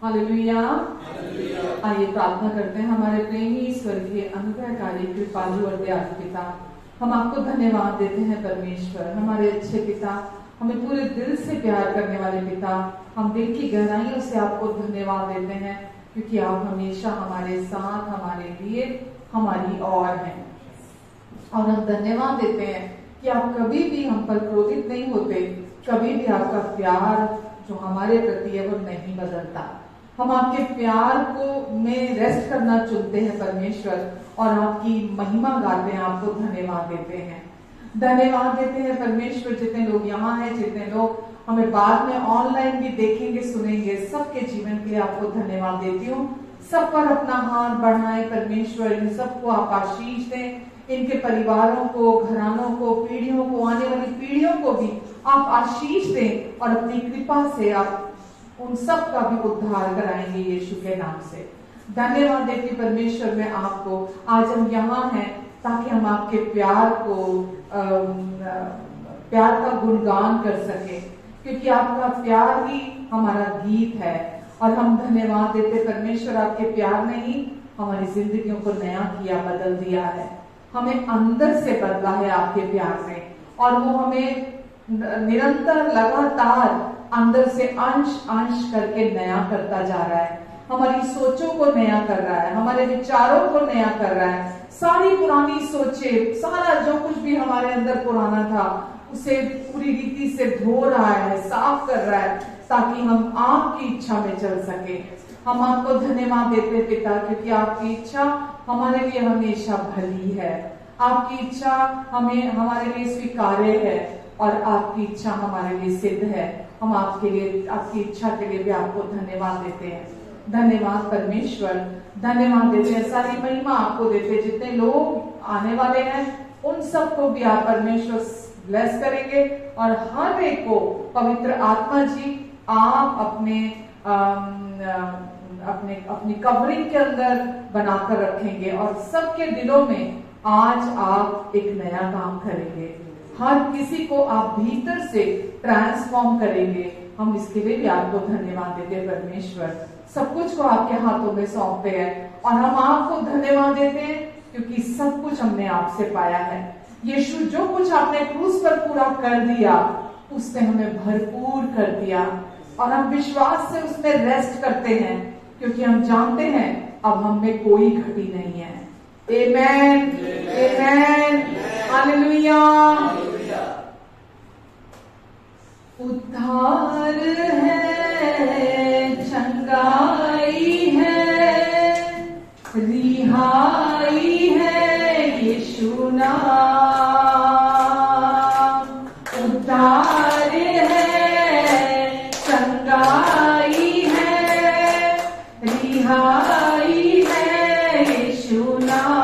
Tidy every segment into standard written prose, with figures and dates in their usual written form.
Hallelujah. आइए प्रार्थना करते हैं। हमारे प्रेमी स्वर्गीय अनुग्रहकारी कृपालु और दयालु पिता, हम आपको धन्यवाद देते हैं परमेश्वर, हमारे अच्छे पिता, हमें पूरे दिल से प्यार करने वाले पिता। हम दिल की गहराइयों से आपको धन्यवाद देते हैं क्योंकि आप हमेशा हमारे साथ, हमारे लिए, हमारी और हैं। और हम धन्यवाद देते हैं कि आप कभी भी हम पर क्रोधित नहीं होते, कभी भी आपका प्यार जो हमारे प्रति है वो नहीं बदलता। हम आपके प्यार को में रेस्ट करना चुनते हैं परमेश्वर, और आपकी महिमा गाते हैं, आपको धन्यवाद देते हैं। धन्यवाद देते हैं परमेश्वर, जितने लोग यहाँ हैं, जितने लोग हमें बाद में ऑनलाइन भी देखेंगे सुनेंगे, सबके जीवन के लिए आपको धन्यवाद देती हूँ। सब पर अपना हाथ बढ़ाएं परमेश्वर, इन सबको आप आशीष दें, इनके परिवारों को, घरानों को, पीढ़ियों को, आने वाली पीढ़ियों को भी आप आशीष दें, और अपनी कृपा से आप उन सब का भी उद्धार कराएंगे यीशु के नाम से। धन्यवाद देती परमेश्वर मैं आपको। आज हम यहाँ हैं ताकि हम आपके प्यार को प्यार का गुणगान कर सके, क्योंकि आपका प्यार ही हमारा गीत है। और हम धन्यवाद देते परमेश्वर, आपके प्यार ने ही हमारी जिंदगियों को नया किया, बदल दिया है। हमें अंदर से बदला है आपके प्यार ने, और वो हमें निरंतर लगातार अंदर से अंश अंश करके नया करता जा रहा है। हमारी सोचों को नया कर रहा है, हमारे विचारों को नया कर रहा है। सारी पुरानी सोचें, सारा जो कुछ भी हमारे अंदर पुराना था उसे पूरी रीति से धो रहा है, साफ कर रहा है, ताकि हम आपकी इच्छा में चल सके। हम आपको धन्यवाद देते पिता, क्योंकि आपकी इच्छा हमारे लिए हमेशा भली है। आपकी इच्छा हमें हमारे लिए स्वीकार्य है, और आपकी इच्छा हमारे लिए सिद्ध है। हम आपके लिए, आपकी इच्छा के लिए भी आपको धन्यवाद देते हैं। धन्यवाद परमेश्वर, धन्यवाद देते हैं, सारी महिमा आपको देते हैं। जितने लोग आने वाले हैं उन सबको भी आप परमेश्वर ब्लेस करेंगे, और हर एक को पवित्र आत्मा जी आप अपनी कवरिंग के अंदर बनाकर रखेंगे, और सबके दिलों में आज आप एक नया काम करेंगे। हर किसी को आप भीतर से ट्रांसफॉर्म करेंगे। हम इसके लिए भी आपको धन्यवाद देते हैं परमेश्वर। सब कुछ को आपके हाथों में सौंपते हैं, और हम आपको धन्यवाद देते हैं क्योंकि सब कुछ हमने आपसे पाया है। यीशु, जो कुछ आपने क्रूस पर पूरा कर दिया उसने हमें भरपूर कर दिया, और हम विश्वास से उसमें रेस्ट करते हैं, क्योंकि हम जानते हैं अब हम में कोई घटी नहीं है। आमेन, आमेन, हालेलुया। उद्धार है, चंगाई है, रिहाई है यीशु नाम। उद्धार है, चंगाई है, रिहाई है यीशु नाम।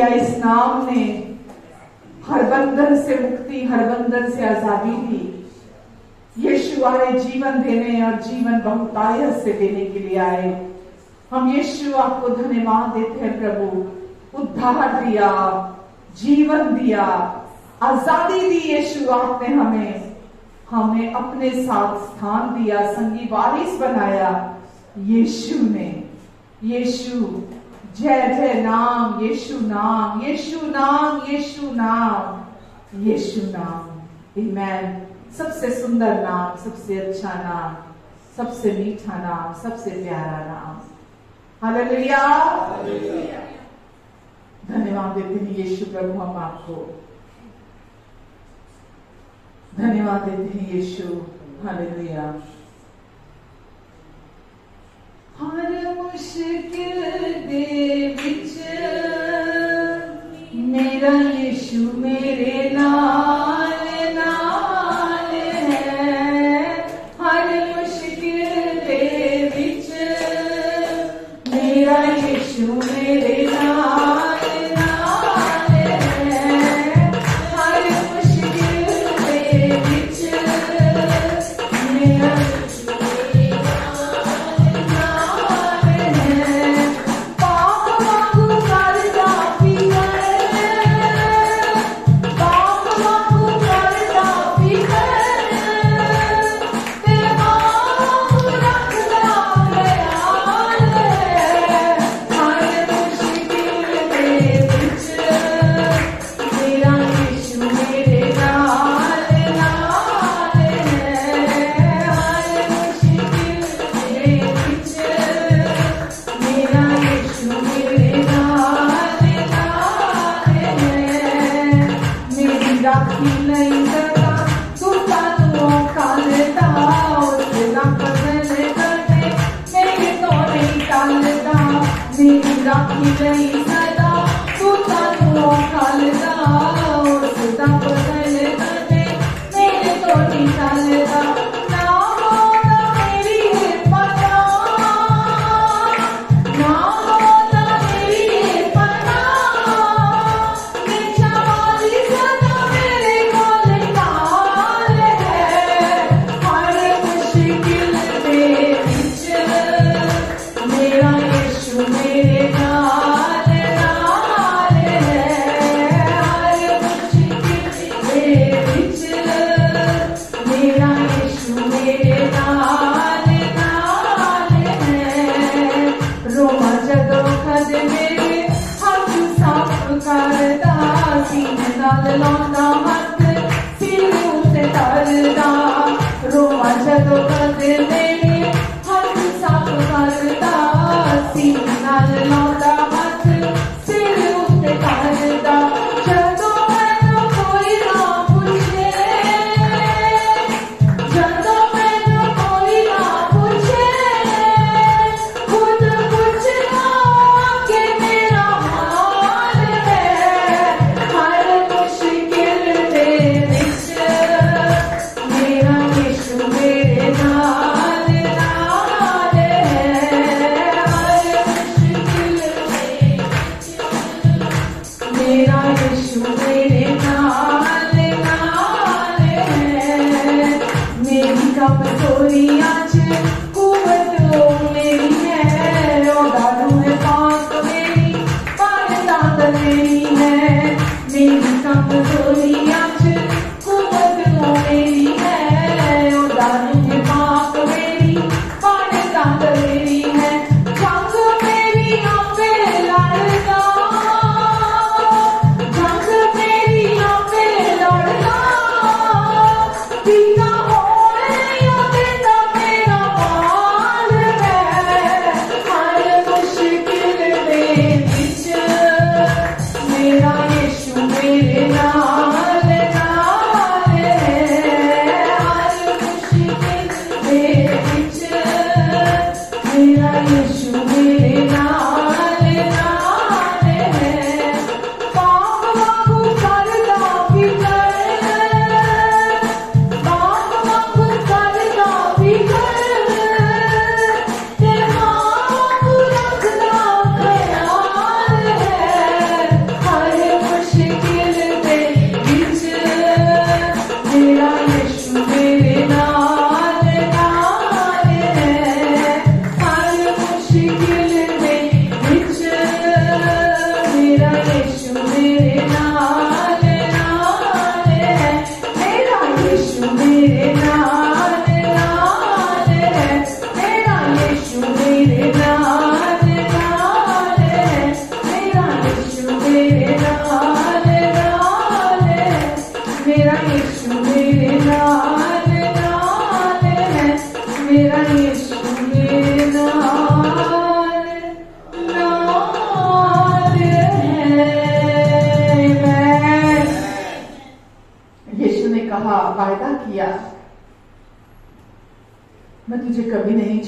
हालेलुया। इस नाम ने हर बंधन से मुक्ति, हर बंधन से आजादी दी। यीशु आए जीवन देने और जीवन बहुतायत से देने के लिए आए। हम यीशु आपको धन्यवाद देते हैं प्रभु। उद्धार दिया, जीवन दिया, आजादी दी यीशु आपने हमें अपने साथ स्थान दिया, संगी वारिस बनाया यीशु ने। यीशु जय जय नाम, यीशु नाम, यीशु नाम, यीशु नाम, यीशु नाम। आमीन। सबसे सुंदर नाम, सबसे अच्छा नाम, सबसे मीठा नाम, सबसे प्यारा नाम। हालेलुया। धन्यवाद देते हैं यीशु प्रभु, हम आपको धन्यवाद देते हैं यीशु। हालेलुया। हर मुश्किल दे विच मेरा यीशु मेरे नाल नाल है। हर मुश्किल दे विच मेरा यीशु मेरे नाल नाल है। हर मुश्किल दे विच मेरा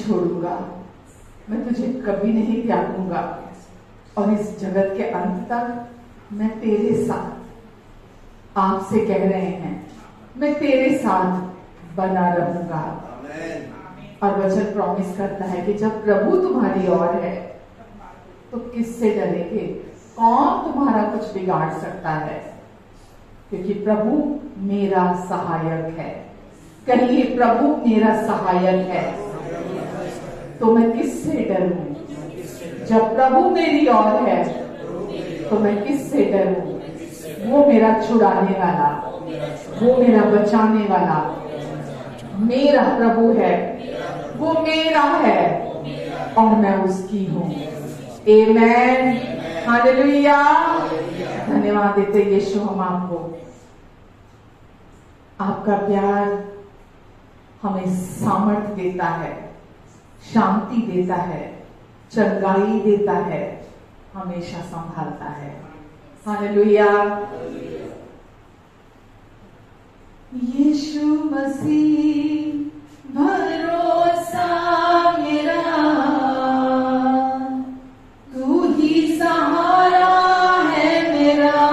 छोड़ूंगा, मैं तुझे कभी नहीं त्यागूंगा, और इस जगत के अंत तक मैं तेरे साथ, आपसे कह रहे हैं, मैं तेरे साथ बना रहूंगा। और वचन प्रॉमिस करता है कि जब प्रभु तुम्हारी ओर है तो किससे डरेंगे, कौन तुम्हारा कुछ बिगाड़ सकता है, क्योंकि प्रभु मेरा सहायक है। कहिए, प्रभु मेरा सहायक है, तो मैं किससे डरूं? जब प्रभु मेरी ओर है तो मैं किससे डरूं? वो मेरा छुड़ाने वाला, वो मेरा बचाने वाला मेरा प्रभु है, वो मेरा है और मैं उसकी हूं। आमेन, हालेलुया। धन्यवाद देते यीशु हम आपको। आपका प्यार हमें सामर्थ्य देता है, शांति देता है, चंगाई देता है, हमेशा संभालता है। हालेलुया। यीशु मसीह भरोसा मेरा, तू ही सहारा है मेरा,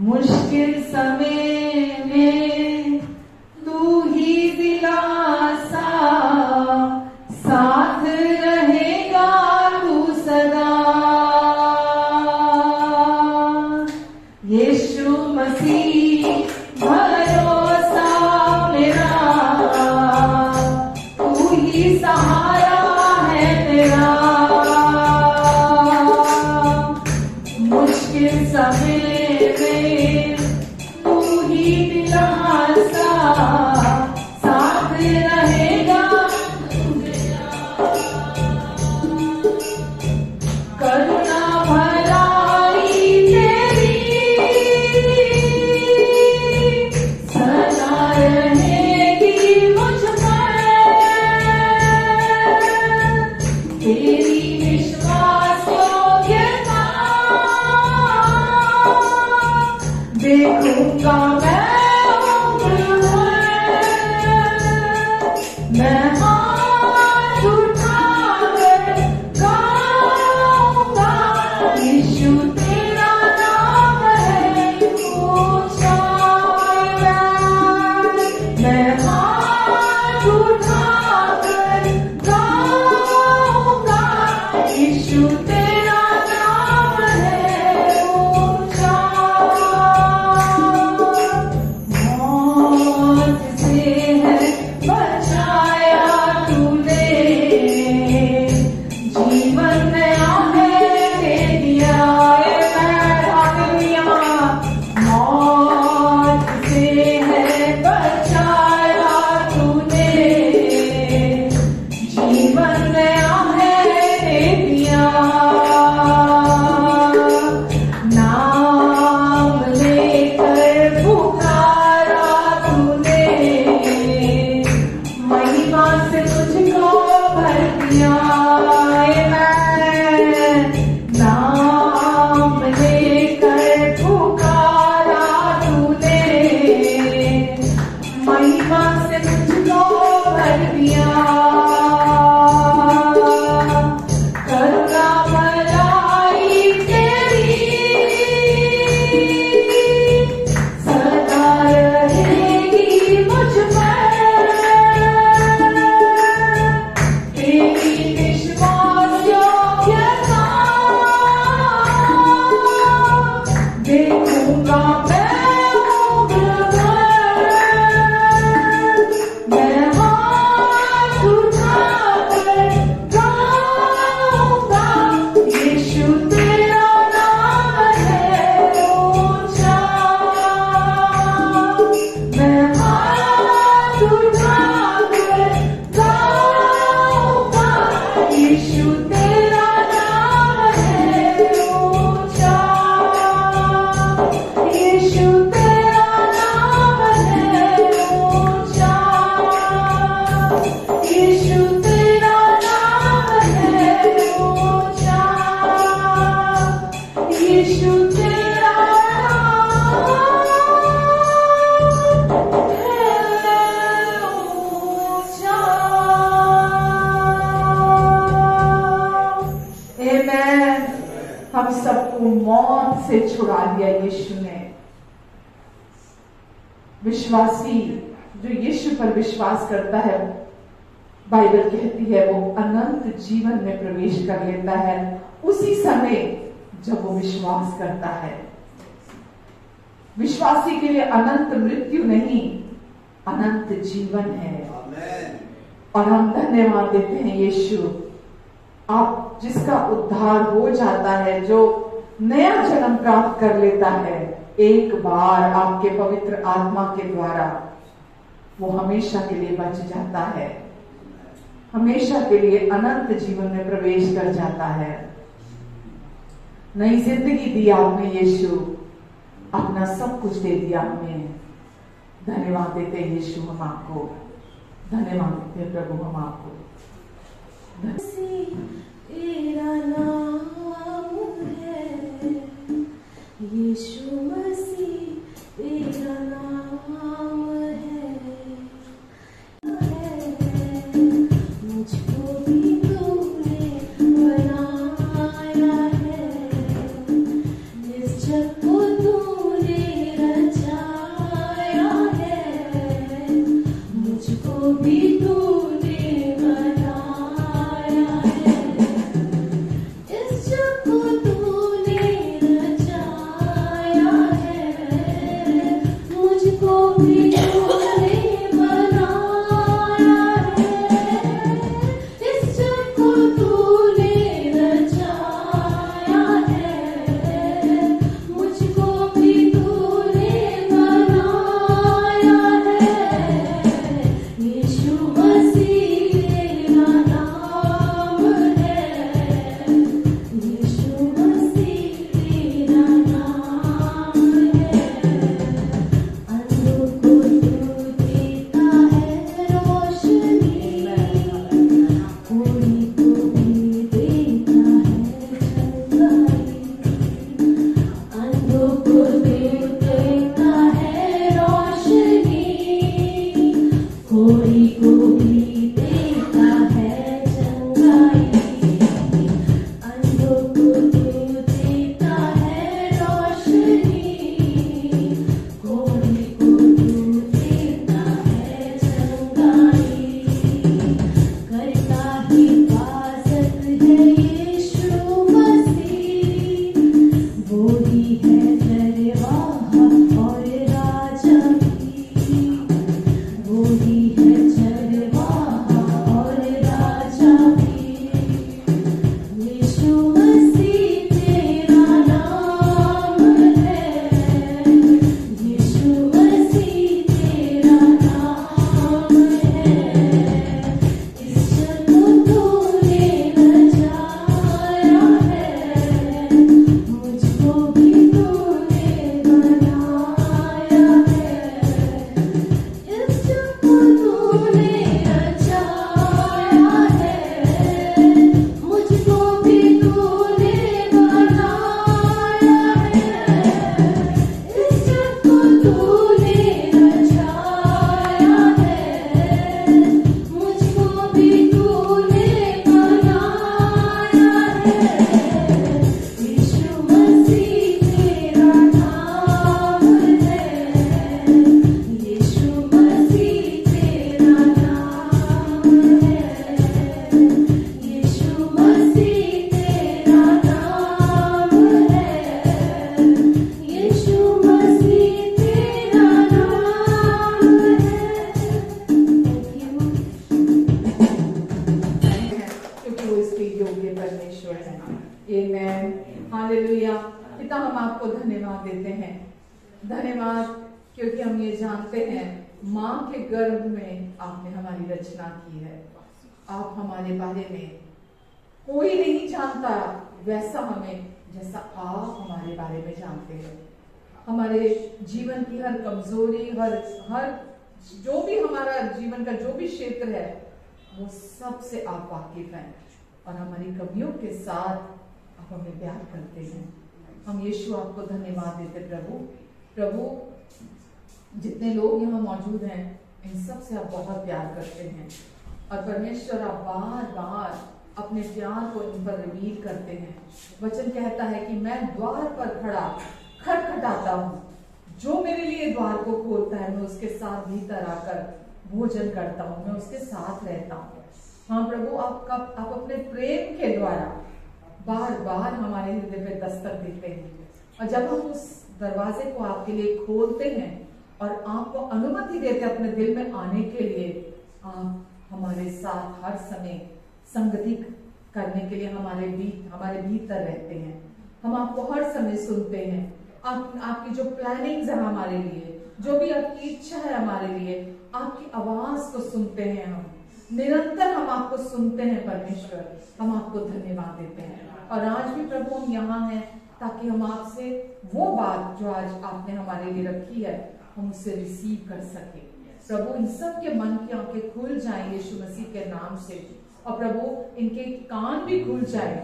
मुश्किल समय में तू ही दिलासा, साथ रहेगा तू सदा। यीशु मसीह भरोसा मेरा, तू ही सहारा है तेरा, मुश्किल समय में तू ही दिलासा, साथ रहेगा करुणा भलाई तेरी, सदा रहेगी मुझ पर, तेरी विश्वास योग्यता देखूंगा मैं उम्र भर, मैं हाथ उठाकर गाऊंगा, यीशु तेरा नाम है ऊंचा, मैं हाथ उठाकर गाऊंगा, यीशु तेरा नाम है ऊंचा। मौत से है बचाया तूने, जीवन नया है दे दिया, हालेलुया। मौत से है बचाया तूने, जीवन नया है दे दिया, नाम लेकर पुकारा तूने, महिमा से तुझको भर दिया, नाम लेकर पुकारा तूने, महिमा से तुझको भर दिया, करुणा भलाई तेरी सदा रहेगी मुझ पर, तेरी हम सबको मौत से छुड़ा दिया यीशु ने। विश्वासी जो यीशु पर विश्वास करता है, बाइबल कहती है वो अनंत जीवन में प्रवेश कर लेता है उसी समय जब वो विश्वास करता है। विश्वासी के लिए अनंत मृत्यु नहीं, अनंत जीवन है। और हम धन्यवाद देते हैं यीशु, आप जिसका उद्धार हो जाता है, जो नया जन्म प्राप्त कर लेता है एक बार आपके पवित्र आत्मा के द्वारा, वो हमेशा के लिए बच जाता है, हमेशा के लिए अनंत जीवन में प्रवेश कर जाता है। नई जिंदगी दी आपने यीशु, अपना सब कुछ दे दिया हमें। धन्यवाद देते हैं यीशु हम आपको, धन्यवाद देते हैं प्रभु हम आपको। तेरा नाम है यीशु मसीह, तेरा नाम है, मुझको भी तूने बनाया है, इस जग को तूने रचाया है, मुझको भी तूने बनाया है, इस जग को तूने रचाया है, मुझको भी तूने बनाया है, इस जग को तूने रचाया है, मुझको भी तूने बनाया है, यीशु मसीह तेरा नाम है, यीशु मसीह तेरा नाम है, अंधों को तू देता है रोशनी, कोढ़ी को भी देता है चंगाई, अंधों को तू देता है रोशनी, कोढ़ी को भी देता है चंगाई, अंधों को तू देता है रोशनी, कोढ़ी को तू देता है चंगाई, करता हिफाजत है यीशु मसीह, वो ही है चरवाहा और राजा भी, वो ही है चरवाहा और राजा भी, यीशु मसीह तेरा नाम है, यीशु मसीह तेरा नाम है, इस जग को तूने रचाया है, मुझको भी तूने बनाया है, इस जग को तूने रचाया है, मुझको भी तूने बनाया है, इस जग को तूने रचाया है, मुझको भी तूने बनाया है, यीशु मसीह तेरा नाम है, यीशु मसीह तेरा नाम है, यीशु मसीह तेरा नाम है, यीशु मसीह तेरा नाम है। क्योंकि वो इसके योग्य परमेश्वर है। आमेन, हालेलुया। पिता हम आपको धन्यवाद देते हैं, धन्यवाद क्योंकि हम ये जानते हैं माँ के गर्भ में आपने हमारी रचना की है। आप हमारे बारे में कोई नहीं जानता वैसा हमें जैसा आप हमारे बारे में जानते हैं। हमारे जीवन की हर कमजोरी, हर जो भी हमारा जीवन का जो भी क्षेत्र है वो सब से आप वाकिफ हैं, और हमारी कमियों के साथ आप हमें प्यार करते हैं। हम यीशु आपको धन्यवाद देते प्रभु जितने लोग यहाँ मौजूद हैं इन सब से आप बहुत प्यार करते हैं, और परमेश्वर आप बार बार अपने प्यार को इन पर रिवील करते हैं। वचन कहता है कि मैं द्वार पर खड़ा खटखटाता हूँ, जो मेरे लिए द्वार को खोलता है मैं उसके साथ भीतर आकर भोजन करता हूँ, मैं उसके साथ रहता हूँ। हाँ प्रभु, आप अपने प्रेम के द्वारा बार बार हमारे हृदय पे दस्तक देते हैं, और जब हम उस दरवाजे को आपके लिए खोलते हैं और आपको अनुमति देते हैं अपने दिल में आने के लिए, आप हमारे साथ हर समय संगति करने के लिए हमारे भीतर रहते हैं। हम आपको हर समय सुनते हैं। आपकी जो प्लानिंग्स है हमारे लिए, जो भी आपकी इच्छा है हमारे लिए, आपकी आवाज को सुनते हैं। हम निरंतर हम आपको सुनते हैं परमेश्वर, हम आपको धन्यवाद देते हैं। और आज भी प्रभु हम यहाँ हैं ताकि हम आपसे वो बात जो आज आपने हमारे लिए रखी है हम उससे रिसीव कर सके। प्रभु इन सब के मन की आंखें खुल जाएं यीशु मसीह के नाम से, और प्रभु इनके कान भी खुल जाए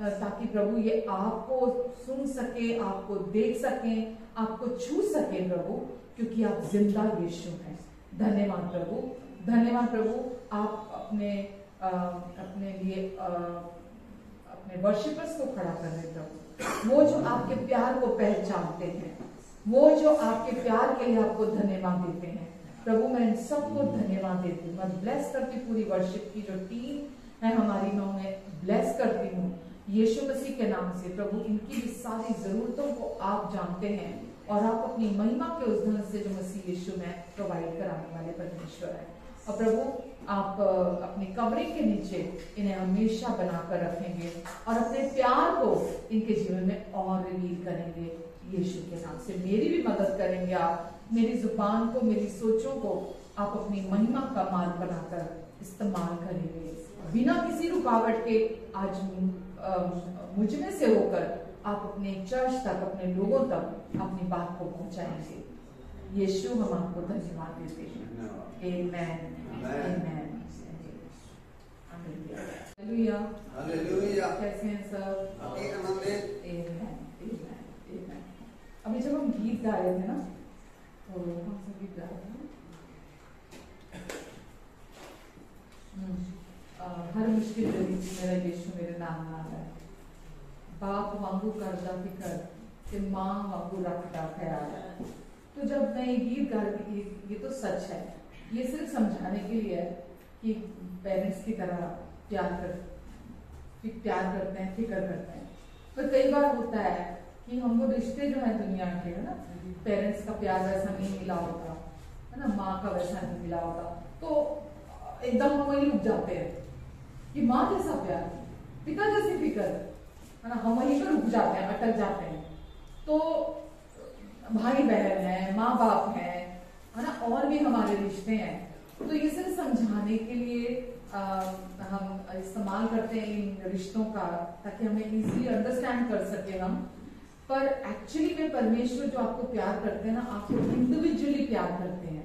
ताकि प्रभु ये आपको सुन सके, आपको देख सके, आपको छू सके प्रभु, क्योंकि आप जिंदा यीशु हैं। धन्यवाद प्रभु, धन्यवाद प्रभु। आप अपने लिए अपने वर्शिपर्स को खड़ा कर रहे प्रभु, वो जो आपके प्यार को पहचानते हैं, वो जो आपके प्यार के लिए आपको धन्यवाद देते हैं। प्रभु मैं इन सबको धन्यवाद देती हूँ। मैं ब्लेस करती पूरी वर्शिप की जो टीम है हमारी, मैं उन्हें ब्लेस करती हूँ यीशु मसीह के नाम से। प्रभु इनकी भी सारी जरूरतों को आप जानते हैं, और आप अपनी महिमा के उस धन से जो मसीह यीशु में प्रोवाइड कराने वाले परमेश्वर है। और प्रभु आप अपनी कवरिंग के नीचे इन्हें हमेशा बनाकर रखेंगे, और अपने प्यार को इनके जीवन में और रिवील करेंगे यीशु के नाम से। मेरी भी मदद करेंगे आप, मेरी जुबान को, मेरी सोचों को आप अपनी महिमा का मार्ग बनाकर इस्तेमाल करेंगे, बिना किसी रुकावट के। आज मुझ में से होकर आप अपने चर्च तक, अपने लोगों तक अपनी बात को पहुंचाएंगे। यीशु हम आपको धन्यवाद देते हैं। आमेन, आमेन, हालेलुया, हालेलुया। कैसे हैं सब? आमेन, आमेन, आमेन। अभी जब हम गीत गा रहे थे ना, तो कौन सा गीत गा रहे थे? हर मुश्किल घड़ी मेरा यीशु मेरे नाम नाल है, बाप वांगू करदा फिकर ते मां वांगू रखदा ख्याल है। तो जब मैं ये गीत गा रही थी, ये तो सच है, ये सिर्फ समझाने के लिए है कि पेरेंट्स की तरह प्यार करते हैं, फिक्र करते हैं। पर कई बार होता है कि हमको रिश्ते जो है दुनिया के, है ना, पेरेंट्स का प्यार वैसा नहीं मिला होता, है ना, माँ का वैसा नहीं मिला होता, तो एकदम हम वही रुक जाते हैं कि माँ जैसा प्यार, पिता जैसी फिक्र, है ना, हम वहीं पर रुक जाते हैं, अटक जाते हैं। तो भाई बहन है, माँ बाप है ना, और भी हमारे रिश्ते हैं। तो ये सिर्फ समझाने के लिए हम इस्तेमाल करते हैं इन रिश्तों का, ताकि हमें इजीली अंडरस्टैंड कर सके हम। पर एक्चुअली में परमेश्वर जो आपको प्यार करते हैं ना, आपको इंडिविजुअली प्यार करते हैं,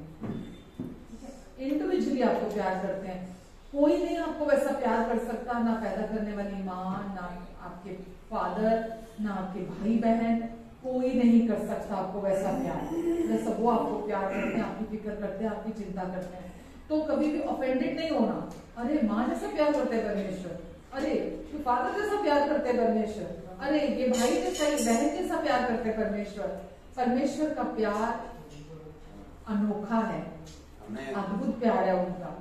इंडिविजुअली आपको प्यार करते हैं। कोई नहीं आपको वैसा प्यार कर सकता, ना पैदा करने वाली माँ, ना आपके फादर, ना आपके भाई बहन, कोई नहीं कर सकता आपको वैसा प्यार जैसा वो आपको प्यार करते हैं, आपकी फिक्र करते हैं, आपकी चिंता करते हैं। तो कभी भी ऑफेंडेड नहीं होना, अरे माँ जैसा प्यार करते हैं परमेश्वर, अरे तो फादर जैसा प्यार करते हैं परमेश्वर, अरे ये भाई जैसा, बहन जैसा प्यार करते हैं परमेश्वर। परमेश्वर का प्यार अनोखा है, अद्भुत प्यार है उनका,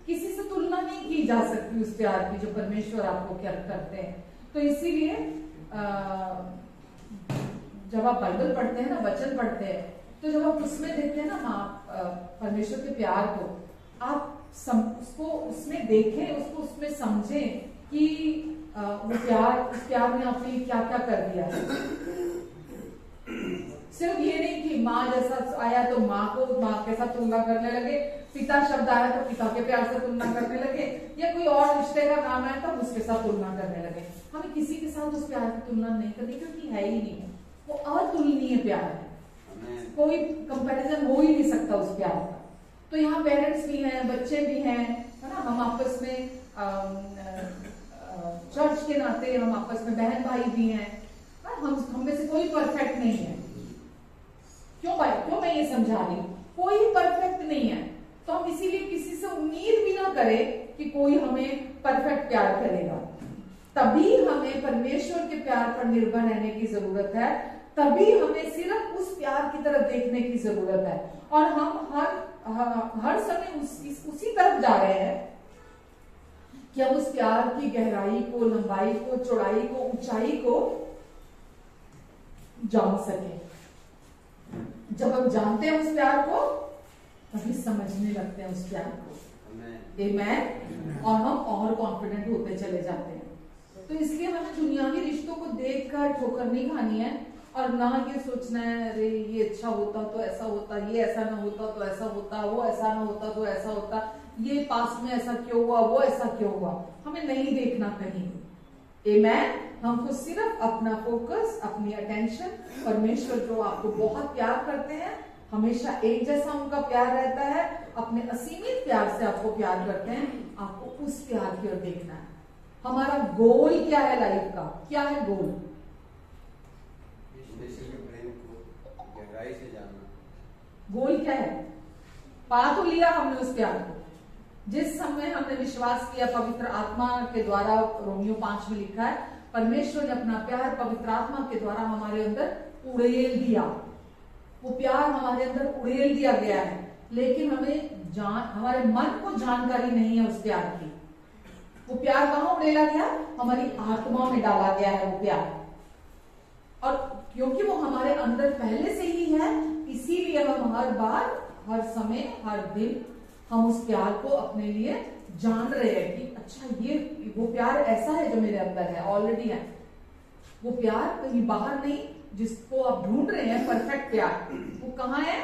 किसी से तुलना नहीं की जा सकती उस प्यार की जो परमेश्वर आपको क्या करते हैं। तो इसीलिए जब आप बाइबल पढ़ते हैं ना, वचन पढ़ते हैं, तो जब आप उसमें देखते हैं ना परमेश्वर के प्यार को, आप उसको उसमें देखें, उसको उसमें समझें कि वो प्यार, उस प्यार ने आपके लिए क्या क्या कर दिया है। सिर्फ ये नहीं कि माँ जैसा आया तो माँ के साथ तुलना करने लगे, पिता शब्द आया तो पिता के प्यार से तुलना करने लगे, या कोई और रिश्ते का नाम आया तो उसके साथ तुलना करने लगे। हमें किसी के साथ उस प्यार की तुलना नहीं करनी, क्योंकि है ही नहीं है, वो अतुलनीय प्यार है, कोई कंपैरिजन हो ही नहीं सकता उस प्यार का। तो यहाँ पेरेंट्स भी हैं, बच्चे भी हैं, है ना, हम आपस में चर्च के नाते हम आपस में बहन भाई भी हैं, हम में से कोई परफेक्ट नहीं है। क्यों मैं ये समझा रही हूँ, कोई परफेक्ट नहीं है, तो हम इसीलिए किसी से उम्मीद भी ना करें कि कोई हमें परफेक्ट प्यार करेगा। तभी हमें परमेश्वर के प्यार पर निर्भर रहने की जरूरत है, तभी हमें सिर्फ उस प्यार की तरफ देखने की जरूरत है। और हम हर समय उसी तरफ जा रहे हैं कि हम उस प्यार की गहराई को, लंबाई को, चौड़ाई को, ऊंचाई को जान सके। जब हम जानते हैं उस प्यार को, तभी समझने लगते हैं उस प्यार को। आमेन। और हम और कॉन्फिडेंट होते चले जाते हैं। तो इसलिए हमें दुनियावी रिश्तों को देखकर ठोकर नहीं खानी है और ना ये सोचना है अरे ये अच्छा होता तो ऐसा होता, ये ऐसा ना होता तो ऐसा होता, वो ऐसा ना होता तो ऐसा होता, ये पास में ऐसा क्यों हुआ, वो ऐसा क्यों हुआ। हमें नहीं देखना कहीं। आमेन। हमको सिर्फ अपना फोकस, अपनी अटेंशन, परमेश्वर जो आपको बहुत प्यार करते हैं, हमेशा एक जैसा उनका प्यार रहता है, अपने असीमित प्यार से आपको प्यार करते हैं, आपको उस प्यार की ओर देखना है। हमारा गोल क्या है लाइफ का? क्या है गोल? गोल क्या है? पा तो लिया हमने उस प्यार को। जिस समय हमने विश्वास किया पवित्र आत्मा के द्वारा, रोमियो 5 में लिखा है, परमेश्वर ने अपना प्यार पवित्र आत्मा के द्वारा हमारे अंदर उड़ेल दिया। वो प्यार हमारे अंदर उड़ेल दिया गया है, लेकिन हमारे मन को जानकारी नहीं है उस प्यार की। वो प्यार कहाँ उड़ेला गया? हमारी आत्मा में डाला गया है वो प्यार। और क्योंकि वो हमारे अंदर पहले से ही है, इसीलिए हम हर बार, हर समय, हर दिन हम उस प्यार को अपने लिए जान रहे हैं कि अच्छा ये वो प्यार ऐसा है जो मेरे अंदर है, ऑलरेडी है। वो प्यार कहीं बाहर नहीं, जिसको आप ढूंढ रहे हैं परफेक्ट प्यार, वो कहाँ है?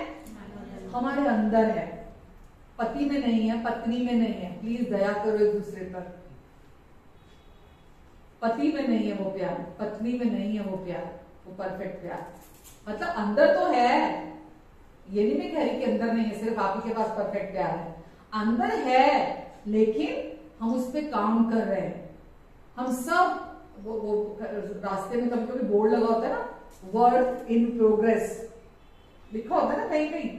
हमारे अंदर है। पति में नहीं है, पत्नी में नहीं है। प्लीज दया करो एक दूसरे पर। पति में नहीं है वो प्यार, पत्नी में नहीं है वो प्यार, वो परफेक्ट प्यार। मतलब अंदर तो है, ये नहीं मैं कह रही कि अंदर नहीं है, सिर्फ आप ही के पास परफेक्ट प्यार है। अंदर है, लेकिन हम उस पर काम कर रहे हैं। हम सब वो रास्ते में कभी कभी बोर्ड लगा होता है ना, वर्क इन प्रोग्रेस लिखा होता है ना कहीं कहीं,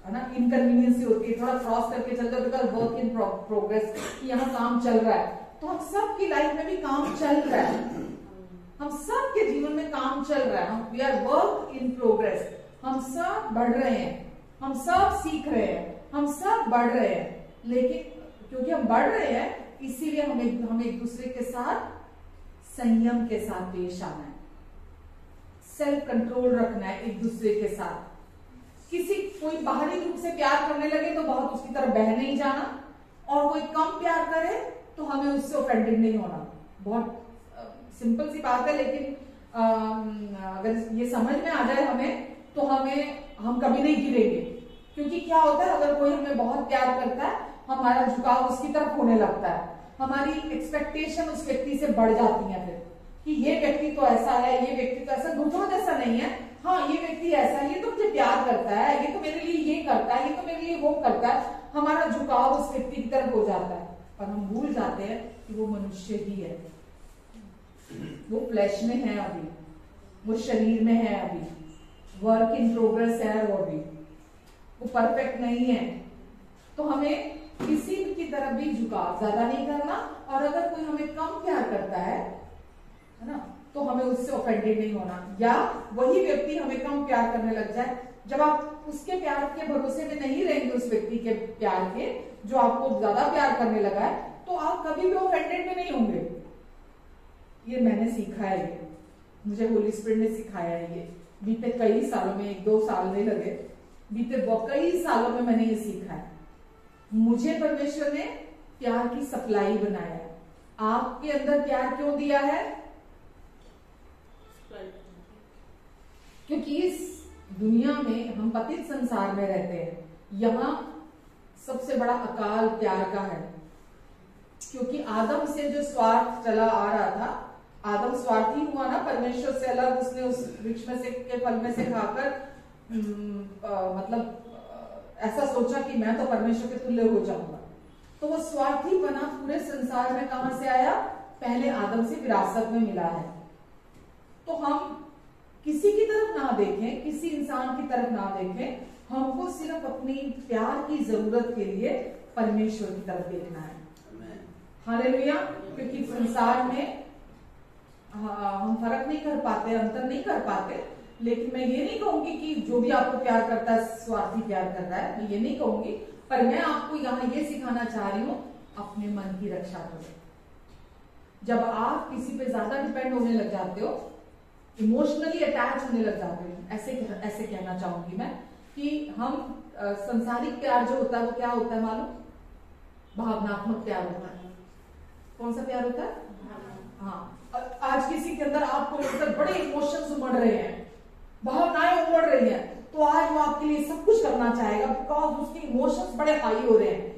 है ना। इनकन्वीनियंस होती है, थोड़ा क्रॉस करके चलते हो बिकॉज वर्क इन प्रोग्रेस, कि यहाँ काम चल रहा है। तो हम सब की लाइफ में भी काम चल रहा है, हम सब के जीवन में काम चल रहा है। हम we are work in progress. हम सब बढ़ रहे हैं, हम सब सीख रहे हैं, हम सब बढ़ रहे हैं। लेकिन क्योंकि हम बढ़ रहे हैं, इसीलिए हमें एक दूसरे के साथ संयम के साथ पेश आना है, सेल्फ कंट्रोल रखना है एक दूसरे के साथ। कोई बाहरी रूप से प्यार करने लगे तो बहुत उसकी तरफ बह नहीं जाना, और कोई कम प्यार करे तो हमें उससे ऑफेंडेड नहीं होना। बहुत सिंपल सी बात है, लेकिन अगर ये समझ में आ जाए हमें, तो हम कभी नहीं गिरेंगे। क्योंकि क्या होता है, अगर कोई हमें बहुत प्यार करता है, हमारा झुकाव उसकी तरफ होने लगता है, हमारी एक्सपेक्टेशन उस व्यक्ति से बढ़ जाती है फिर, कि ये व्यक्ति तो ऐसा है, ये व्यक्ति तो ऐसा, दूसरों जैसा नहीं है। हाँ, ये व्यक्ति ऐसा है, ये तो मुझे प्यार करता है, ये तो मेरे लिए ये करता है, ये तो मेरे लिए वो करता है। हमारा झुकाव उस व्यक्ति की तरफ हो जाता है, पर हम भूल जाते हैं कि वो मनुष्य ही है, वो फ्लैश में है अभी, वो शरीर में है अभी, वर्क इन प्रोग्रेस है वो अभी, वो परफेक्ट नहीं है। तो हमें किसी की तरफ भी झुकाव ज्यादा नहीं करना, और अगर कोई हमें कम प्यार करता है ना, तो हमें उससे ऑफेंडेड नहीं होना। या वही व्यक्ति हमें कम प्यार करने लग जाए, जब आप उसके प्यार के भरोसे में नहीं रहेंगे, उस व्यक्ति के प्यार के जो आपको ज्यादा प्यार करने लगा है, तो आप कभी भी ऑफेंडेड में नहीं होंगे। ये मैंने सीखा है, ये मुझे होली स्पिरिट ने सिखाया है। ये बीते कई सालों में, 1-2 साल नहीं लगे, बीते कई सालों में मैंने ये सीखा है। मुझे परमेश्वर ने प्यार की सप्लाई बनाया है। आपके अंदर प्यार क्यों दिया है? क्योंकि इस दुनिया में हम पतित संसार में रहते हैं, यहाँ सबसे बड़ा अकाल प्यार का है। क्योंकि आदम से जो स्वार्थ चला आ रहा था, आदम स्वार्थी हुआ ना, परमेश्वर से अलग, उसने उस वृक्ष में से के फल में से खाकर मतलब ऐसा सोचा कि मैं तो परमेश्वर के तुल्य हो जाऊंगा। तो वो स्वार्थी बना पूरे संसार में कहां से आया? पहले आदम से विरासत में मिला है। तो हम किसी की तरफ ना देखें, किसी इंसान की तरफ ना देखें, हमको सिर्फ अपनी प्यार की जरूरत के लिए परमेश्वर की तरफ देखना है। हालेलुया। क्योंकि संसार में हम फर्क नहीं कर पाते, अंतर नहीं कर पाते। लेकिन मैं ये नहीं कहूंगी कि जो भी आपको प्यार करता है स्वार्थी प्यार कर रहा है, मैं ये नहीं कहूंगी। पर मैं आपको यहाँ ये सिखाना चाह रही हूँ, अपने मन की रक्षा करो। जब आप किसी पे ज्यादा डिपेंड होने लग जाते हो, इमोशनली अटैच होने लग जाते हो, ऐसे कहना चाहूंगी मैं कि हम संसारिक प्यार जो होता है वो क्या होता है मालूम? भावनात्मक प्यार होता है। कौन सा प्यार होता है? हाँ। आज किसी के अंदर आपको लगता है बड़े इमोशंस उमड़ रहे हैं, भावनाएं उमड़ रही हैं, तो आज वो आपके लिए सब कुछ करना चाहेगा बिकॉज उसके इमोशंस बड़े हाई हो रहे हैं।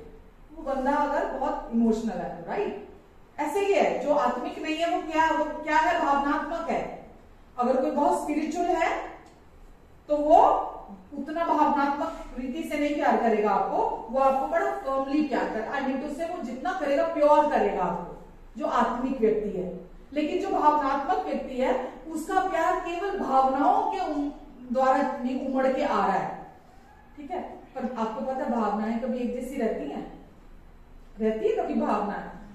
वो बंदा अगर बहुत इमोशनल है, राइट? ऐसे ही है। जो आत्मिक नहीं है वो क्या है? भावनात्मक है। अगर कोई बहुत स्पिरिचुअल है तो वो उतना भावनात्मक रीति से नहीं प्यार करेगा आपको, वो आपको बड़ा फर्मली प्यार करेगा। आई मीन टू से वो जितना करेगा प्योर करेगा आपको, जो आत्मिक व्यक्ति है। लेकिन जो भावनात्मक व्यक्ति है उसका प्यार केवल भावनाओं के द्वारा नहीं उमड़ के आ रहा है, ठीक है? पर आपको पता है भावनाएं कभी एक जैसी रहती है कभी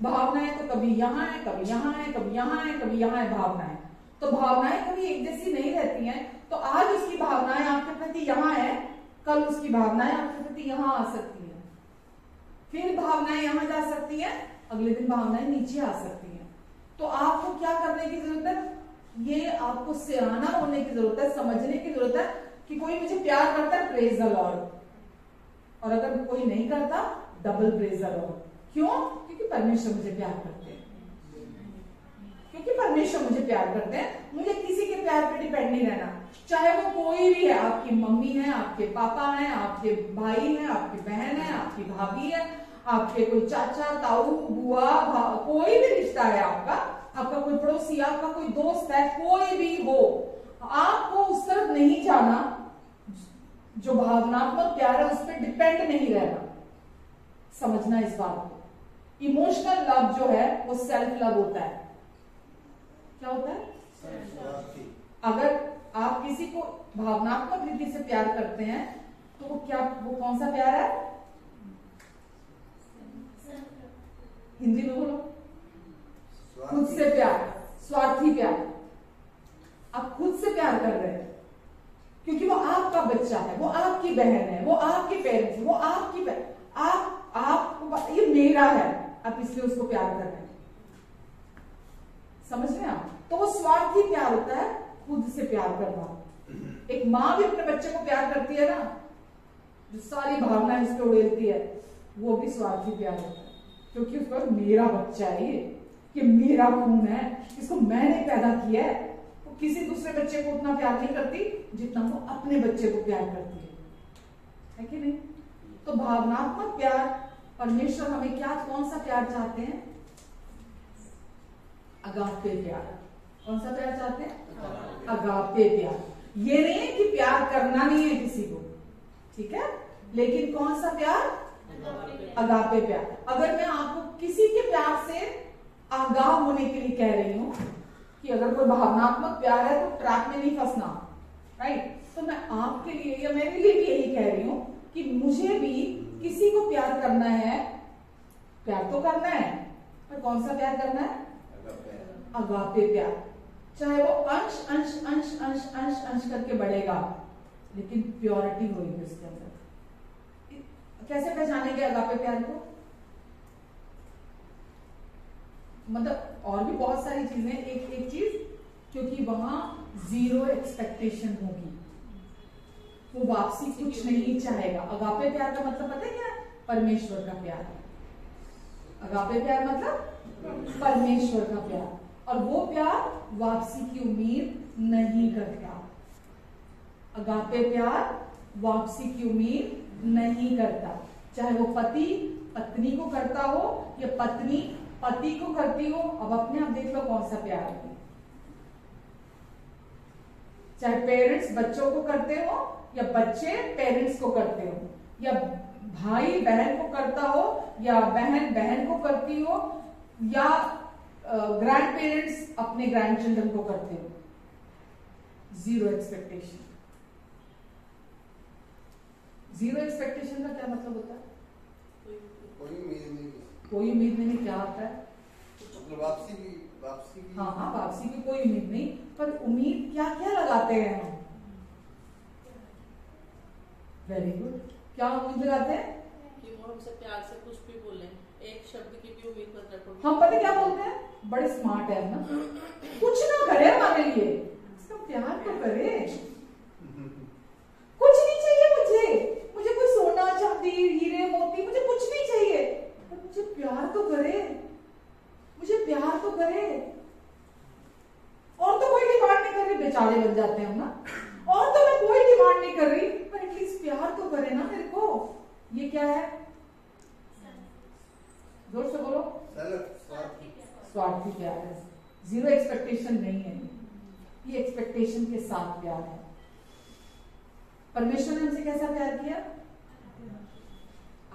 भावनाएं तो कभी यहाँ है, कभी यहाँ है, कभी यहाँ है, कभी यहाँ है भावनाएं। तो भावनाएं कभी एक जैसी नहीं रहती हैं। तो आज उसकी भावनाएं आपके प्रति यहाँ है, कल उसकी भावनाएं आपके प्रति यहाँ आ सकती है, फिर भावनाएं यहाँ जा सकती हैं, अगले दिन भावनाएं नीचे आ सकती हैं। तो आपको क्या करने की जरूरत है? ये आपको सियाना होने की जरूरत है, समझने की जरूरत है कि कोई मुझे प्यार करता है, प्रेज द लॉर्ड, और अगर कोई नहीं करता, डबल प्रेज द लॉर्ड। क्यों? क्योंकि परमेश्वर मुझे प्यार करते हैं, क्योंकि परमेश्वर मुझे प्यार करते हैं। मुझे किसी के प्यार पे डिपेंड नहीं रहना, चाहे वो कोई भी है। आपकी मम्मी है, आपके पापा है, आपके भाई है, आपकी बहन है, आपकी भाभी है, आपके कोई चाचा, ताऊ, बुआ, कोई भी रिश्ता है आपका कोई पड़ोसी, आपका कोई दोस्त है, कोई भी हो, आपको उस तरफ नहीं जाना। जो भावनात्मक प्यार है उस पर डिपेंड नहीं रहना। समझना इस बात को। इमोशनल लव जो है वो सेल्फ लव होता है। क्या होता है? अगर आप किसी को भावनात्मक रीति से प्यार करते हैं तो वो कौन सा प्यार है? हिंदी में बोलो। खुद से प्यार, स्वार्थी प्यार। आप खुद से प्यार कर रहे हैं क्योंकि वो आपका बच्चा है, वो आपकी बहन है, वो आपके पेरेंट्स है, वो आपकी आप ये मेरा है, आप इसलिए उसको प्यार कर रहे हैं। समझ रहे हैं आप? तो वो स्वार्थी प्यार होता है, खुद से प्यार करना। एक माँ भी अपने बच्चे को प्यार करती है ना, जो सारी भावनाएं उसको उड़ेलती है, वो भी स्वार्थी प्यार होता है। क्योंकि उसको मेरा बच्चा है, ये मेरा खून है, इसको मैंने पैदा किया है। वो किसी दूसरे बच्चे को उतना प्यार नहीं करती जितना वो अपने बच्चे को प्यार करती है कि नहीं? तो भावनात्मक प्यार, परमेश्वर हमें कौन सा प्यार चाहते हैं? अगापे प्यार। कौन सा प्यार चाहते हैं? अगापे प्यार। ये नहीं है कि प्यार करना नहीं है किसी को, ठीक है? लेकिन कौन सा प्यार? अगापे प्यार। अगर मैं आपको किसी के प्यार से आगाह होने के लिए कह रही हूं कि अगर कोई भावनात्मक प्यार है तो ट्रैप में नहीं फंसना, राइट? तो मैं आपके लिए या मेरे लिए भी यही कह रही हूं कि मुझे भी किसी को प्यार करना है, प्यार तो करना है, पर कौन सा प्यार करना है? अगापे प्यार। चाहे वो अंश अंश अंश अंश अंश अंश करके बढ़ेगा, लेकिन प्योरिटी होगी उसके अंदर। कैसे पहचानेंगे अगापे प्यार को? मतलब और भी बहुत सारी चीजें। एक चीज, क्योंकि वहां जीरो एक्सपेक्टेशन होगी, वो वापसी कुछ नहीं चाहेगा। अगापे प्यार का मतलब पता है क्या है? परमेश्वर का प्यार। अगापे प्यार मतलब परमेश्वर का प्यार, और वो प्यार वापसी की उम्मीद नहीं करता। अगापे प्यार वापसी की उम्मीद नहीं करता। चाहे वो पति पत्नी को करता हो या पत्नी पति को करती हो। अब अपने आप देख लो कौन सा प्यार है। चाहे पेरेंट्स बच्चों को करते हो या बच्चे पेरेंट्स को करते हो, या भाई बहन को करता हो या बहन बहन को करती हो, या ग्रैंड पेरेंट्स अपने ग्रैंड चिल्ड्रन को करते हो। 0 एक्सपेक्टेशन। जीरो एक्सपेक्टेशन का क्या मतलब होता है? कोई उम्मीद नहीं। कोई उम्मीद नहीं, क्या होता है? मतलब वापसी की हाँ हाँ, वापसी की कोई उम्मीद नहीं, पर उम्मीद क्या क्या लगाते हैं हम? वेरी गुड, क्या उम्मीद लगाते हैं? कि वो हमसे प्यार से कुछ भी बोले, एक शब्द की भी उम्मीद मत रखो। हम पता क्या बोलते हैं? बड़े स्मार्ट है ना, कुछ ना करे हमारे लिए, उसका प्यार तो करे। कुछ नहीं चाहिए मुझे कोई सोना चांदी हीरे मोती मुझे कुछ नहीं चाहिए, पर मुझे प्यार तो करे, मुझे प्यार तो करे। और तो कोई डिमांड नहीं कर रही, बेचारे बन जाते हैं ना, और तो मैं कोई डिमांड नहीं कर रही, पर एटलीस्ट प्यार तो करे ना मेरे को। ये क्या है? जोर से बोलो। स्वार्थी प्यार है, जीरो एक्सपेक्टेशन नहीं है, ये एक्सपेक्टेशन के साथ प्यार है। परमेश्वर ने हमसे कैसा प्यार किया?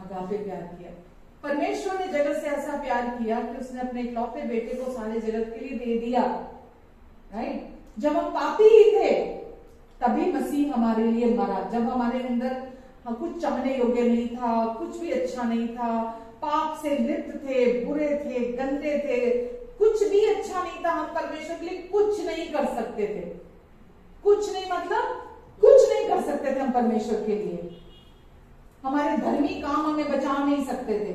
अगापे प्यार किया। परमेश्वर ने जगत से ऐसा प्यार किया कि उसने अपने इकलौते बेटे को सारे जगत के लिए दे दिया। राइट? जब हम पापी ही थे तभी मसीह हमारे लिए मरा। जब हमारे अंदर कुछ चाहने योग्य नहीं था, कुछ भी अच्छा नहीं था, पाप से लिप्त थे, बुरे थे, गंदे थे, कुछ भी अच्छा नहीं था, हम परमेश्वर के लिए कुछ नहीं कर सकते थे। कुछ नहीं मतलब कुछ नहीं कर सकते थे हम परमेश्वर के लिए, हमारे धर्मी काम हमें बचा नहीं सकते थे,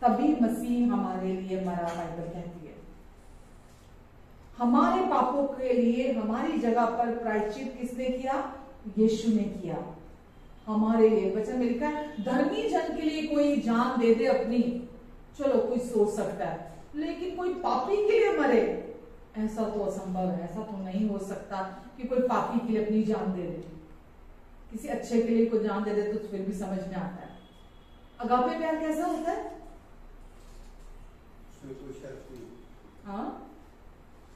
तभी मसीह हमारे लिए मरा। बाइबल कहती है हमारे पापों के लिए हमारी जगह पर प्रायश्चित किसने किया? यीशु ने किया हमारे लिए। वचन में लिखा है धर्मी जन के लिए कोई जान दे दे अपनी, चलो कोई सोच सकता है, लेकिन कोई पापी के लिए मरे, ऐसा तो असंभव है। ऐसा तो नहीं हो सकता कि कोई पापी के लिए अपनी जान दे दे। किसी अच्छे के लिए कोई जान दे दे तो फिर भी समझ में आता है। अगापे प्यार कैसा होता है? हाँ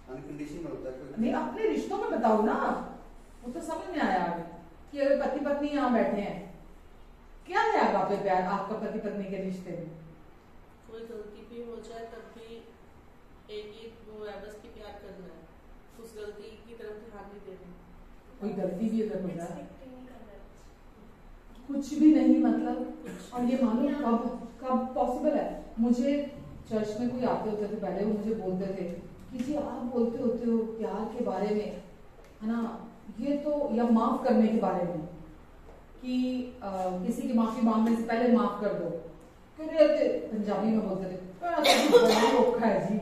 अनकंडीशनल होता है। नहीं, अपने रिश्तों में बताओ ना, वो तो समझ में आया आगे कि अगर पति पत्नी यहाँ बैठे हैं, क्या है अगापे प्यार आपका पति पत्नी के रिश्ते में? कोई गलती भी हो जाए तब भी एक ही वो है, बस कि प्यार करना है, उस गलती की तरफ ध्यान नहीं देना। कोई गलती भी अगर हो जाए कुछ भी नहीं मतलब, और ये मालूम कब कब पॉसिबल है? मुझे चर्च में कोई आते होते थे पहले, वो मुझे बोलते थे कि जी आप बोलते होते हो प्यार के बारे में, है ना, ये तो, या माफ करने के बारे में कि किसी की माफी मांगने से पहले माफ कर दो। पंजाबी में बोलते थे बड़ा ही औखा है जी,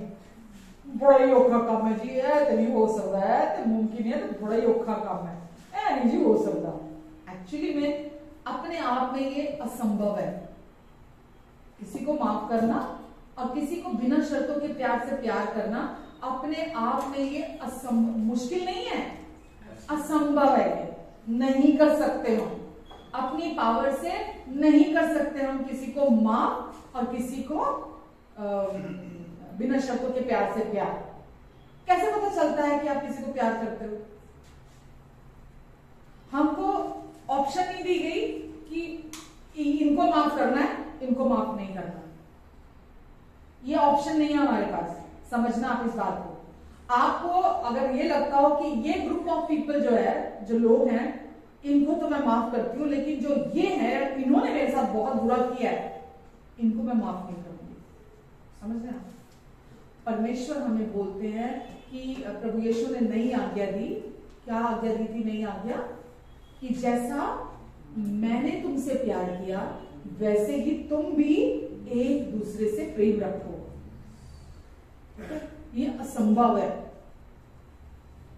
बड़ा ही औखा काम है जी, ऐ तो नहीं हो सकता है, तो मुमकिन है, तो बड़ा ही औखा काम है, ऐ नहीं जी हो सकता। एक्चुअली में अपने आप में ये असंभव है। किसी को माफ करना और किसी को बिना शर्तों के प्यार से प्यार करना अपने आप में ये मुश्किल नहीं है, असंभव है। नहीं कर सकते हम, अपनी पावर से नहीं कर सकते हम किसी को माफ और किसी को बिना शर्तों के प्यार से प्यार। कैसे पता चलता है कि आप किसी को प्यार करते हो? हमको ऑप्शन नहीं दी गई कि इनको माफ करना है, इनको माफ नहीं करना। ये ऑप्शन नहीं है हमारे पास। समझना आप इस बात को। आपको अगर ये लगता हो कि ये ग्रुप ऑफ पीपल जो है, जो लोग हैं, इनको तो मैं माफ करती हूँ, लेकिन जो ये है, इन्होंने मेरे साथ बहुत बुरा किया है, इनको मैं माफ नहीं करूंगी। समझ रहे हैं? परमेश्वर हमें बोलते हैं कि प्रभु यीशु ने नई आज्ञा दी। क्या आज्ञा दी थी? नई आज्ञा कि जैसा मैंने तुमसे प्यार किया वैसे ही तुम भी एक दूसरे से प्रेम रखो। ये असंभव है,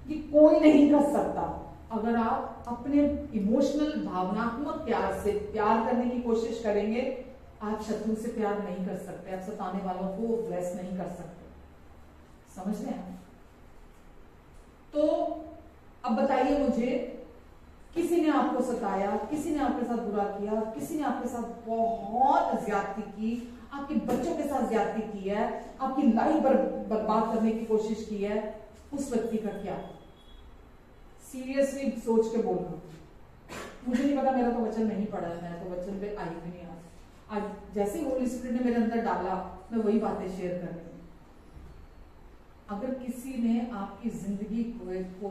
ये कोई नहीं कर सकता। अगर आप अपने इमोशनल भावनात्मक प्यार से प्यार करने की कोशिश करेंगे, आप शत्रु से प्यार नहीं कर सकते, आप सताने वालों को ब्लेस नहीं कर सकते। समझ रहे हैं? तो अब बताइए मुझे, किसी ने आपको सताया, किसी ने आपके साथ बुरा किया, किसी ने आपके साथ बहुत ज्यादती की, आपके बच्चों के साथ ज्यादती की है, आपकी लाइफ बर्बाद करने की कोशिश की है, उस व्यक्ति का क्या? सीरियसली सोच के बोलना। मुझे नहीं पता, मेरा तो वचन नहीं पढ़ा है, मैं तो वचन पे आई भी नहीं। आज जैसे होली स्पिरिट ने मेरे अंदर डाला, मैं वही बातें शेयर कर रही हूँ। अगर किसी ने आपकी जिंदगी को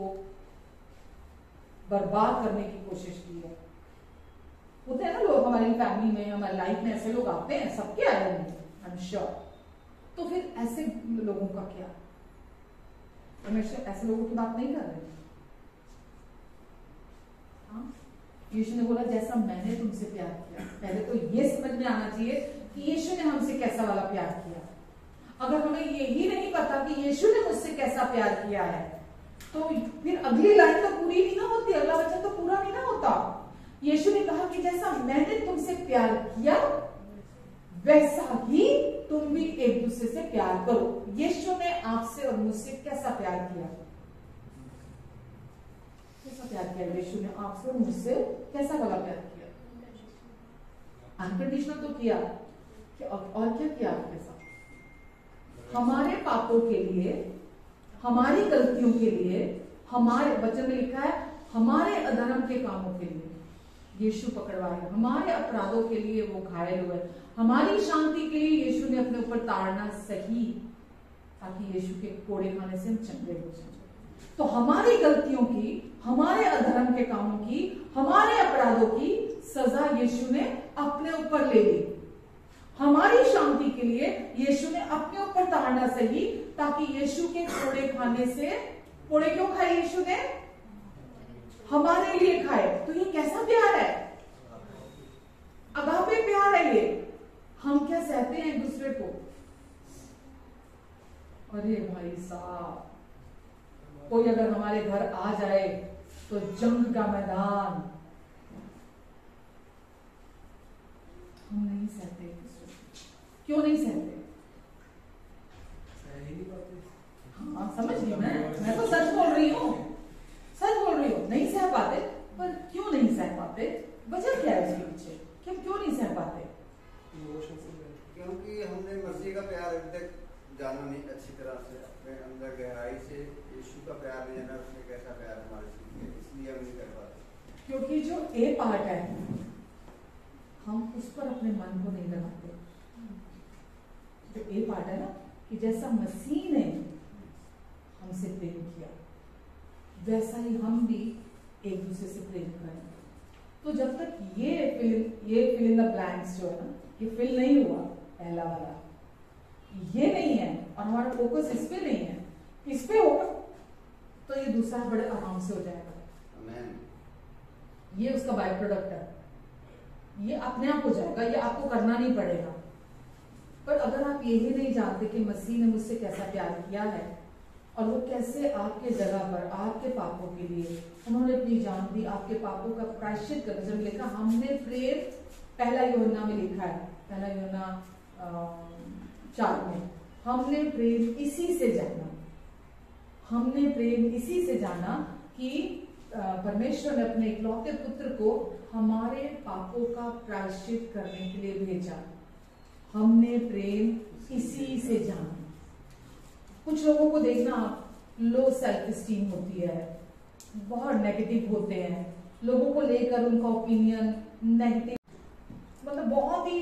बर्बाद करने की कोशिश की है, होते हैं ना लोग हमारी फैमिली में, हमारी लाइफ में ऐसे लोग आते हैं, सबके आए होंगे आई एम श्योर। तो फिर ऐसे लोगों का क्या? परमेश्वर ऐसे लोगों की बात नहीं कर रहे। हाँ, यीशु ने बोला जैसा मैंने तुमसे प्यार किया। पहले तो ये समझ में आना चाहिए कि यीशु ने हमसे कैसा वाला प्यार किया। अगर हमें यही नहीं पता कि यीशु ने मुझसे कैसा प्यार किया है, तो फिर अगली लाइन तो पूरी नहीं ना होती, अगला वचन तो पूरा नहीं ना होता। यीशु ने कहा कि जैसा मैंने तुमसे प्यार किया वैसा ही तुम भी एक दूसरे से प्यार करो। यीशु ने आपसे और मुझसे कैसा प्यार किया? कैसा प्यार किया यीशु ने आपसे और मुझसे? कैसा वाला प्यार किया? अनकंडीशनल तो किया, और क्या किया आपके साथ? हमारे पापों के लिए, हमारी गलतियों के लिए, हमारे वचन में लिखा है हमारे अधर्म के कामों के लिए यीशु पकड़वाए, हमारे अपराधों के लिए वो घायल हुए, हमारी शांति के लिए यीशु ने अपने ऊपर ताड़ना सही, ताकि यीशु के कोड़े खाने से हम चंगे हो जाए। तो हमारी गलतियों की, हमारे अधर्म के कामों की, हमारे अपराधों की सजा यीशु ने अपने ऊपर ले ली। हमारी शांति के लिए यीशु ने अपने ऊपर ताड़ना सही, ताकि यीशु के कोड़े खाने से, कोड़े क्यों खाए यीशु ने? हमारे लिए खाए। तो ये कैसा प्यार है? अगापे प्यार है ये। हम क्या सहते हैं एक दूसरे को? अरे भाई साहब, कोई अगर हमारे घर आ जाए तो जंग का मैदान, हम नहीं सहते एक दूसरे को। क्यों नहीं सहते? हाँ समझ गई मैं तो सच बोल रही हूँ, सच बोल रही हूँ। नहीं सह पाते, पर क्यों नहीं सह पाते? वजह क्या है उसके पीछे कि हम क्यों नहीं सह पाते? क्योंकि हमने मसीह का प्यार अभी तक जाना नहीं अच्छी तरह से, अपने अंदर गहराई से यीशु का प्यार नहीं जाना, उसने कैसा प्यार हमारे से, इसलिए हम नहीं कर पाते। क्योंकि जो ए पार्ट है हम उस पर अपने मन को नहीं लगाते। जो ए पार्ट है ना, कि जैसा मसीह ने हमसे प्रेम किया वैसा ही हम भी एक दूसरे से प्रेम करें। तो जब तक ये फिल इन द ब्लैंक्स जो है ना, ये फिल नहीं हुआ, पहला वाला ये नहीं है और हमारा फोकस इस पे नहीं है, इस पे होगा तो ये दूसरा बड़े आराम से हो जाएगा। आमीन। ये उसका बाय प्रोडक्ट है, ये अपने आप हो जाएगा, ये आपको करना नहीं पड़ेगा। पर अगर आप यही नहीं जानते कि मसीह ने मुझसे कैसा प्यार किया है और वो कैसे आपके जगह पर आपके पापों के लिए उन्होंने अपनी जान दी, आपके पापों का प्रायश्चित कर, जब लिखा हमने प्रेम, पहला यूहन्ना में लिखा है, पहला यूहन्ना 4 में, हमने प्रेम इसी से जाना, हमने प्रेम इसी से जाना कि परमेश्वर ने अपने इकलौते पुत्र को हमारे पापों का प्रायश्चित करने के लिए भेजा। हमने प्रेम इसी से जाना। कुछ लोगों को देखना आप, लो सेल्फ स्टीम होती है, बहुत नेगेटिव होते हैं, लोगों को लेकर उनका ओपिनियन नेगेटिव, मतलब बहुत ही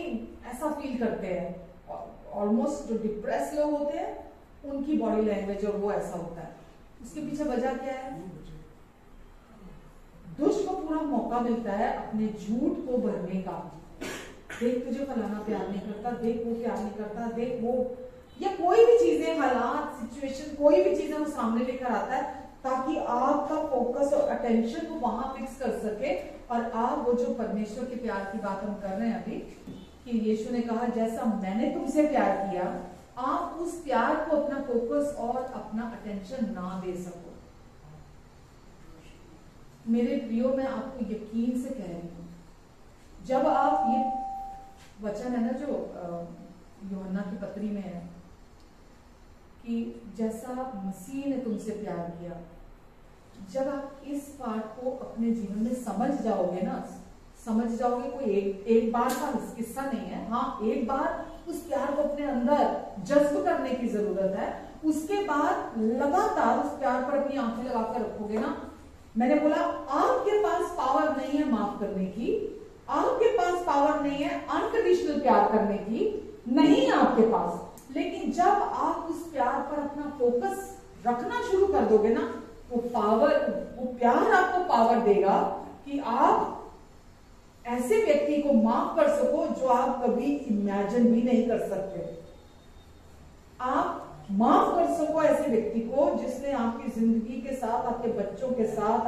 ऐसा फील करते हैं। ऑलमोस्ट जो डिप्रेस लोग होते हैं उनकी बॉडी लैंग्वेज और वो ऐसा होता है। उसके पीछे वजह क्या है? दुष्ट को पूरा मौका मिलता है अपने झूठ को भरने का। देख तुझे फलाना प्यार नहीं करता, देख वो प्यार नहीं करता, देख वो, या कोई भी चीजें, हालात, सिचुएशन, कोई भी चीजें वो सामने लेकर आता है ताकि आपका फोकस और अटेंशन को वहां फिक्स कर सके और आप वो जो परमेश्वर के प्यार की बात हम कर रहे हैं अभी, कि यीशु ने कहा जैसा मैंने तुमसे प्यार किया, आप उस प्यार को अपना फोकस और अपना अटेंशन ना दे सको। मेरे प्रियो, मैं आपको यकीन से कह रही हूं, जब आप ये वचन है ना जो यूहन्ना की पत्री में है कि जैसा मसीह ने तुमसे प्यार किया, जब आप इस पाठ को अपने जीवन में समझ जाओगे ना, समझ जाओगे, कोई एक बार का किस्सा नहीं है, हाँ एक बार उस प्यार को अपने अंदर जज्ब करने की जरूरत है। उसके बाद लगातार उस प्यार पर अपनी आंखें लगाकर रखोगे ना। मैंने बोला आपके पास पावर नहीं है माफ करने की, आपके पास पावर नहीं है अनकंडीशनल प्यार करने की, नहीं है आपके पास, लेकिन जब आप उस प्यार पर अपना फोकस रखना शुरू कर दोगे ना, वो पावर, वो प्यार आपको पावर देगा कि आप ऐसे व्यक्ति को माफ कर सको जो आप कभी इमेजिन भी नहीं कर सकते। आप माफ कर सको ऐसे व्यक्ति को जिसने आपकी जिंदगी के साथ, आपके बच्चों के साथ,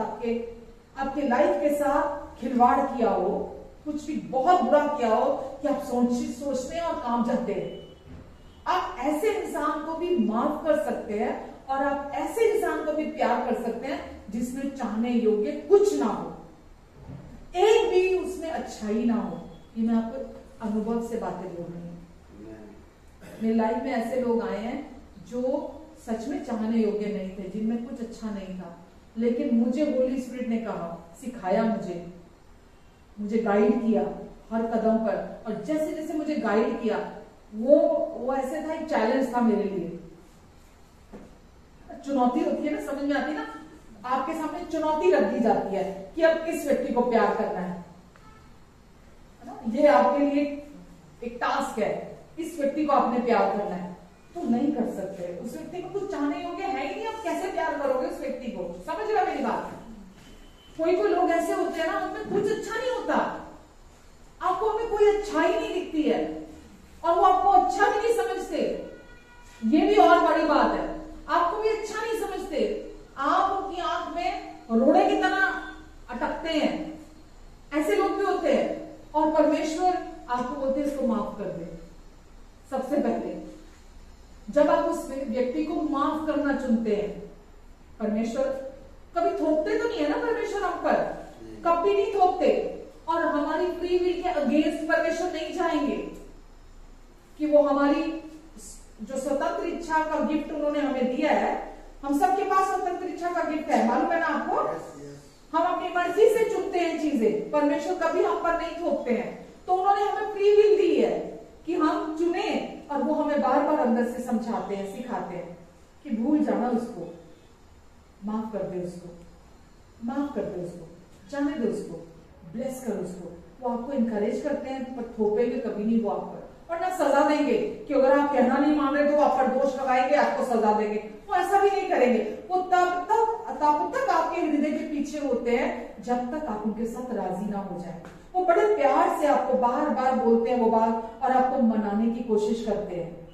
आपके लाइफ के साथ खिलवाड़ किया हो, कुछ भी बहुत बुरा किया हो कि आप सोचते हैं और काम जाते हैं। आप ऐसे इंसान को भी माफ कर सकते हैं और आप ऐसे इंसान को भी प्यार कर सकते हैं जिसमें चाहने योग्य कुछ ना हो, एक भी उसमें अच्छाई ना हो। ये मैं आपको अनुभव से बातें बोल रही हूँ। मेरी लाइफ में ऐसे लोग आए हैं जो सच में चाहने योग्य नहीं थे, जिनमें कुछ अच्छा नहीं था, लेकिन मुझे होली स्पिरिट ने कहा, सिखाया, मुझे गाइड किया हर कदम पर। और जैसे जैसे मुझे गाइड किया वो ऐसे था, एक चैलेंज था मेरे लिए। चुनौती होती है ना, समझ में आती है ना, आपके सामने चुनौती रख दी जाती है कि अब किस व्यक्ति को प्यार करना है ना, ये आपके लिए एक टास्क है, इस व्यक्ति को आपने प्यार करना है। तो नहीं कर सकते, उस व्यक्ति को कुछ चाहने योग्य है ही नहीं, आप कैसे प्यार करोगे उस व्यक्ति को? समझ रहे हो मेरी बात? कोई लोग ऐसे होते हैं ना, उनमें कुछ अच्छा नहीं होता, आपको उनमें कोई अच्छाई नहीं दिखती है और वो आपको अच्छा भी नहीं समझते। ये भी और बड़ी बात है, आपको भी अच्छा नहीं समझते, आप उनकी आंख में रोड़े की तरह अटकते हैं। ऐसे लोग भी होते हैं और परमेश्वर आपको बोलते हैं इसको माफ कर दे। सबसे पहले जब आप उस व्यक्ति को माफ करना चुनते हैं, परमेश्वर कभी थोपते तो नहीं है ना, परमेश्वर हम पर कभी नहीं थोपते, और हमारी फ्री विल के अगेंस्ट परमेश्वर नहीं जाएंगे कि वो हमारी जो स्वतंत्र इच्छा का गिफ्ट उन्होंने हमें दिया है, हम सबके पास स्वतंत्र इच्छा का गिफ्ट है, मालूम है ना आपको? हम अपनी मर्जी से चुनते हैं चीजें, परमेश्वर कभी हम पर नहीं थोपते हैं। तो उन्होंने हमें फ्री विल दी है कि हम चुने, और वो हमें बार बार अंदर से समझाते हैं, सिखाते हैं कि भूल जाना उसको, माफ कर दे उसको, माफ कर दे उसको, जाने दे उसको, ब्लेस कर उसको। वो आपको इनकरेज करते हैं, पर थोपेंगे कभी नहीं वो आप पर, और ना सजा देंगे कि अगर आप कहना नहीं मान रहे तो आप पर दोष लगाएंगे, आपको सजा देंगे। वो ऐसा भी नहीं करेंगे। वो तब तक आपके हृदय के पीछे होते हैं जब तक आप उनके साथ राजी ना हो जाए। वो बड़े प्यार से आपको बार बार बोलते हैं वो बात, और आपको मनाने की कोशिश करते हैं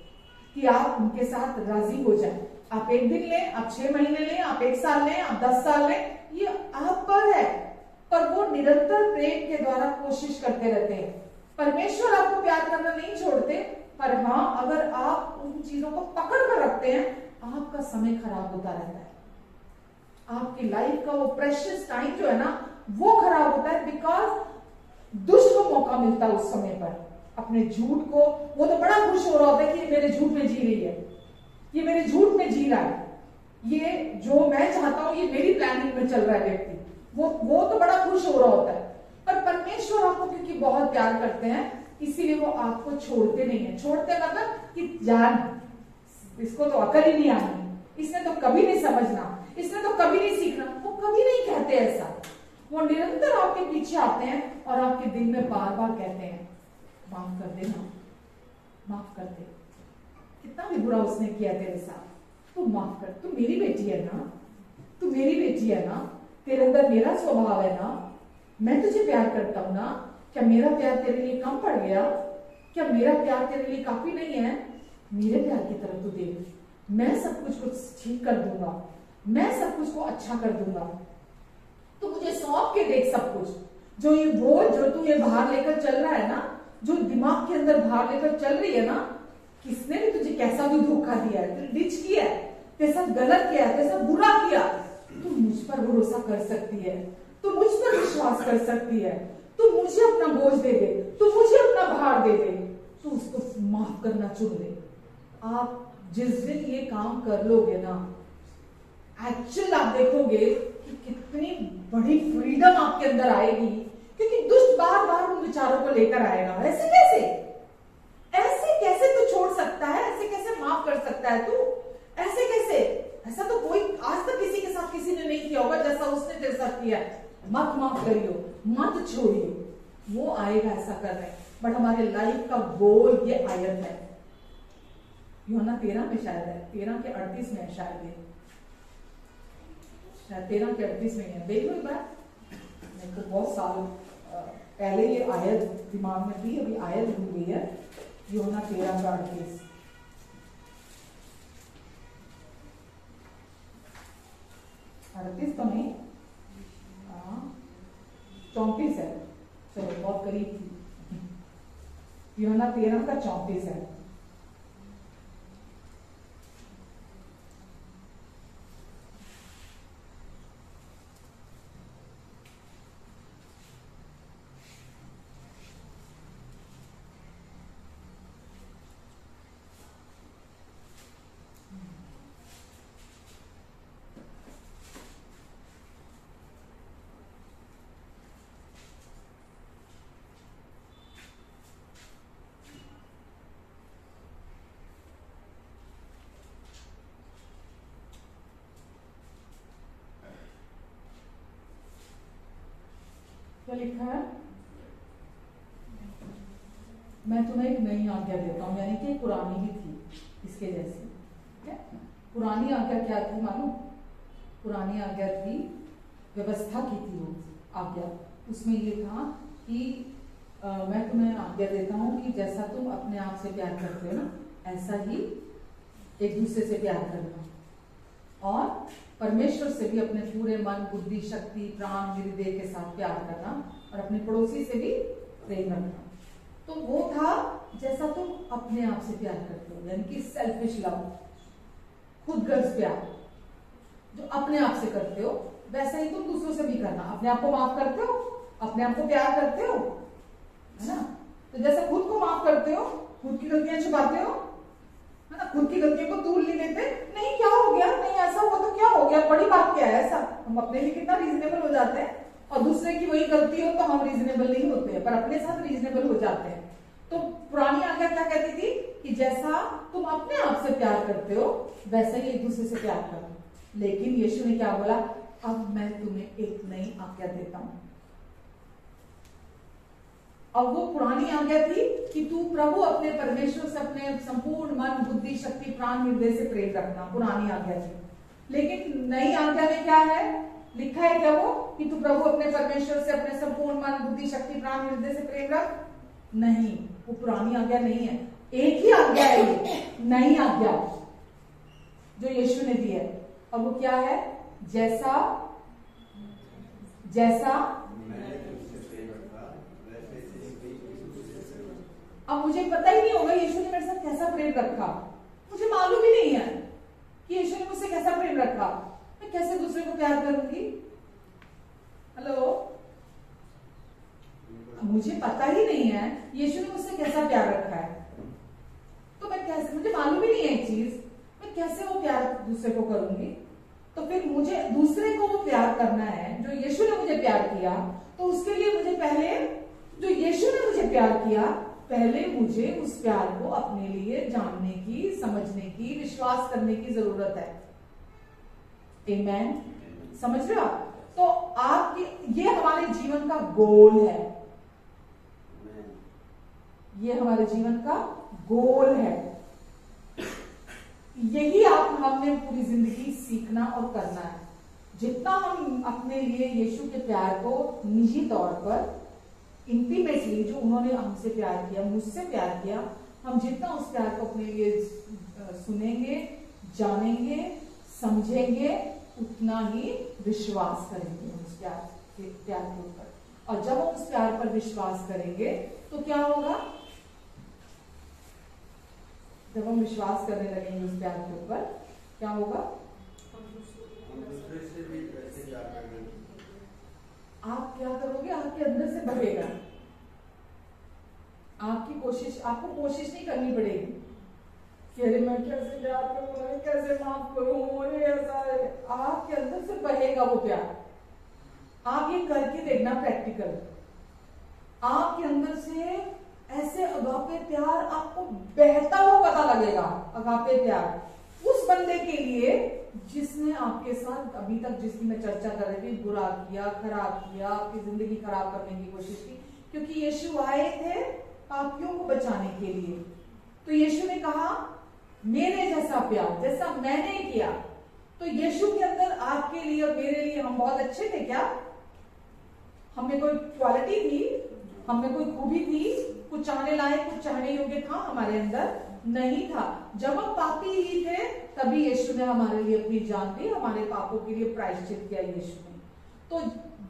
कि आप उनके साथ राजी हो जाए। आप 1 दिन लें, आप 6 महीने लें, आप 1 साल लें, आप 10 साल लें, ये आप पर है, पर वो निरंतर प्रेम के द्वारा कोशिश करते रहते हैं। परमेश्वर आपको प्यार करना नहीं छोड़ते, पर हाँ, अगर आप उन चीजों को पकड़ कर रखते हैं, आपका समय खराब होता रहता है। आपकी लाइफ का वो प्रेशियस टाइम जो है ना, वो खराब होता है, बिकॉज दुष्ट को मौका मिलता है उस समय पर अपने झूठ को। वो तो बड़ा खुश हो रहा होता है कि ये मेरे झूठ में जी रही है, ये मेरे झूठ में जी रहा है, ये जो मैं चाहता हूं ये मेरी प्लानिंग में चल रहा है व्यक्ति, वो तो बड़ा खुश हो रहा होता है। पर परमेश्वर आपको क्योंकि बहुत प्यार करते हैं, इसीलिए वो आपको छोड़ते नहीं है। छोड़ते मतलब कि जान, इसको तो अकल ही नहीं आनी, इसने तो कभी नहीं समझना, इसने तो कभी नहीं सीखना, वो कभी नहीं कहते ऐसा। वो निरंतर आपके पीछे आते हैं और आपके दिल में बार बार कहते हैं, माफ कर देना, माफ कर दे, कितना भी बुरा उसने किया तेरे साथ, तू माफ कर, तू मेरी बेटी है ना, तू मेरी बेटी है ना, तेरे अंदर मेरा स्वभाव है ना, मैं तुझे प्यार करता हूं ना, क्या मेरा प्यार तेरे लिए कम पड़ गया? क्या मेरा प्यार तेरे लिए काफी नहीं है? मेरे प्यार की तरफ तू देख, मैं सब कुछ को ठीक कर दूंगा, मैं सब कुछ को अच्छा कर दूंगा, तू मुझे सौंप के देख सब कुछ। जो ये बोझ जो तू ये बाहर लेकर चल रहा है ना, जो दिमाग के अंदर बाहर लेकर चल रही है ना, किसने भी तुझे कैसा भी धोखा दिया है, तूने डिच किया है, तेरे साथ गलत किया है, तेरे साथ बुरा किया, तू मुझ पर भरोसा कर सकती है, तू मुझ पर विश्वास कर सकती है, तू मुझे अपना बोझ दे दे, तू मुझे अपना भार दे दे, तू उसको माफ करना चुन ले। आप जिस दिन ये काम कर लोगे ना, एक्चुअल आप देखोगे कि कितनी बड़ी फ्रीडम आपके अंदर आएगी, क्योंकि दुष्ट बार बार उन विचारों को लेकर आएगा। ऐसे कैसे तू छोड़ सकता है, ऐसे कैसे माफ कर सकता है तू, ऐसे कैसे? ऐसा तो कोई आज तक किसी के साथ किसी ने नहीं किया होगा जैसा उसने तेरे साथ किया। मत माफ करियो, मत छोड़ियो, वो आएगा ऐसा करने। बट हमारे लाइफ का गोल ये आयत है, यूहन्ना 13 में शायद है, 13 के 38 में शायद 13 के 38 में है, देख लो एक बार, मेरे को बहुत साल पहले ये आयत दिमाग में थी, अभी आयत भूल गई है। यूहन्ना 13 का 38, 38 तो नहीं, 34 है। चलो बहुत करीब थी। यूहन्ना 13 का 34 है। क्या लिखा है? मैं तुम्हें एक नई आज्ञा देता हूं, यानी कि पुरानी ही थी इसके जैसी। ठीक है, पुरानी आज्ञा क्या थी मालूम? पुरानी आज्ञा थी, व्यवस्था की थी वो आज्ञा। उसमें ये था कि मैं तुम्हें आज्ञा देता हूं कि जैसा तुम अपने आप से प्यार करते हो ना, ऐसा ही एक दूसरे से प्यार करना, और परमेश्वर से भी अपने पूरे मन, बुद्धि, शक्ति, प्राण, हृदय के साथ प्यार करना, और अपने पड़ोसी से भी प्रेम रखना। तो वो था जैसा तुम अपने आप से प्यार करते हो, यानी कि सेल्फिश लव, खुदगर्ज प्यार जो अपने आप से करते हो, वैसा ही तुम दूसरों से भी करना। अपने आप को माफ करते हो, अपने आप को प्यार करते हो, है ना? तो जैसा खुद को माफ करते हो, खुद की गलतियां छुपाते हो, है ना, खुद की गलतियों को दूर नहीं लेते, नहीं क्या हो गया, नहीं ऐसा हुआ तो क्या हो गया, बड़ी बात क्या है, ऐसा हम अपने लिए कितना रीजनेबल हो जाते हैं, और दूसरे की वही गलती हो तो हम रीजनेबल नहीं होते हैं, पर अपने साथ रीजनेबल हो जाते हैं। तो पुरानी आज्ञा क्या कहती थी कि जैसा तुम अपने आप से प्यार करते हो, वैसा ही एक दूसरे से प्यार करो। लेकिन यीशु ने क्या बोला? अब मैं तुम्हें एक नई आज्ञा देता हूं। अब वो पुरानी आज्ञा थी कि तू प्रभु अपने परमेश्वर से अपने संपूर्ण मन, बुद्धि, शक्ति, प्राण, हृदय से प्रेम रखना, पुरानी आज्ञा थी। लेकिन नई आज्ञा में क्या है लिखा है? क्या वो कि तू प्रभु अपने परमेश्वर से अपने संपूर्ण मन, बुद्धि, शक्ति, प्राण, हृदय से प्रेम रख? नहीं, वो पुरानी आज्ञा नहीं है। एक ही आज्ञा है ये, नई आज्ञा जो यीशु ने दी है। और वो क्या है? जैसा जैसा अब मुझे पता ही नहीं होगा यीशु ने मेरे साथ कैसा प्रेम रखा, मुझे मालूम ही नहीं है कि यीशु ने मुझसे कैसा प्रेम रखा। मैं कैसे दूसरे को प्यार करूंगी? हेलो, मुझे पता ही नहीं है यीशु ने मुझसे कैसा प्यार रखा है, तो मैं कैसे, मुझे मालूम ही नहीं है एक चीज, मैं कैसे वो प्यार दूसरे को करूंगी? तो फिर मुझे दूसरे को वो प्यार करना है जो यीशु ने मुझे प्यार किया, तो उसके लिए मुझे पहले, जो यीशु ने मुझे प्यार किया, पहले मुझे उस प्यार को अपने लिए जानने की, समझने की, विश्वास करने की जरूरत है। आमेन, समझ रहे हो आप? तो आपकी, ये हमारे जीवन का गोल है, ये हमारे जीवन का गोल है। यही आप हमने पूरी जिंदगी सीखना और करना है। जितना हम अपने लिए यीशु के प्यार को निजी तौर पर, इंटीमेटली, जो उन्होंने हमसे प्यार किया, मुझसे प्यार किया, हम जितना उस प्यार को अपने लिए सुनेंगे, जानेंगे, समझेंगे, उतना ही विश्वास करेंगे उस प्यार के ऊपर। और जब हम उस प्यार पर विश्वास करेंगे तो क्या होगा? जब हम विश्वास करने लगेंगे उस प्यार के ऊपर, क्या होगा? आप क्या करोगे? आपके अंदर से बहेगा। आपकी कोशिश, आपको कोशिश नहीं करनी पड़ेगी कि अरे मैं कैसे प्यार करूं, कैसे माफ करूं, अरे ऐसा है। आपके अंदर से बहेगा वो प्यार। आप ये करके देखना प्रैक्टिकल, आपके अंदर से ऐसे अगापे प्यार आपको बहता हुआ पता लगेगा। अगापे प्यार उस बंदे के लिए जिसने आपके साथ अभी तक, जिसकी मैं चर्चा कर रही थी, बुरा किया, खराब किया, आपकी जिंदगी खराब करने की कोशिश की। क्योंकि यीशु आए थे पापियों को बचाने के लिए। तो यीशु ने कहा मेरे जैसा प्यार जैसा मैंने किया। तो यीशु के अंदर आपके लिए और मेरे लिए हम बहुत अच्छे थे क्या? हमें कोई क्वालिटी थी हमें कोई खूबी थी, कुछ चाहने लायक, कुछ चाहने योग्य था हमारे अंदर नहीं था। जब हम पापी ही थे तभी यीशु ने हमारे लिए अपनी जान दी, हमारे पापों के लिए प्रायश्चित किया यीशु ने। तो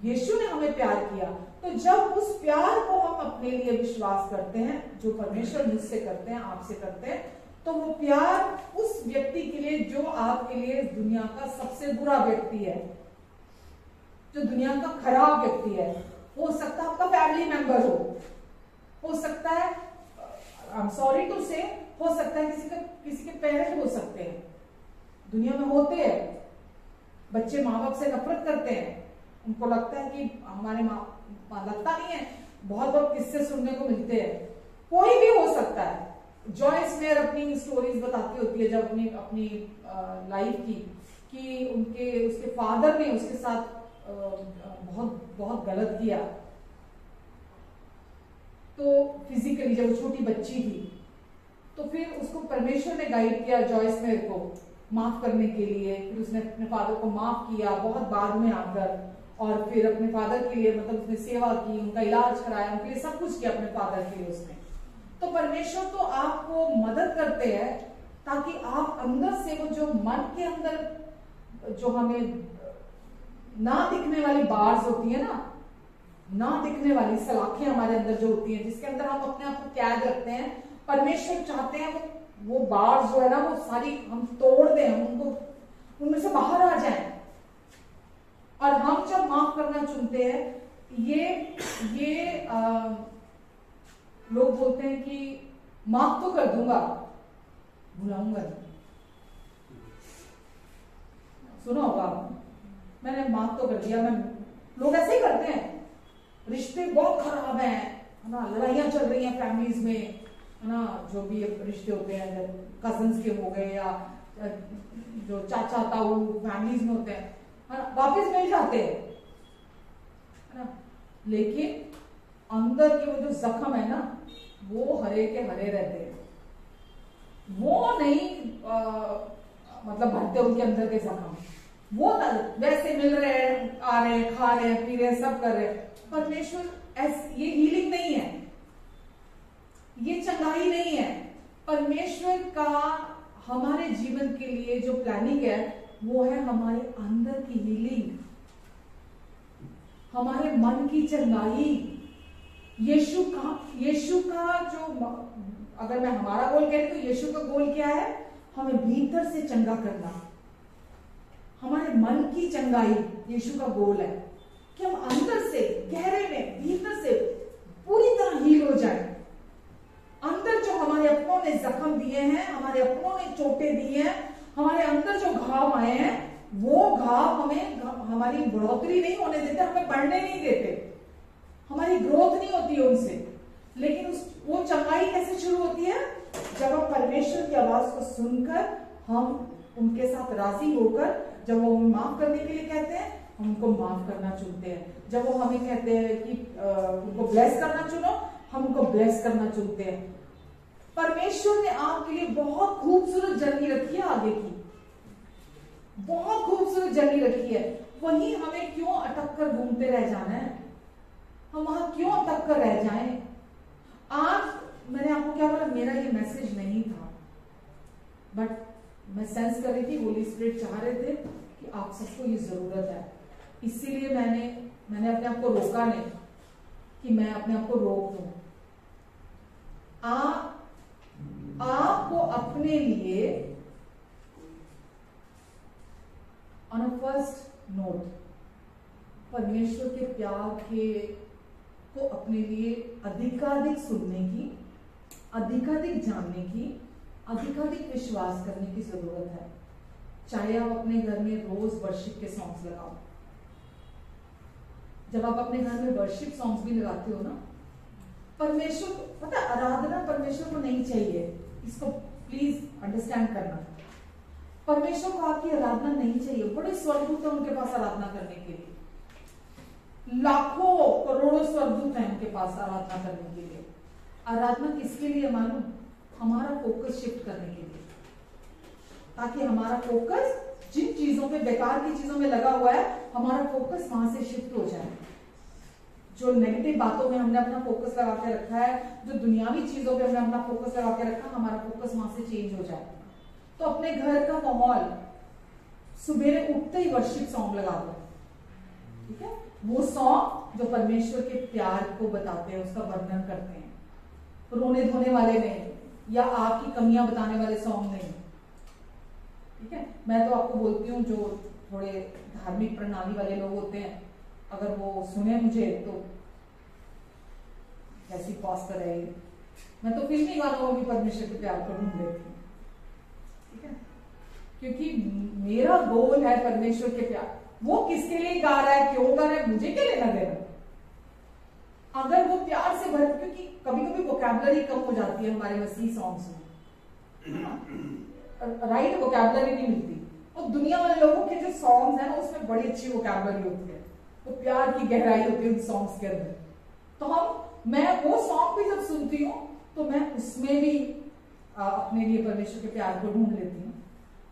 यीशु ने हमें प्यार किया। तो जब उस प्यार को हम अपने लिए विश्वास करते हैं, जो परमेश्वर मुझसे करते हैं, आपसे करते हैं, तो वो प्यार उस व्यक्ति के लिए जो आपके लिए दुनिया का सबसे बुरा व्यक्ति है, जो दुनिया का खराब व्यक्ति है, हो सकता है आपका फैमिली मेंबर हो सकता है, आई एम सॉरी टू से, हो सकता है किसी के पेरेंट हो सकते हैं, दुनिया में होते हैं। बच्चे माँ बाप से नफरत करते हैं, उनको लगता है कि हमारे माँ लगता नहीं है, बहुत किस्से सुनने को मिलते हैं। कोई भी हो सकता है। जॉयस मेयर अपनी स्टोरीज बताती होती है जब अपनी लाइफ की, कि उसके फादर ने उसके साथ बहुत गलत किया। तो फिजिकली जब वो छोटी बच्ची थी, तो फिर उसको परमेश्वर ने गाइड किया जॉयस मेयर को माफ करने के लिए। फिर उसने अपने फादर को माफ किया बहुत बाद में आकर, और फिर अपने फादर के लिए मतलब उसने सेवा की, उनका इलाज कराया, उनके लिए सब कुछ किया अपने फादर के लिए उसने। तो परमेश्वर तो आपको मदद करते हैं ताकि आप अंदर से वो जो मन के अंदर जो हमें ना दिखने वाली बार्स होती है ना दिखने वाली सलाखें हमारे अंदर जो होती हैं, जिसके अंदर हम अपने आप को कैद रखते हैं, परमेश्वर चाहते हैं वो बार्स जो है ना वो सारी हम तोड़ दें, हम उनको उनमें से बाहर आ जाएं। और हम जब माफ करना चुनते हैं, ये लोग बोलते हैं कि माफ तो कर दूंगा, भुलाऊंगा नहीं। सुना होगा, मैंने माफ तो कर दिया। लोग ऐसे ही करते हैं, रिश्ते बहुत खराब हैं, है ना, लड़ाइयां चल रही हैं फैमिलीज में, है ना, जो भी रिश्ते होते हैं, कजन्स के हो गए या जो चाचा ताऊ फैमिलीज में होते हैं, है ना, वापिस मिल जाते हैं, है ना, लेकिन अंदर के वो जो जख्म है ना, वो हरे के हरे रहते हैं, वो नहीं मतलब भरते उनके अंदर के जख्म। वो वैसे मिल रहे हैं, आ रहे हैं, खा रहे हैं, पी रहे हैं, सब कर रहे हैं। परमेश्वर ये हीलिंग नहीं है, ये चंगाई नहीं है। परमेश्वर का हमारे जीवन के लिए जो प्लानिंग है वो है हमारे अंदर की हीलिंग, हमारे मन की चंगाई। यीशु का जो, अगर मैं हमारा गोल कह रही तो यीशु का गोल क्या है? हमें भीतर से चंगा करना, हमारे मन की चंगाई यीशु का गोल है कि हम अंदर से, गहरे में, भीतर से पूरी तरह हील हो जाए। अंदर जो हमारे अपनों ने जख्म दिए हैं, हमारे अपनों ने चोटें दी हैं, हमारे अंदर जो घाव आए हैं, वो घाव हमारी बढ़ोतरी नहीं होने देते, हमें बढ़ने नहीं देते, हमारी ग्रोथ नहीं होती है उनसे। लेकिन वो चंगाई कैसे शुरू होती है? जब हम परमेश्वर की आवाज को सुनकर, हम उनके साथ राजी होकर, जब वो हमें माफ करने के लिए कहते हैं, हम उनको माफ करना चुनते हैं। जब वो हमें कहते हैं कि उनको ब्लेस करना चुनो, हम उनको ब्लेस करना चुनते हैं। परमेश्वर ने आपके लिए बहुत खूबसूरत जर्नी रखी है, आगे की बहुत खूबसूरत जर्नी रखी है। वहीं हमें क्यों अटक कर घूमते रह जाना है? हम वहां क्यों अटक कर रह जाएं? आज मैंने आपको क्या बोला, मेरा ये मैसेज नहीं था, बट मैं सेंस कर रही थी, होली स्पिरिट चाह रहे थे कि आप सबको ये जरूरत है। इसीलिए मैंने अपने आप को रोका नहीं कि मैं अपने आप को रोक दूं। आपको अपने लिए ऑन अ फर्स्ट नोट परमेश्वर के प्यार को अपने लिए अधिकाधिक सुनने की, अधिकाधिक जानने की, अधिकाधिक विश्वास करने की जरूरत है। चाहे आप अपने घर में रोज वर्शिप के सॉन्ग्स लगाओ। जब आप अपने घर में वर्शिप सॉन्ग्स भी लगाते हो ना, परमेश्वर, पता आराधना परमेश्वर को नहीं चाहिए, इसको प्लीज अंडरस्टैंड करना। परमेश्वर को आपकी आराधना नहीं चाहिए। बड़े स्वर्गदूत हैं उनके पास आराधना करने के लिए, लाखों करोड़ों स्वर्गदूत हैं उनके पास आराधना करने के लिए। आराधना किसके लिए मालूम? हमारा फोकस शिफ्ट करने के लिए, ताकि हमारा फोकस जिन चीजों पे, बेकार की चीजों में लगा हुआ है, हमारा फोकस वहां से शिफ्ट हो जाए। जो नेगेटिव बातों में हमने अपना फोकस लगा के रखा है, जो दुनियावी चीजों पे हमने अपना फोकस लगा के रखा, हमारा फोकस वहां से चेंज हो जाए। तो अपने घर का माहौल सुबह उठते ही वर्शिप सॉन्ग लगा दो, ठीक है? वो सॉन्ग जो परमेश्वर के प्यार को बताते हैं, उसका वर्णन करते हैं, रोने धोने वाले नहीं या आपकी कमियां बताने वाले सॉन्ग नहीं, ठीक है? मैं तो आपको बोलती हूँ जो थोड़े धार्मिक प्रणाली वाले लोग होते हैं, अगर वो सुने मुझे तो कैसी पास्टर है, मैं तो फिल्मी गानों में भी परमेश्वर के प्यार को ढूंढ लेती हूँ, ठीक है? क्योंकि मेरा गोल है परमेश्वर के प्यार। वो किसके लिए गा रहा है, क्यों गा रहा है, मुझे क्या लेना देना। अगर वो प्यार से भर, क्योंकि कभी कभी वोकैबुलरी कम हो जाती है हमारे मसीह सॉन्ग्स में, राइट? वोकैबुलरी नहीं मिलती। और दुनिया वाले लोगों के जो सॉन्ग्स हैं ना, उसमें बड़ी अच्छी वोकैबुलरी होती है, वो प्यार की गहराई होती है उन सॉन्ग्स के अंदर। तो मैं वो सॉन्ग भी जब सुनती हूँ तो मैं उसमें भी अपने लिए परमेश्वर के प्यार को ढूंढ लेती हूँ।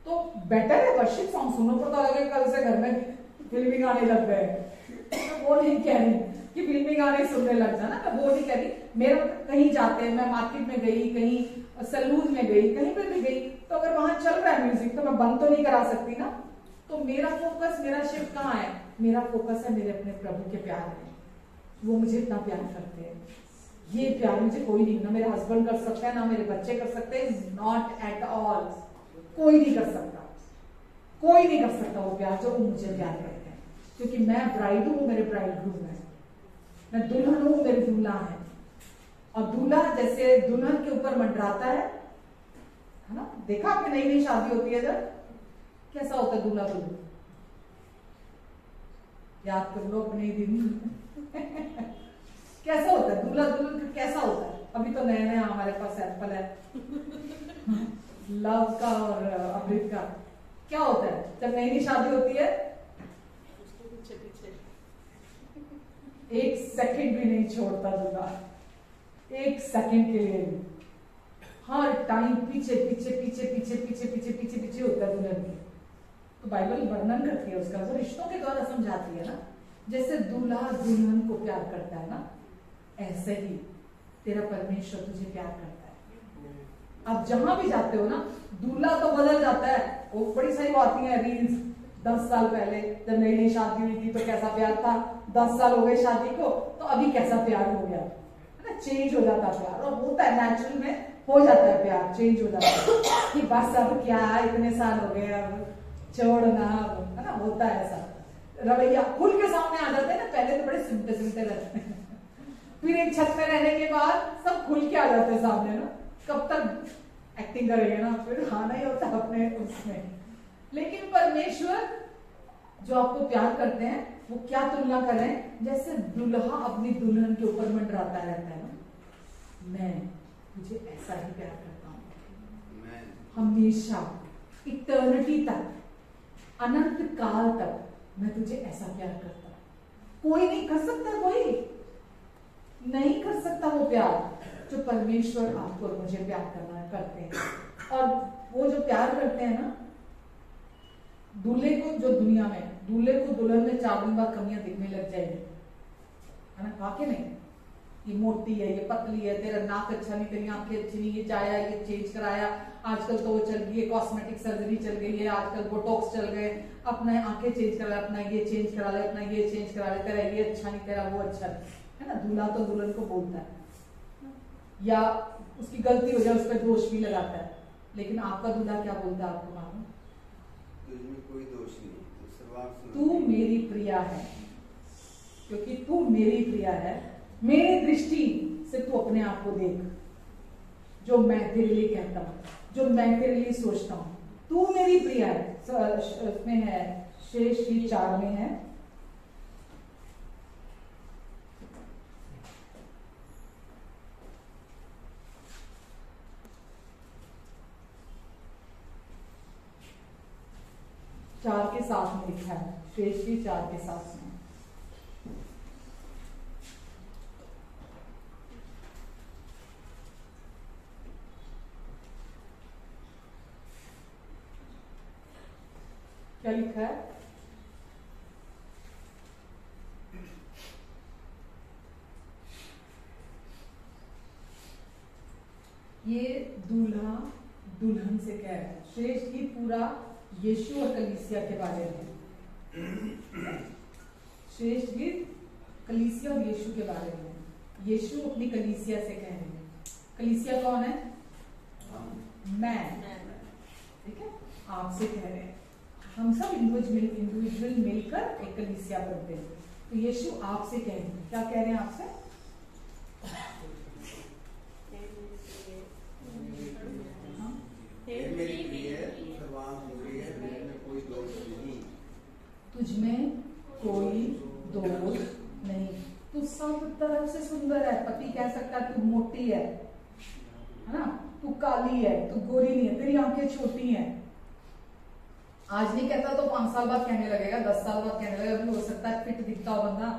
तो बेटर है वर्शिप सॉन्ग सुनो, पता लगे कल से घर में फिल्मी गाने लग गए। मैं वो नहीं कह रही कि फिल्मी गाने सुनने लग जाना, मैं वो नहीं कह रही। मेरा कहीं जाते हैं, मैं मार्केट में गई, कहीं सैलून में गई, कहीं पर भी गई, तो अगर वहां चल रहा है म्यूजिक तो मैं बंद तो नहीं करा सकती ना। तो मेरा फोकस, मेरा शिफ्ट कहाँ है? मेरा फोकस है मेरे अपने प्रभु के प्यार में। वो मुझे इतना प्यार करते हैं, ये प्यार मुझे कोई नहीं, ना मेरे हस्बैंड कर सकता है, ना मेरे बच्चे कर सकते हैं, नॉट एट ऑल। कोई नहीं कर सकता, कोई नहीं कर सकता वो प्यार जो वो मुझे प्यार करते हैं। क्योंकि मैं ब्राइड हूँ, मेरे ब्राइड ग्रूम है, मैं दुल्हन हूँ, मेरे दूल्हा है। और दूल्हा जैसे दुल्हन के ऊपर मंडराता है ना? देखा आपने नई नई शादी होती है जब, कैसा होता है दूल्हा दुल्हन? याद कर लो अपने दिन कैसा होता है दूल्हा दुल्हन, कैसा होता है? अभी तो नया नया हमारे पास सैंपल है लव का और अमृत का। क्या होता है जब नई नई शादी होती है? उसके पीछे पीछे एक सेकंड भी नहीं छोड़ता दूल्हा, एक सेकंड के लिए भी, हर टाइम पीछे पीछे पीछे पीछे पीछे पीछे पीछे पीछे होता है दुल्हन के। तो बाइबल वर्णन करती है उसका, वो रिश्तों के द्वारा समझाती है ना, जैसे दूल्हा दुल्हन को प्यार करता है ना, ऐसे ही तेरा परमेश्वर तुझे प्यार करता है। अब जहां भी जाते हो ना, दूल्हा तो बदल जाता है। वो बड़ी सारी आती है रील्स, 10 साल पहले जब नई नई शादी हुई थी तो कैसा प्यार था, 10 साल हो गए शादी को तो अभी कैसा प्यार हो गया, है ना? चेंज हो जाता है प्यार, और होता है नेचुरल में, हो जाता है प्यार, चेंज हो जाता है कि बस अब क्या, इतने साल हो गए, अब छोड़ना, है ना? होता है ऐसा रवैया, खुल के सामने आ जाते हैं ना। पहले तो बड़े सिमटे सिमटे रहते हैं, फिर एक छत में रहने के बाद सब खुल के आ जाते हैं सामने ना। कब तक एक्टिंग करेंगे ना, फिर आना ही होता है अपने उसमें। लेकिन परमेश्वर जो आपको प्यार करते हैं, वो क्या तुलना कर रहे हैं? जैसे दुल्हा अपनी दुल्हन के ऊपर मंडराता रहता है ना, मैं तुझे ऐसा ही प्यार करता हूँ, हमेशा इटर्निटी तक, अनंत काल तक मैं तुझे ऐसा प्यार करता हूं। कोई नहीं कर सकता, कोई नहीं कर सकता वो प्यार जो परमेश्वर आपको और मुझे प्यार करते हैं। और वो जो प्यार करते हैं ना, दूल्हे को, जो दुनिया में दूल्हे को दुल्हन में 4 दिन बाद कमियां दिखने लग जाएगी, है ना? वाकई नहीं, ये मोटी है, ये पतली है, तेरा नाक अच्छा नहीं, तेरी आंखें अच्छी नहीं, ये चाया, ये चेंज कराया, आजकल तो वो चल गई है कॉस्मेटिक सर्जरी चल गई है, आजकल बोटॉक्स चल गए, अपना आंखें चेंज करा ले, अपना ये चेंज करा ले, अपना ये चेंज करा ले, तेरा ये अच्छा नहीं, तेरा वो अच्छा नहीं, है ना? दूल्हा तो दुल्हन को बोलता है, या उसकी गलती हो जाए उस पर दोष भी लगाता है। लेकिन आपका दूल्हा क्या बोलता है आपको मालूम? तुझमें कोई दोष नहीं, तू मेरी प्रिया है, क्योंकि तू मेरी प्रिया है। मेरी दृष्टि से तू अपने आप को देख, जो मैं तेरे लिए कहता हूँ, जो मैं तेरे लिए सोचता हूँ, तू मेरी प्रिया है। उसमें है, शेष 4 में है, चार के साथ में लिखा है, शेष 4 के साथ में। क्या लिखा है? दुल्हन से कह रहे हैं। श्रेष्ठ गीत पूरा यीशु और कलीसिया के बारे में। श्रेष्ठ गीत कलीसिया और यीशु के बारे में। यीशु अपनी कलीसिया से कह रहे हैं। कलीसिया कौन है? मैं, ठीक है, आपसे कह रहे हैं। हम सब इंडिविजुअल मिलकर एक कलीसिया बनते हैं। तो यीशु आपसे कह रहे हैं। क्या कह रहे हैं आपसे? तुझमें कोई दोष नहीं, तू सब तरफ से सुंदर है। पति कह सकता है तू मोटी है ना, तू काली है, तू गोरी नहीं है, तेरी आंखें छोटी हैं। आज नहीं कहता तो 5 साल बाद कहने लगेगा, 10 साल बाद कहने लगेगा। अभी हो सकता है फिट दिखता हो बंदा,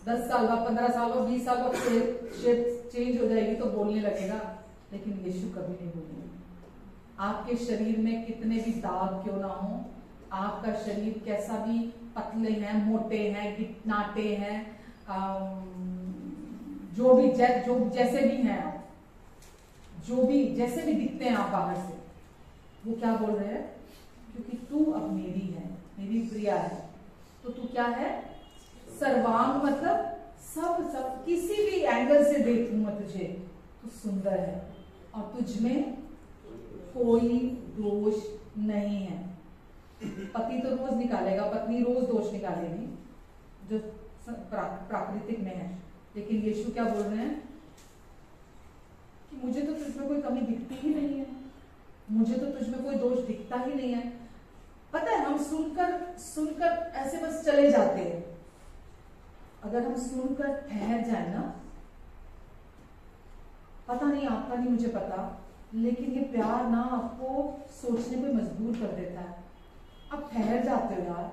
10 साल बाद, 15 साल बाद, 20 साल बाद शेप चेंज हो जाएगी तो बोलने लगेगा। लेकिन यीशु कभी नहीं बोलेंगे। आपके शरीर में कितने भी दाग क्यों ना हो, आपका शरीर कैसा भी पतले हैं, मोटे हैं, गिटनाटे हैं, जो जैसे भी हैं, जो भी जैसे भी दिखते हैं आप बाहर से, वो क्या बोल रहे हैं? क्योंकि तू अब मेरी है, मेरी प्रिया है, तो तू क्या है? सर्वांग, मतलब सब किसी भी एंगल से देखूं मैं तुझे, तू सुंदर है और तुझमें कोई दोष नहीं है। पति तो रोज निकालेगा, पत्नी रोज दोष निकालेगी, जो प्राकृतिक में है। लेकिन यीशु क्या बोल रहे हैं कि मुझे तो तुझमें कोई कमी दिखती ही नहीं है, मुझे तो तुझमें कोई दोष दिखता ही नहीं है। पता है, हम सुनकर ऐसे बस चले जाते हैं। अगर हम सुनकर ठहर जाए ना, पता नहीं आपका नहीं मुझे पता, लेकिन ये प्यार ना आपको सोचने पे मजबूर कर देता है। आप ठहर जाते हो यार,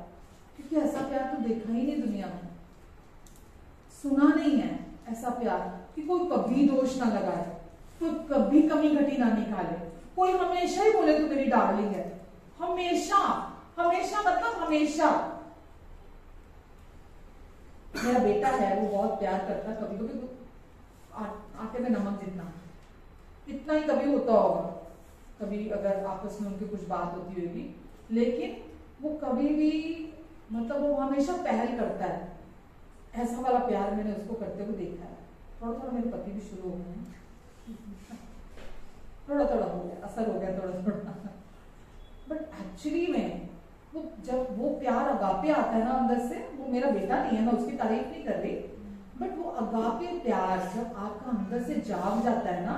क्योंकि ऐसा प्यार तो देखा ही नहीं दुनिया में, सुना नहीं है ऐसा प्यार कि कोई कभी दोष ना लगाए, कोई कभी कमी घटी ना निकाले, कोई हमेशा ही बोले तो मेरी डार्लिंग है। हमेशा हमेशा मतलब हमेशा। मेरा बेटा है, वो बहुत प्यार करता है, कभी कभी आटे में नमक जितना, इतना ही कभी होता होगा, कभी अगर आपस में उनकी कुछ बात होती होगी, लेकिन वो कभी भी मतलब वो हमेशा पहल करता है। ऐसा वाला प्यार मैंने उसको करते हुए देखा है। थोड़ा थोड़ा मेरे पति भी शुरू हो गए हैं, थोड़ा थोड़ा हो गया, असर हो गया थोड़ा थोड़ा। बट एक्चुअली में वो जब वो प्यार अगापे आता है ना अंदर से, वो मेरा बेटा नहीं है, मैं उसकी तारीफ नहीं कर रही, बट वो अगापे प्यार जब आपका अंदर से जाग जाता है ना,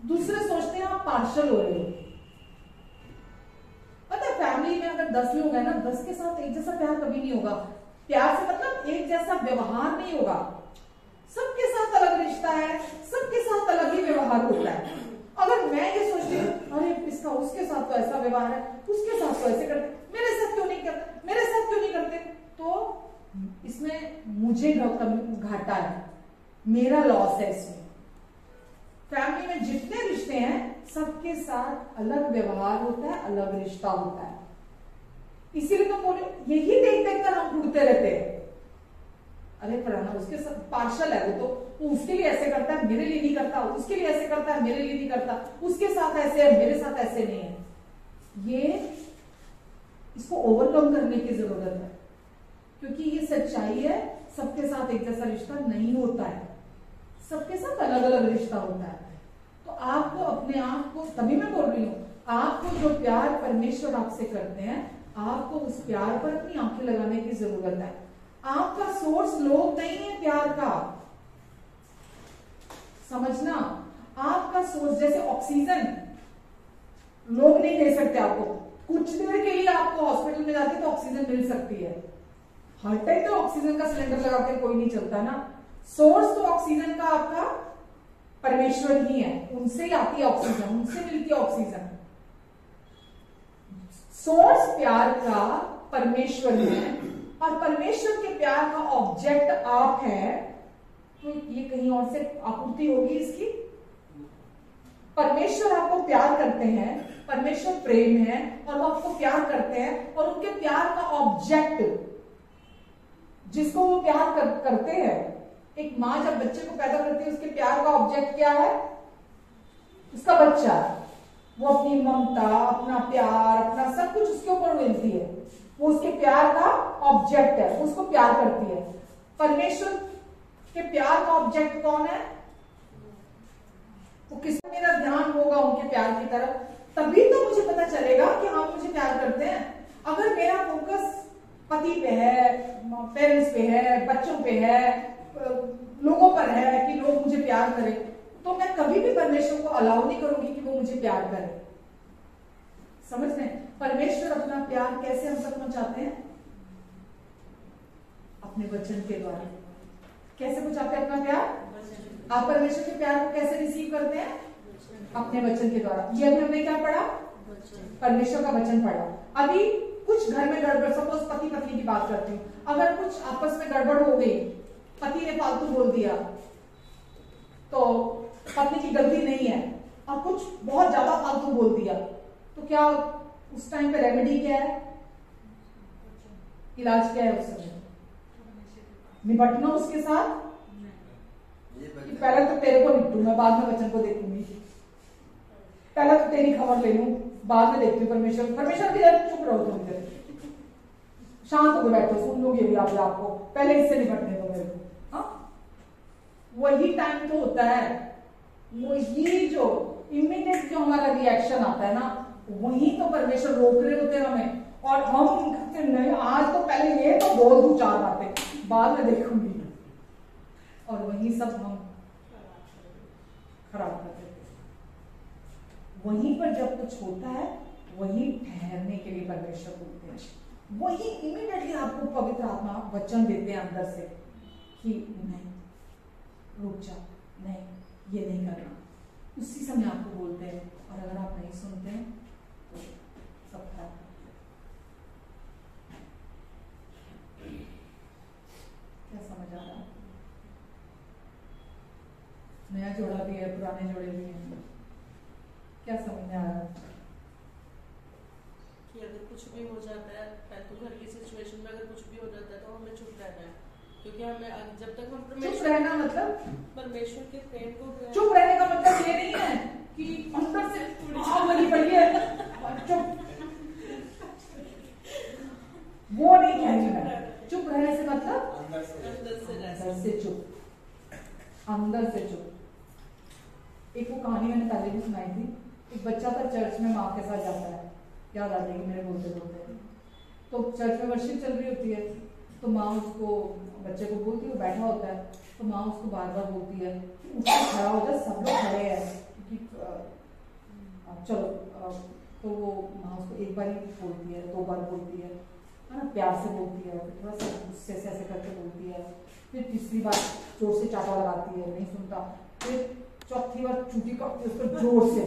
दूसरे सोचते हैं आप पार्शल हो रहे हो। पता है, फैमिली में अगर 10 लोग हैं ना, 10 के साथ एक जैसा प्यार कभी नहीं होगा। प्यार से मतलब एक जैसा व्यवहार नहीं होगा, सबके साथ अलग रिश्ता है, सबके साथ अलग ही व्यवहार होता है। अगर मैं ये सोचती हूँ अरे इसका उसके साथ तो ऐसा व्यवहार है, उसके साथ तो ऐसे करते, मेरे साथ क्यों नहीं करते, मेरे साथ क्यों नहीं करते, तो इसमें मुझे घाटा है, मेरा लॉस है इसमें। फैमिली में जितने रिश्ते हैं सबके साथ अलग व्यवहार होता है, अलग रिश्ता होता है। इसीलिए तो बोले, यही देख देख कर हम ढूंढते रहते हैं। अरे फलाना उसके साथ पार्शल है, वो तो उसके लिए ऐसे करता है, मेरे लिए नहीं करता, उसके लिए ऐसे करता है, मेरे लिए नहीं करता, उसके साथ ऐसे है, मेरे साथ ऐसे नहीं है। ये इसको ओवरकम करने की जरूरत है, क्योंकि ये सच्चाई है, सबके साथ एक जैसा रिश्ता नहीं होता है, सबके साथ अलग अलग रिश्ता होता है। तो आपको अपने आप को, तभी मैं बोल रही हूँ, आपको जो प्यार परमेश्वर आपसे करते हैं, आपको उस प्यार पर अपनी आंखें लगाने की जरूरत है। आपका सोर्स लोग नहीं है प्यार का, समझना। आपका सोर्स जैसे ऑक्सीजन लोग नहीं दे सकते आपको, कुछ देर के लिए आपको हॉस्पिटल में जाते तो ऑक्सीजन मिल सकती है, हर टाइम तो ऑक्सीजन का सिलेंडर लगा के कोई नहीं चलता ना। सोर्स तो ऑक्सीजन का आपका परमेश्वर ही है, उनसे ही आती है ऑक्सीजन, उनसे मिलती है ऑक्सीजन। सोर्स प्यार का परमेश्वर है और परमेश्वर के प्यार का ऑब्जेक्ट आप है, तो ये कहीं और से आपूर्ति होगी इसकी। परमेश्वर आपको प्यार करते हैं, परमेश्वर प्रेम है और वो आपको प्यार करते हैं, और उनके प्यार का ऑब्जेक्ट जिसको वो प्यार करते हैं, एक माँ जब बच्चे को पैदा करती है उसके प्यार का ऑब्जेक्ट क्या है? उसका बच्चा। वो अपनी ममता, अपना प्यार, अपना सब कुछ उसके ऊपर मिलती है। वो उसके प्यार का ऑब्जेक्ट है, उसको प्यार करती है। परमेश्वर के प्यार का ऑब्जेक्ट कौन है? वो किस मेरा ध्यान होगा उनके प्यार की तरफ, तभी तो मुझे पता चलेगा कि हाँ मुझे प्यार करते हैं। अगर मेरा फोकस पति पे है, पेरेंट्स पे है, बच्चों पे है, लोगों पर है कि लोग मुझे प्यार करें, तो मैं कभी भी परमेश्वर को अलाउ नहीं करूंगी कि वो मुझे प्यार करे। समझ रहे हैं? परमेश्वर अपना प्यार कैसे हम तक पहुंचाते हैं? अपने वचन के द्वारा। कैसे पहुंचाते हैं अपना प्यार? आप परमेश्वर के प्यार को कैसे रिसीव करते हैं? अपने वचन के द्वारा। ये अभी हमने क्या पढ़ा? परमेश्वर का वचन पढ़ा। अभी कुछ घर में गड़बड़, सपोज पति पत्नी की बात करती हूँ, अगर कुछ आपस में गड़बड़ हो गई, पति ने फालतू बोल दिया, तो पत्नी की गलती नहीं है, और कुछ बहुत ज्यादा फालतू बोल दिया, तो क्या उस टाइम पे रेमेडी क्या है? इलाज क्या है उस समय? निपटना उसके साथ कि पहले तो तेरे को निपटू, मैं बाद में वचन को देखूंगी, पहले तो तेरी खबर ले लूं, बाद में देखती हूँ परमेश्वर। परमेश्वर की तरफ चुप रहो, तुम इधर शांत होकर बैठो, सुन लोगे भी आपको, पहले इससे निपटने दो मेरे को। हाँ, वही टाइम तो होता है, वही जो इमीडिएट जो हमारा रिएक्शन आता है ना, वही तो परमेश्वर रोक रहे होते हैं हमें, और हम कहते नहीं आज तो पहले ये तो बोल दूं चार बातें, बाद में देखूंगी, और वही सब हम खराब कर देते हैं। वहीं पर जब कुछ होता है, वही ठहरने के लिए परमेश्वर बोलते हैं, वही इमीडिएटली आपको पवित्र आत्मा वचन देते हैं अंदर से कि नहीं, रुक जा, नहीं ये नहीं करना, उसी समय आपको बोलते हैं। और अगर आप नहीं सुनते हैं तो सब खराब। क्या समझ आ रहा है? नया जोड़ा भी है, पुराने जोड़े भी हैं, क्या समझ में आ रहा है? कि अगर कुछ भी हो जाता है, तो घर की सिचुएशन में अगर कुछ भी हो जाता है तो हमें चुप रहना है, क्योंकि हमें जब तक हम चुप रहना मतलब परमेश्वर के प्रेम को, चुप रहने का मतलब ये नहीं है कि अंदर से बनी पड़ी है चुप, वो नहीं कहनी है। चुप रहने से मतलब अंदर से चुप, अंदर से चुप। एक वो कहानी मैंने पहले भी सुनाई थी, एक बच्चा था चर्च में माँ के साथ जाता है, याद आ जाएगी मेरे बोलते बोलते, तो चर्च में वर्शिप चल रही होती है, तो माँ उसको, बच्चे को बोलती है, वो बैठा होता है, तो माँ उसको बार बार बोलती है कि उठ के खड़ा हो जा, सब लोग खड़े हैं कि चलो, तो वो माँ उसको एक बार ही बोलती है, दो बार बोलती है ना, प्यार से बोलती है, फिर थोड़ा सा गुस्से से ऐसे करके बोलती है, फिर तीसरी बार जोर से चाटा लगाती है, नहीं सुनता, फिर चौथी बार चूटी काटती है उसको जोर से,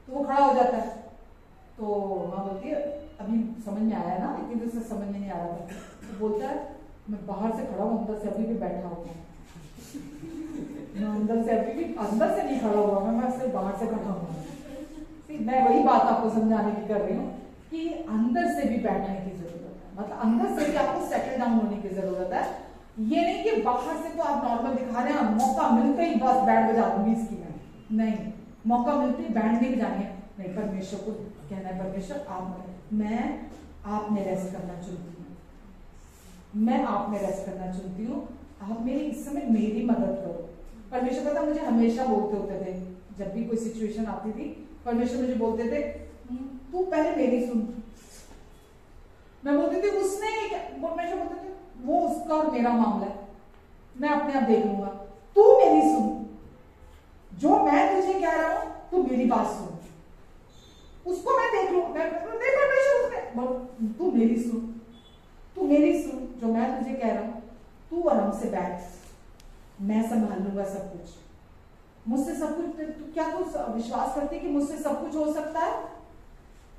तो वो खड़ा हो जाता है। तो माँ बोलती है अभी समझ में आया ना, इतनी देर से समझ में नहीं आ रहा था, तो बोलता है मैं बाहर से खड़ा हूँ, अंदर से अभी भी बैठा हुआ हूँ, मैं अंदर से अभी भी, अंदर से नहीं खड़ा हुआ, मैं सिर्फ बाहर से खड़ा हुआ। मैं वही बात आपको समझाने की कर रही हूँ कि अंदर से भी बैठने की जरूरत है, मतलब अंदर से भी आपको सेटल डाउन होने की जरूरत है। ये नहीं कि बाहर से तो आप नॉर्मल दिखा रहे हैं, मौका मिलते ही बस बैंड बजा दूंगी इसकी, नहीं, मौका मिलते ही बैंड नहीं बजानी है, नहीं, परमेश्वर को कहना है परमेश्वर मैं आप में रेस्ट करना चाहती हूँ, मैं आप में रेस्ट करना चाहती हूँ, आप मेरी इस समय मेरी मदद करो। परमेश्वर पता मुझे हमेशा बोलते होते थे, जब भी कोई सिचुएशन आती थी परमेश्वर मुझे बोलते थे तू पहले मेरी सुन। मैं बोलती थी उसने, परमेश्वर बोलते थे वो उसका और मेरा मामला है, मैं अपने आप देख लूंगा, तू मेरी सुन, जो मैं तुझे कह रहा हूं तू मेरी बात सुन, उसको मैं देख लूं, तू मेरी सुन, तू मेरी सुन, जो मैं तुझे कह रहा हूं तू आराम से बैठ, मैं संभाल लूंगा सब कुछ, मुझसे सब कुछ। क्या तू विश्वास करती कि मुझसे सब कुछ हो सकता है?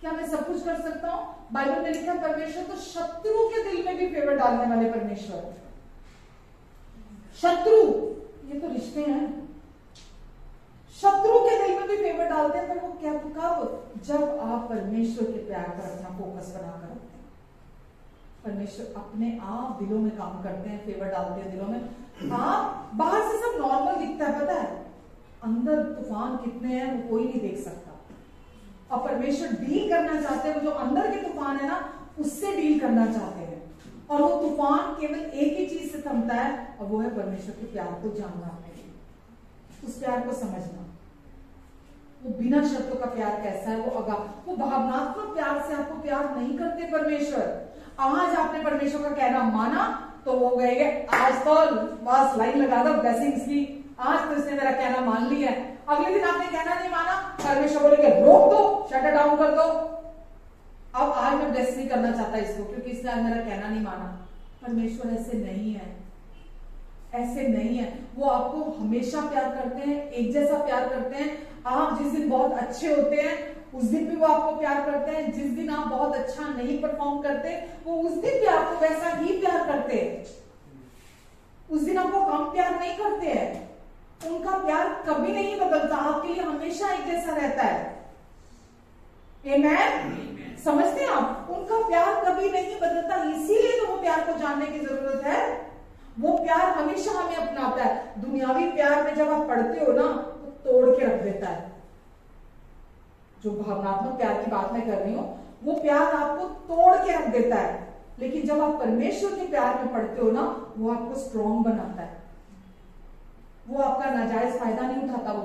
क्या मैं सब कुछ कर सकता हूं? बाइबल में लिखा परमेश्वर तो शत्रु के दिल में भी फेवर डालने वाले परमेश्वर। शत्रु, ये तो रिश्ते हैं, शत्रु के दिल में भी फेवर डालते हैं, पर वो क्या कब? जब आप परमेश्वर के प्यार पर अपना फोकस बनाकर रखते हैं। परमेश्वर अपने आप दिलों में काम करते हैं, फेवर डालते हैं दिलों में। आप बाहर से सब नॉर्मल दिखता है, पता है अंदर तूफान कितने हैं वो कोई नहीं देख सकता। और परमेश्वर डील करना चाहते हैं। वो जो अंदर के तूफान है ना, उससे डील करना चाहते हैं। और वो तूफान केवल एक ही चीज से थमता है, और वो है परमेश्वर के प्यार को जानना, अपने उस प्यार को समझना। वो बिना शर्तों का प्यार कैसा है, वो भावनात्मक प्यार से आपको प्यार नहीं करते परमेश्वर। आज आपने परमेश्वर का कहना माना तो वो गए, आज तो बस लाइन लगा दो ब्लेसिंग्स की, आज तो इसने मेरा कहना मान लिया है। अगले दिन आपने कहना नहीं माना, परमेश्वर बोलेंगे रोक दो, शट डाउन कर दो, अब आज मैं ब्लेस नहीं करना चाहता इसको, क्योंकि इसने आज मेरा कहना नहीं माना। परमेश्वर ऐसे नहीं है, ऐसे नहीं है। वो आपको हमेशा प्यार करते हैं, एक जैसा प्यार करते हैं। आप जिस दिन बहुत अच्छे होते हैं उस दिन भी वो आपको प्यार करते हैं, जिस दिन आप बहुत अच्छा नहीं परफॉर्म करते वो उस दिन भी आपको वैसा ही प्यार करते हैं। उस दिन आपको कम प्यार नहीं करते हैं। उनका प्यार कभी नहीं बदलता, आपके लिए हमेशा एक जैसा रहता है। आमेन। समझते हैं आप? उनका प्यार कभी नहीं बदलता, इसीलिए तो वो प्यार को जानने की जरूरत है। वो प्यार हमेशा हमें अपनाता है। दुनियावी प्यार में जब आप पढ़ते हो ना तो तोड़ के रख देता है। जो भावनात्मक प्यार की बात मैं कर रही हूं, वो प्यार आपको तोड़ के रख देता है। लेकिन जब आप परमेश्वर के प्यार में पढ़ते हो ना, वो आपको स्ट्रॉन्ग बनाता है। वो आपका नाजायज फायदा नहीं उठाता। वो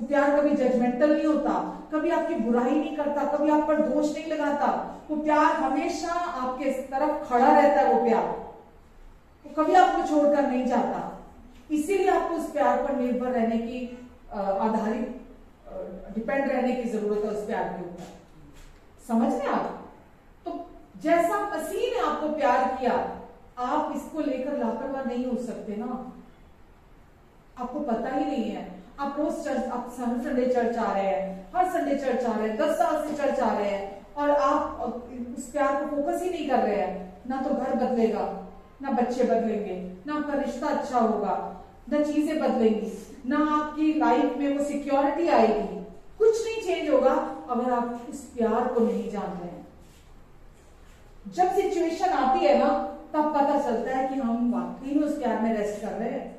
प्यार कभी जजमेंटल नहीं होता, कभी आपकी बुराई नहीं करता, कभी आप पर दोष नहीं लगाता। वो प्यार हमेशा आपके तरफ खड़ा रहता है। वो प्यार वो कभी आपको छोड़कर नहीं जाता। इसीलिए आपको उस प्यार पर निर्भर रहने की, आधारित, डिपेंड रहने की जरूरत है उस प्यार के ऊपर। समझ रहे आप? तो जैसा मसीह ने आपको प्यार किया, आप इसको लेकर लापरवाह नहीं हो सकते ना। आपको पता ही नहीं है, आप रोज चर्च, आप संडे चर्च आ रहे हैं, हर संडे चर्च आ रहे हैं, 10 साल से चर्च आ रहे हैं, और आप उस प्यार को फोकस ही नहीं कर रहे हैं। ना तो घर बदलेगा, ना बच्चे बदलेंगे, ना आपका रिश्ता अच्छा होगा, ना चीजें बदलेंगी, ना आपकी लाइफ में वो सिक्योरिटी आएगी। कुछ नहीं चेंज होगा अगर आप उस प्यार को नहीं जान रहे हैं। जब सिचुएशन आती है ना, तब पता चलता है कि हम वाकई में उस प्यार में रेस्ट कर रहे हैं,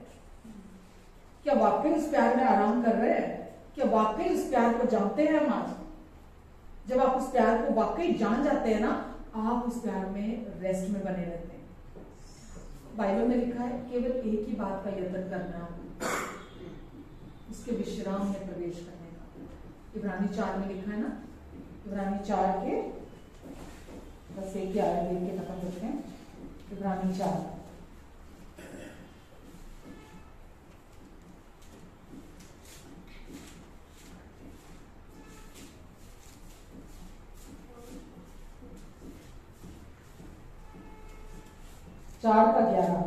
क्या वाकई उस प्यार में आराम कर रहे हैं, क्या वाकई उस प्यार को जानते हैं हम आज। जब आप उस प्यार को वाकई जान जाते हैं ना, आप उस प्यार में रेस्ट में बने रहते हैं। बाइबल में लिखा है केवल एक ही बात का यत्न करना, उसके विश्राम में प्रवेश करने का। इब्रानी 4 में लिखा है ना, इब्रानी 4 के बस एक ही आयत देख के खत्म करते हैं। इब्रानी 4 का 11।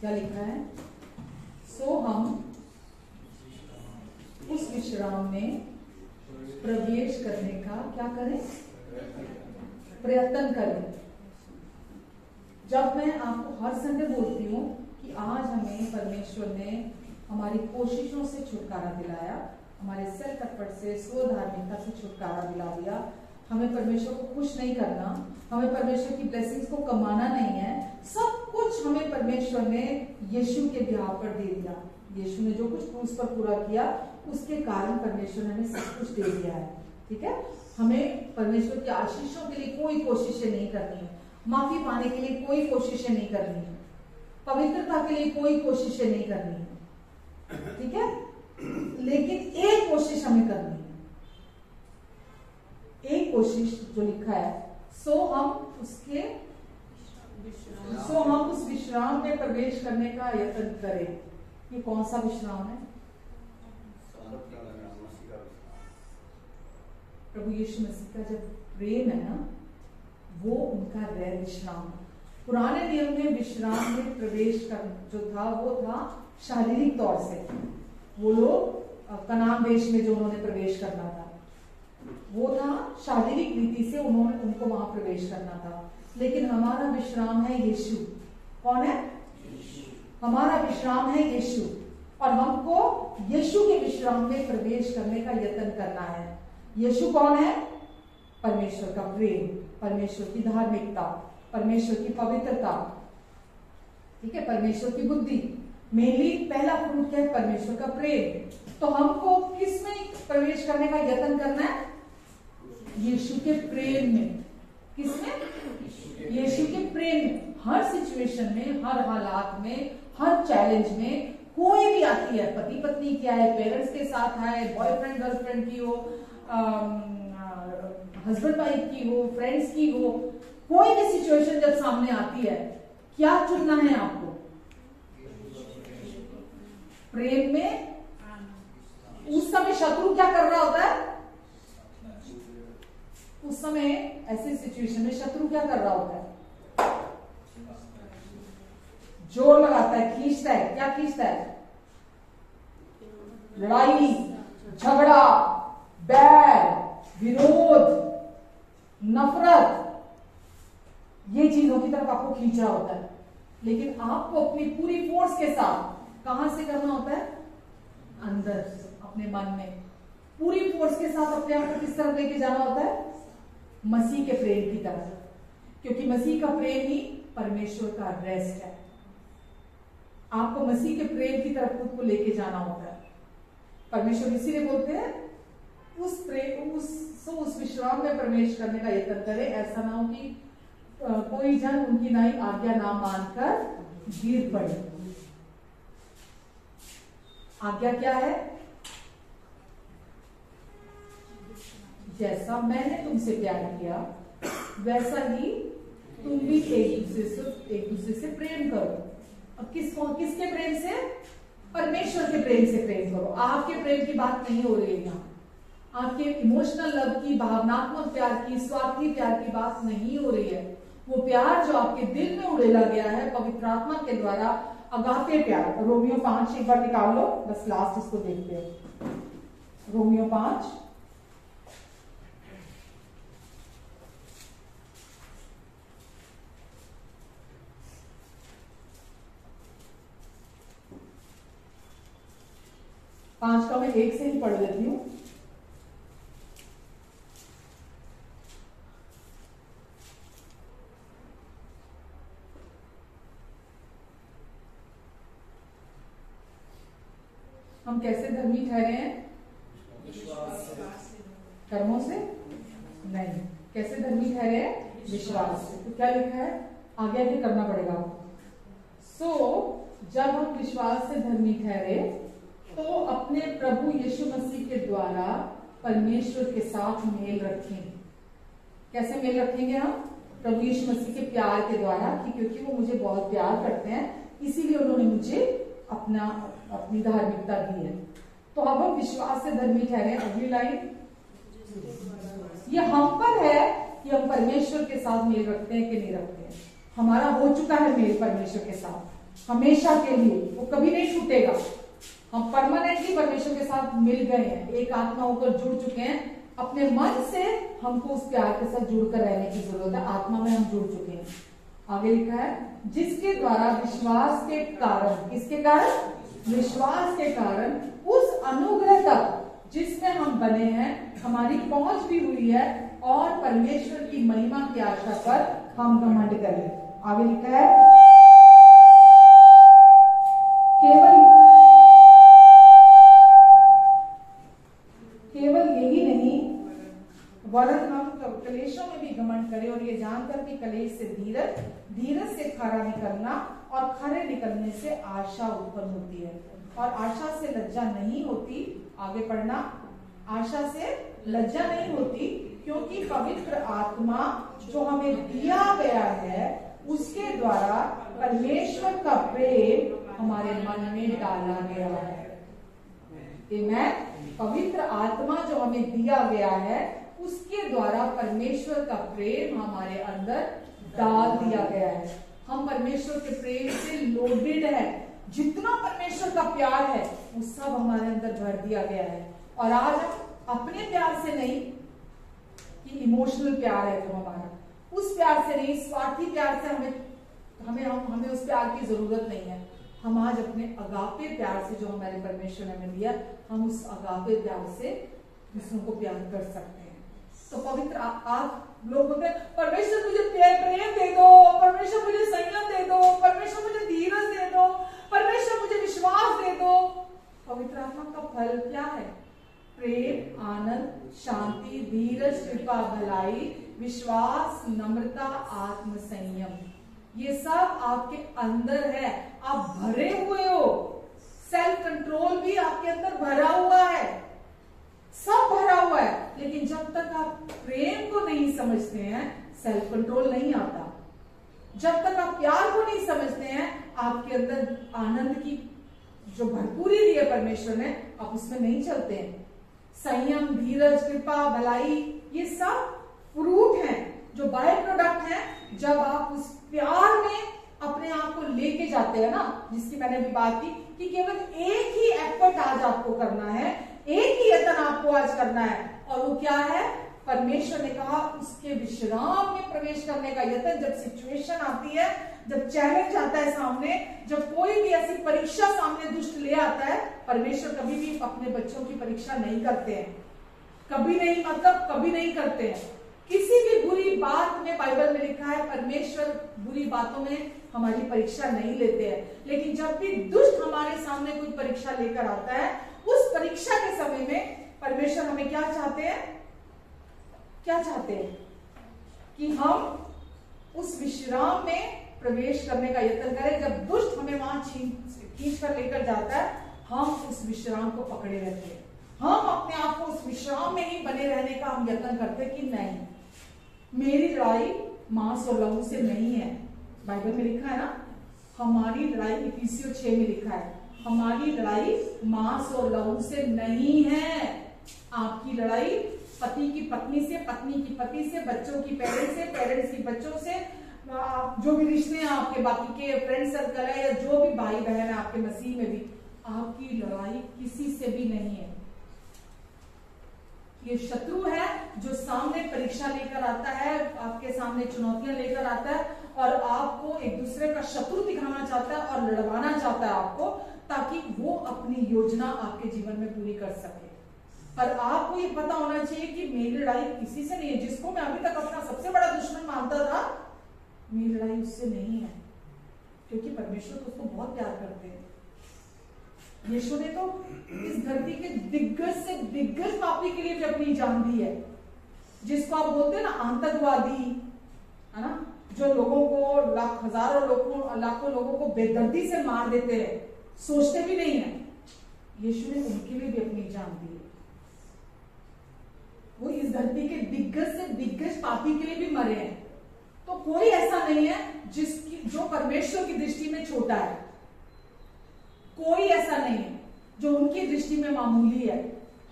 क्या लिखा है? सो हम उस विश्राम में प्रवेश करने का क्या करें? प्रयत्न करें। जब मैं आपको हर संडे बोलती हूँ कि आज हमें परमेश्वर ने हमारी कोशिशों से छुटकारा दिलाया, हमारे सेल्फ एफर्ट से, स्वधार्मिकता से छुटकारा दिला दिया। हमें परमेश्वर को खुश नहीं करना, हमें परमेश्वर की ब्लेसिंग्स को कमाना नहीं है। सब कुछ हमें परमेश्वर ने यीशु के ब्याह पर दे दिया। यीशु ने जो कुछ क्रूस पर पूरा किया, उसके कारण परमेश्वर ने हमें सब कुछ दे दिया है। ठीक है? हमें परमेश्वर की आशीषों के लिए कोई कोशिशें नहीं करनी है, माफी पाने के लिए कोई कोशिशें नहीं करनी है, पवित्रता के लिए कोई कोशिशें नहीं करनी है। ठीक है? लेकिन एक कोशिश हमें करनी है, एक कोशिश जो लिखा है, सो हम उस विश्राम में प्रवेश करने का यत्न करें। ये कौन सा विश्राम है? प्रभु यीशु मसीह का जब प्रेम है ना, वो उनका विश्राम। पुराने नियम में विश्राम में प्रवेश कर जो था, वो था शारीरिक तौर से। वो लोग कनान देश में जो उन्होंने प्रवेश करना था, वो था शारीरिक रीति से उनको वहां प्रवेश करना था। लेकिन हमारा विश्राम है यीशु। कौन है? हमारा विश्राम है यीशु, और हमको यीशु के विश्राम में प्रवेश करने का यत्न करना है। यीशु कौन है? परमेश्वर का प्रेम, परमेश्वर की धार्मिकता, परमेश्वर की पवित्रता, ठीक है, परमेश्वर की बुद्धि। मेनली पहला फ्रूट क्या है? परमेश्वर का प्रेम। तो हमको किस में प्रवेश करने का यत्न करना है? यीशु के प्रेम में। किसमें? यीशु के प्रेम में। हर सिचुएशन में, हर हालात में, हर चैलेंज में, कोई भी आती है, पति पत्नी क्या है, पेरेंट्स के साथ है, बॉयफ्रेंड गर्लफ्रेंड की हो, हस्बैंड वाइफ की हो, फ्रेंड्स की हो, कोई भी सिचुएशन जब सामने आती है, क्या चुनना है आपको? प्रेम में। उस समय शत्रु क्या कर रहा होता है? उस समय ऐसी सिचुएशन में शत्रु क्या कर रहा होता है? जोर लगाता है, खींचता है। क्या खींचता है? लड़ाई, झगड़ा, बैर, विरोध, नफरत, ये चीजों की तरफ आपको खींच रहा होता है। लेकिन आपको अपनी पूरी फोर्स के साथ कहां से करना होता है? अंदर, अपने मन में पूरी फोर्स के साथ अपने आप को किस तरफ लेके जाना होता है? मसीह के प्रेम की तरफ, क्योंकि मसीह का प्रेम ही परमेश्वर का रेस्ट है। आपको मसीह के प्रेम की तरफ खुद को लेके जाना होता है। परमेश्वर इसीलिए बोलते हैं उस प्रेम, उस विश्राम में प्रवेश करने का यत्न करे, ऐसा ना हो कि कोई जन उनकी नई आज्ञा ना मानकर गिर पड़े। आज्ञा क्या है? जैसा मैंने तुमसे प्यार किया वैसा ही तुम भी एक दूसरे से प्रेम करो। अब किसके प्रेम से? परमेश्वर के प्रेम से प्रेम करो। आपके प्रेम की बात नहीं हो रही है यहाँ, आपके इमोशनल लव की, भावनात्मक प्यार की, स्वार्थी प्यार की बात नहीं हो रही है। वो प्यार जो आपके दिल में उड़ेला गया है पवित्र आत्मा के द्वारा, अगापे प्यार। रोमियो 5 एक बार निकाल लो, बस लास्ट इसको देखते हो। रोमियो 5 5 का मैं 1 से ही पढ़ लेती हूँ। हम कैसे धर्मी ठहरे हैं? कर्मों से नहीं। कैसे धर्मी ठहरे हैं? विश्वास से। तो क्या लिखा है? आगे आगे करना पड़ेगा। जब हम विश्वास से धर्मी ठहरे तो अपने प्रभु यीशु मसीह के द्वारा परमेश्वर के साथ मेल रखें। कैसे मेल रखेंगे हम? प्रभु यीशु मसीह के प्यार के द्वारा, क्योंकि वो मुझे बहुत प्यार करते हैं, इसीलिए उन्होंने मुझे अपनी धार्मिकता दी है। तो अब हम विश्वास से धर्मी ठहरे। अगली लाइन, ये हम पर है कि हम परमेश्वर के साथ मेल रखते हैं कि नहीं रखते हैं। हमारा हो चुका है मेल परमेश्वर के साथ हमेशा के लिए, वो कभी नहीं छूटेगा। हम परमानेंटली परमेश्वर के साथ मिल गए हैं, एक आत्मा होकर जुड़ चुके हैं। अपने मन से हमको उस प्यार के साथ जुड़कर रहने की जरूरत है। आत्मा में हम जुड़ चुके हैं। आगे लिखा है, जिसके द्वारा विश्वास के कारण, किसके कारण? विश्वास के कारण उस अनुग्रह तक जिसमें हम बने हैं हमारी पहुंच भी हुई है, और परमेश्वर की महिमा की आशा पर हम घमंड करें। आगे लिखा है, केवल यही नहीं वरन हम कलेशों में भी घमंड करें, और ये जानकर कि कलेश से धीरज, धीरज से खरा निकलना, और खरे निकलने से आशा उत्पन्न होती है, और आशा से लज्जा नहीं होती। आगे पढ़ना, आशा से लज्जा नहीं होती, क्योंकि पवित्र आत्मा जो हमें दिया गया है उसके द्वारा परमेश्वर का प्रेम हमारे मन में डाला गया है। आमीन। पवित्र आत्मा जो हमें दिया गया है उसके द्वारा परमेश्वर का प्रेम हमारे अंदर डाल दिया गया है। हम परमेश्वर के प्रेम से लोडेड है। जितना परमेश्वर का प्यार है वो सब हमारे अंदर भर दिया गया है। और आज हम अपने प्यार से नहीं, कि इमोशनल प्यार है जो हमारा, उस प्यार से नहीं, स्वार्थी प्यार से हमें उस प्यार की जरूरत नहीं है। हम आज अपने अगापे प्यार से, जो हमारे परमेश्वर ने हमें दिया, हम उस अगापे प्यार से दूसरों को प्यार कर सकते हैं। तो पवित्र आप लोग बोलते हैं परमेश्वर मुझे प्रेम दे दो, परमेश्वर मुझे संयम दे दो, परमेश्वर मुझे धीरज दे दो, परमेश्वर मुझे विश्वास दे दो। पवित्र आत्मा का फल क्या है? प्रेम, आनंद, शांति, धीरज, कृपा, भलाई, विश्वास, नम्रता, आत्म संयम। ये सब आपके अंदर है, आप भरे हुए हो। सेल्फ कंट्रोल भी आपके अंदर भरा हुआ है, सब भरा हुआ है। लेकिन जब तक आप प्रेम को नहीं समझते हैं, सेल्फ कंट्रोल नहीं आता। जब तक आप प्यार को नहीं समझते हैं, आपके अंदर आनंद की जो भरपूरी दी है परमेश्वर ने, आप उसमें नहीं चलते हैं। संयम, धीरज, कृपा, भलाई, ये सब फ्रूट हैं, जो बाय प्रोडक्ट हैं जब आप उस प्यार में अपने आप को लेके जाते हैं ना, जिसकी मैंने अभी बात की कि केवल एक ही एफर्ट आज आपको करना है, एक ही यत्न आपको आज करना है, और वो क्या है? परमेश्वर ने कहा उसके विश्राम में प्रवेश करने का यत्न। जब सिचुएशन आती है, जब चैलेंज आता है सामने, जब कोई भी ऐसी परीक्षा सामने दुष्ट ले आता है, परमेश्वर कभी भी अपने बच्चों की परीक्षा नहीं करते हैं, कभी नहीं, मतलब कभी नहीं करते हैं। किसी भी बुरी बात में बाइबल में लिखा है परमेश्वर बुरी बातों में हमारी परीक्षा नहीं लेते हैं। लेकिन जब भी दुष्ट हमारे सामने कोई परीक्षा लेकर आता है, उस परीक्षा के समय में परमेश्वर हमें क्या चाहते हैं? क्या चाहते हैं? कि हम उस विश्राम में प्रवेश करने का यत्न करें। जब दुष्ट हमें वहां खींच कर लेकर जाता है, हम उस विश्राम को पकड़े रहते हैं। हम अपने आप को उस विश्राम में ही बने रहने का हम यत्न करते कि नहीं, मेरी लड़ाई मांस और लहू से नहीं है। बाइबल में लिखा है ना, हमारी लड़ाई, इफिसियों 6 में लिखा है, हमारी लड़ाई मांस और लहू से नहीं है। आपकी लड़ाई पति की पत्नी से, पत्नी की पति से, बच्चों की पेरेंट्स से, पेरेंट्स की बच्चों से, जो भी रिश्ते हैं आपके, बाकी के फ्रेंड सर्कल है या जो भी भाई बहन है आपके मसीह में भी, आपकी लड़ाई किसी से भी नहीं है। ये शत्रु है जो सामने परीक्षा लेकर आता है, आपके सामने चुनौतियां लेकर आता है और आपको एक दूसरे का शत्रु दिखाना चाहता है और लड़वाना चाहता है आपको, ताकि वो अपनी योजना आपके जीवन में पूरी कर सके। पर आपको ये पता होना चाहिए कि मेरी लड़ाई किसी से नहीं है। जिसको मैं अभी तक अपना सबसे बड़ा दुश्मन मानता था, मेरी लड़ाई उससे नहीं है, क्योंकि परमेश्वर तो उसको बहुत प्यार करते हैं। यीशु ने तो इस धरती के दिग्गज से दिग्गज पापी के लिए भी अपनी जान दी है, जिसको आप बोलते हैं ना आतंकवादी, है ना, जो लोगों को लाखों लोगों को बेदर्दी से मार देते हैं, सोचते भी नहीं है। यीशु ने उनके लिए भी अपनी जान दी है। वो इस धरती के दिग्गज से दिग्गज पापी के लिए भी मरे हैं। तो कोई ऐसा नहीं है जो परमेश्वर की दृष्टि में छोटा है। कोई ऐसा नहीं है जो उनकी दृष्टि में मामूली है।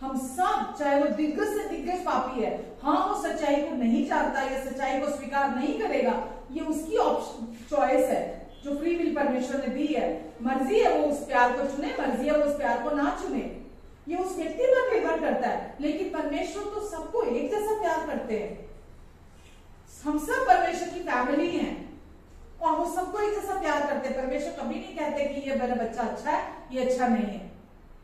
हम सब, चाहे वो दिग्गज से दिग्गज पापी है, हाँ वो सच्चाई को नहीं जानता या सच्चाई को स्वीकार नहीं करेगा, ये उसकी चॉइस है जो फ्री विल परमेश्वर ने दी है। मर्जी है वो उस प्यार को चुने, मर्जी है वो उस प्यार को ना चुने, ये उस व्यक्ति पर निर्भर करता है। लेकिन परमेश्वर तो सबको एक जैसा प्यार करते हैं। हम सब परमेश्वर की फैमिली हैं और वो सबको एक जैसा प्यार करते हैं। परमेश्वर कभी नहीं कहते कि ये मेरा बच्चा अच्छा है, ये अच्छा नहीं है,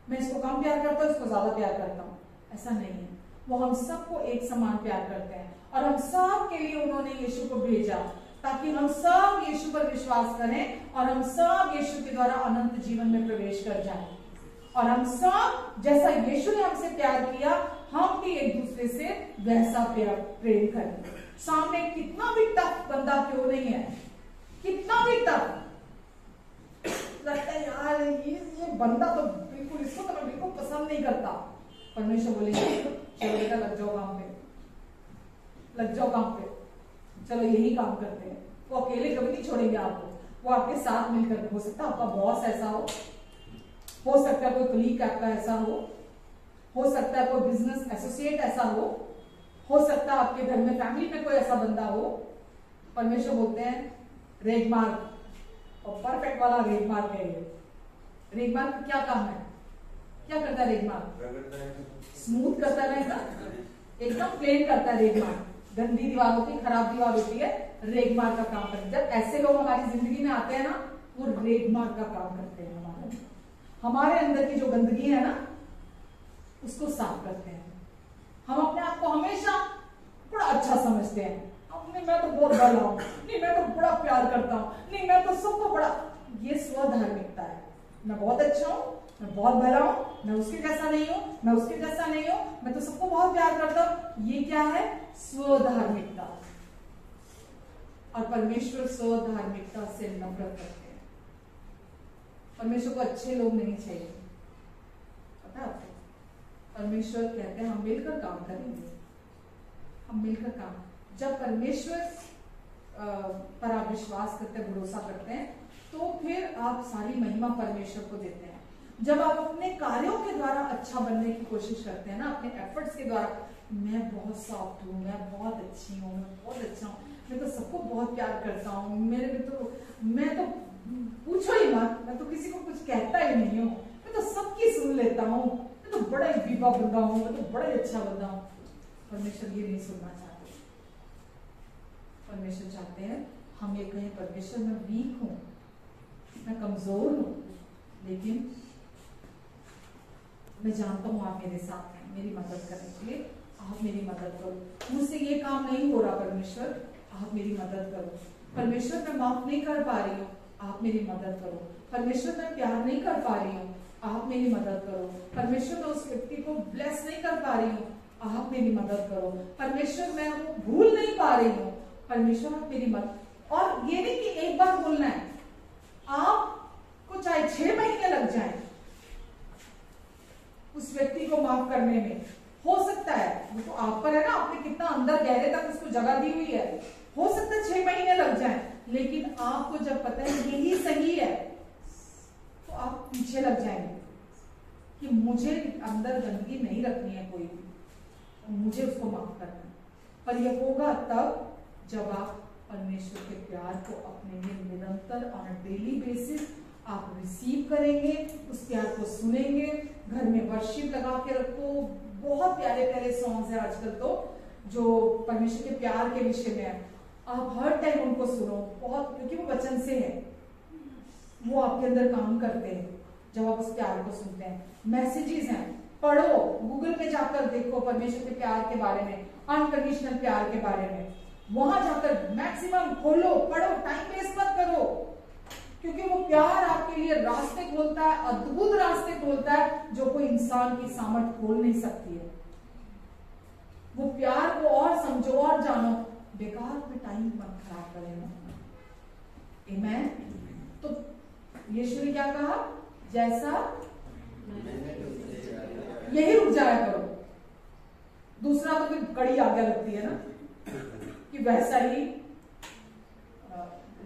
मैं इसको कम प्यार करता हूँ, इसको ज्यादा प्यार करता हूँ, ऐसा नहीं है। वो हम सबको एक समान प्यार करते हैं और हम सब के लिए उन्होंने यीशु को भेजा ताकि हम सब यीशु पर विश्वास करें और हम सब यीशु के द्वारा अनंत जीवन में प्रवेश कर जाएं। और हम सब जैसा यीशु ने हमसे प्यार किया, हम भी एक दूसरे से वैसा प्रेम करें। सामने कितना भी टफ बंदा क्यों नहीं है, कितना भी टफ लगता है, यार ये बंदा तो बिल्कुल, इसको तो मैं बिल्कुल पसंद नहीं करता, परमेश्वर बोलेंगे चलो बेटा लग जाओ काम पे, लग जाओ काम पे, चलो यही काम करते हैं। वो अकेले कभी नहीं छोड़ेंगे आपको, वो आपके साथ मिलकर, हो सकता है आपका बॉस ऐसा हो सकता है कोई कलीग आपका ऐसा हो सकता है कोई बिजनेस एसोसिएट ऐसा हो सकता है आपके घर में फैमिली में कोई ऐसा बंदा हो। परमेश्वर बोलते हैं रेगमार्क, और परफेक्ट वाला रेगमार्क है ये। रेगमार्क क्या काम है, क्या करता है रेगमार्क? स्मूथ करता रहेगा, एकदम प्लेन करता है रेगमार्क। गंदी दीवार होती है, खराब दीवार होती है, रेगमार्क का काम करता है। जब ऐसे लोग हमारी जिंदगी में आते हैं ना, वो रेगमार्क का काम करते हैं। हमारे अंदर की जो गंदगी है ना, उसको साफ करते हैं। हम अपने आप को हमेशा बड़ा अच्छा समझते हैं, नहीं मैं तो बहुत भला हूँ, नहीं मैं तो बड़ा प्यार करता हूँ, नहीं मैं तो सबको बड़ा, ये स्वधार्मिकता है। मैं बहुत अच्छा हूँ, मैं बहुत भला हूँ, मैं उसके जैसा नहीं हूँ, मैं उसके जैसा नहीं हूँ, मैं तो सबको बहुत प्यार करता हूँ। ये क्या है? स्वधार्मिकता। और परमेश्वर स्वधार्मिकता से नफरत करते हैं। परमेश्वर को अच्छे लोग नहीं चाहिए, पता है आपको? परमेश्वर कहते हैं हम मिलकर काम करेंगे, हम मिलकर काम। जब परमेश्वर पर आप विश्वास करते हैं, भरोसा करते हैं, तो फिर आप सारी महिमा परमेश्वर को देते हैं। जब आप अपने कार्यों के द्वारा अच्छा बनने की कोशिश करते हैं ना, अपने एफर्ट्स के द्वारा, मैं बहुत सॉफ्ट हूँ, मैं बहुत अच्छी हूँ, मैं बहुत अच्छा हूँ, मैं तो सबको बहुत प्यार करता हूँ, मेरे में तो मैं तो पूछो ही मत, मैं तो किसी को कुछ कहता ही नहीं हूँ, मैं तो सबकी सुन लेता हूँ, मैं तो बड़ा ही बीबा बंदा हूँ, मैं तो बड़ा ही अच्छा बंदा हूँ। परमेश्वर ये नहीं सुनना चाहते। परमेश्वर चाहते हैं हम ये कहें, परमेश्वर मैं वीक हूँ, मैं कमजोर हूँ, लेकिन मैं जानता हूँ आप मेरे साथ हैं, मेरी मदद करने के लिए आप मेरी मदद करो। मुझसे ये काम नहीं हो रहा परमेश्वर, आप मेरी मदद करो। परमेश्वर मैं माफ नहीं कर पा रही हूँ, आप मेरी मदद करो। परमेश्वर मैं प्यार नहीं कर पा रही हूँ, आप मेरी मदद करो। परमेश्वर मैं उस व्यक्ति को ब्लेस नहीं कर पा रही हूँ, आप मेरी मदद करो। परमेश्वर मैं वो भूल नहीं पा रही हूँ, परमेश्वर आप मेरी मदद। और ये नहीं कि एक बार बोलना है, आपको चाहे 6 महीने लग जाए उस व्यक्ति को माफ करने में, हो सकता है, वो तो आप पर है ना, आपने कितना अंदर गहरे तक उसको जगह दी हुई है, हो सकता है 6 महीने लग जाए, लेकिन आपको जब पता है यही सही है, तो आप पीछे लग जाएंगे कि मुझे अंदर गंदगी नहीं रखनी है कोई भी, मुझे उसको माफ करना है। पर यह होगा तब जब आप परमेश्वर के प्यार को अपने लिए निरंतर ऑन अ डेली बेसिस आप रिसीव करेंगे, उस प्यार को सुनेंगे, घर में वर्शिप लगा के रखो। बहुत प्यारे प्यारे सॉन्ग्स हैं आजकल तो जो परमेश्वर के प्यार के विषय में है, आप हर टाइम उनको सुनो, बहुत, क्योंकि वो वचन से है, वो आपके अंदर काम करते हैं जब आप उस प्यार को सुनते हैं। मैसेजेस हैं, पढ़ो, गूगल पे जाकर देखो परमेश्वर के प्यार के बारे में, अनकंडीशनल प्यार के बारे में, वहां जाकर मैक्सिमम खोलो, पढ़ो, टाइम वेस्ट मत करो, क्योंकि वो प्यार आपके लिए रास्ते खोलता है, अद्भुत रास्ते खोलता है जो कोई इंसान की सामर्थ खोल नहीं सकती है। वो प्यार को और समझो और जानो, बेकार में टाइम मत खराब करें। आमीन। तो यीशु ने क्या कहा? जैसा यही रुक जाया करो। दूसरा तो फिर कड़ी आज्ञा लगती है ना कि वैसा ही,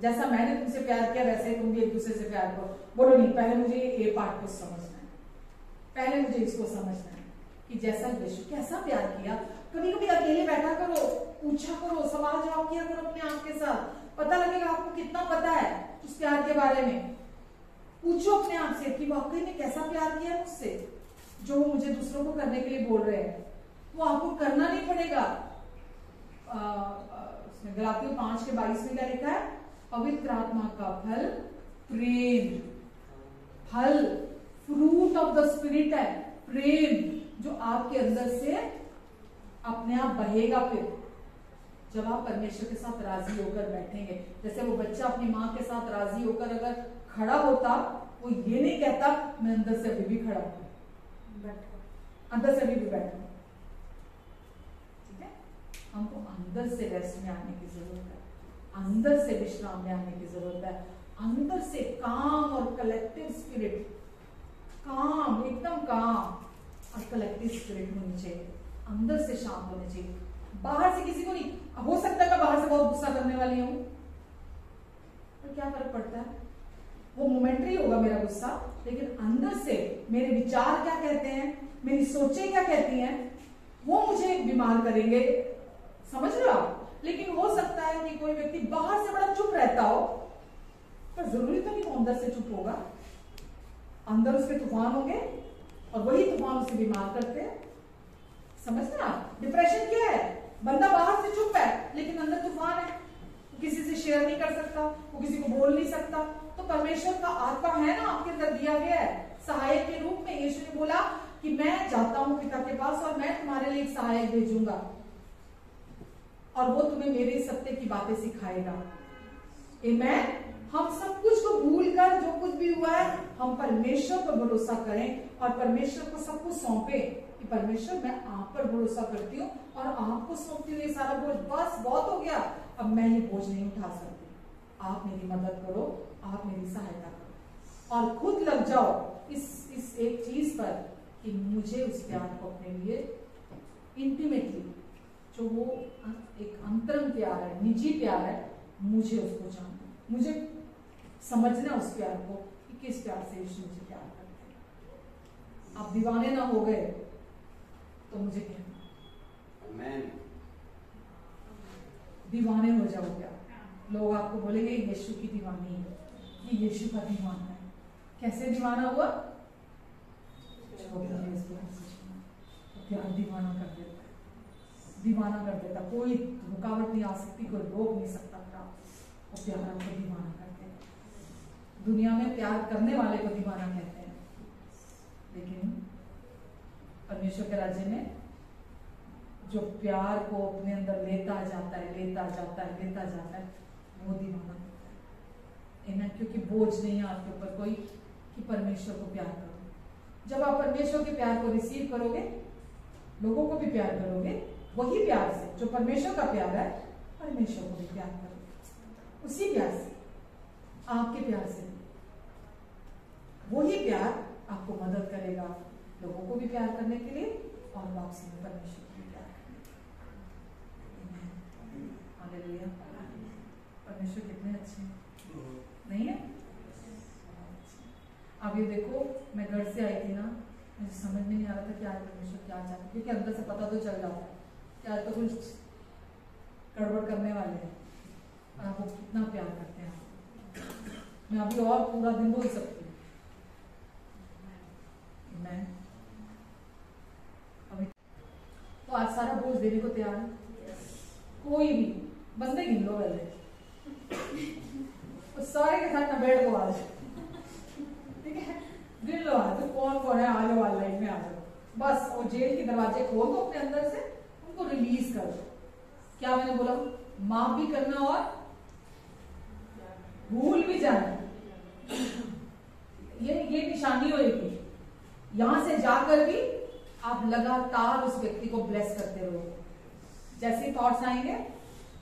जैसा मैंने तुमसे प्यार किया वैसे ही तुम भी एक दूसरे से प्यार करो। बोलो नहीं, पहले मुझे ये पार्ट को समझना है, पहले मुझे इसको समझना है कि जैसा यीशु कैसा प्यार किया। कभी कभी अकेले बैठा करो, पूछा करो, सवाल जवाब किया करो अपने आप के साथ, पता लगेगा आपको कितना पता है उस प्यार के बारे में। पूछो अपने आप से कि वाकई में कैसा प्यार किया मुझसे, जो मुझे दूसरों को करने के लिए बोल रहे हैं। वो आपको करना नहीं पड़ेगा। गलातियों 5:22 में क्या लिखा है? पवित्र आत्मा का फल प्रेम, फल, फ्रूट ऑफ द स्पिरिट है प्रेम, जो आपके अंदर से अपने आप बहेगा। फिर जब आप परमेश्वर के साथ राजी होकर बैठेंगे, जैसे वो बच्चा अपनी माँ के साथ राजी होकर अगर खड़ा होता, वो ये नहीं कहता मैं अंदर से अभी भी खड़ा हूं, अंदर से अभी भी बैठा हूं। ठीक है, हमको अंदर से रेस्ट में आने की जरूरत है, अंदर से विश्राम में आने की जरूरत है, अंदर से काम और कलेक्टिव स्पिरिट, काम, एकदम काम और कलेक्टिव स्पिरिट होनी चाहिए, अंदर से शांत होने चाहिए। बाहर से किसी को नहीं, हो सकता है मैं बाहर से बहुत गुस्सा करने वाली हूं, तो क्या फर्क पड़ता है, वो मोमेंटरी होगा मेरा गुस्सा, लेकिन अंदर से मेरे विचार क्या कहते हैं, मेरी सोचें क्या कहती हैं, वो मुझे बीमार करेंगे। समझ रहे हो आप? लेकिन हो सकता है कि कोई व्यक्ति बाहर से बड़ा चुप रहता हो, पर जरूरी तो नहीं वो अंदर से चुप होगा, अंदर उसके तूफान होंगे और वही तूफान उसे बीमार करते हैं। समझ रहे आप? डिप्रेशन क्या है? बंदा बाहर से चुप है लेकिन अंदर तूफान है, वो किसी से शेयर नहीं कर सकता, वो किसी को बोल नहीं सकता। तो परमेश्वर का आत्मा है ना आपके अंदर दिया गया है सहायक के रूप में। यीशु ने बोला कि मैं जाता हूं पिता के पास और मैं तुम्हारे लिए एक सहायक भेजूंगा। और वो तुम्हें मेरे सत्य की बातें सिखाएगा। आमेन। हम सब कुछ को भूलकर जो कुछ भी हुआ है हम परमेश्वर पर भरोसा करें और परमेश्वर को सब कुछ सौंपे कि परमेश्वर मैं आप पर भरोसा करती हूँ और आपको सौंपती हूँ ये सारा बोझ, बस बहुत हो गया, अब मैं ये बोझ नहीं उठा सकती, आप मेरी मदद करो, आप मेरी सहायता करो और खुद लग जाओ इस एक चीज पर कि मुझे उस प्यार को अपने लिए इंटीमेटली, जो वो एक अंतरंग प्यार है, निजी प्यार है, मुझे उसको जानना, मुझे समझना उस प्यार को कि किस प्यार से यीशु मुझे प्यार करते हैं। आप दीवाने ना हो गए तो मुझे कहना, आमेन। दीवाने हो जाओ क्या? लोग आपको बोलेंगे यीशु की दीवानी है, ये यीशु का दीवाना है। कैसे दीवाना हुआ? प्यार दीवाना कर देता है, दीवाना कर देता, कोई रुकावट नहीं आ सकती, कोई रोक नहीं सकता प्यार, वो प्यार आपको दीवाना कर देता। दुनिया में प्यार करने वाले को दीवाना कहते हैं, लेकिन परमेश्वर के राज्य में जो प्यार को अपने अंदर लेता जाता है, लेता जाता है, लेता जाता है, वो दीवाना होता है। क्योंकि बोझ नहीं है आपके ऊपर कोई कि परमेश्वर को प्यार करो। जब आप परमेश्वर के प्यार को रिसीव करोगे, लोगों को भी प्यार करोगे, वही प्यार से जो परमेश्वर का प्यार है, परमेश्वर को भी प्यार करोगे, उसी प्यार से, आपके प्यार से। वही प्यार आपको मदद करेगा लोगों को भी प्यार करने के लिए और वापसी में परमेश्वर को भी प्यार करने के लिए। हालेलुया। परमेश्वर कितने अच्छे नहीं है? अब ये देखो, मैं घर से आई थी ना, मुझे समझ में नहीं आ रहा था कि आज परमेश्वर क्या चाहता है, क्योंकि अंदर से पता तो चल जाता है कि आज तो कुछ गड़बड़ करने वाले हैं और आपको कितना प्यार करते हैं। मैं अभी और पूरा दिन बोल सकती हूँ, मैं अभी तो आज सारा बोझ देने को तैयार है। कोई भी बंदे गिन लो पहले, सारे के साथ ना बेड को आ जाए, ठीक है? गिन लो आज तो कौन कौन है, आ जाओ ऑनलाइन में आ जाओ, बस। और जेल के दरवाजे खोल दो अपने अंदर से, उनको रिलीज कर दो। क्या मैंने बोला? माफ भी करना और भूल भी जाना, ये निशानी होगी। यहां से जाकर भी आप लगातार उस व्यक्ति को ब्लेस करते रहोगे। जैसे थॉट्स आएंगे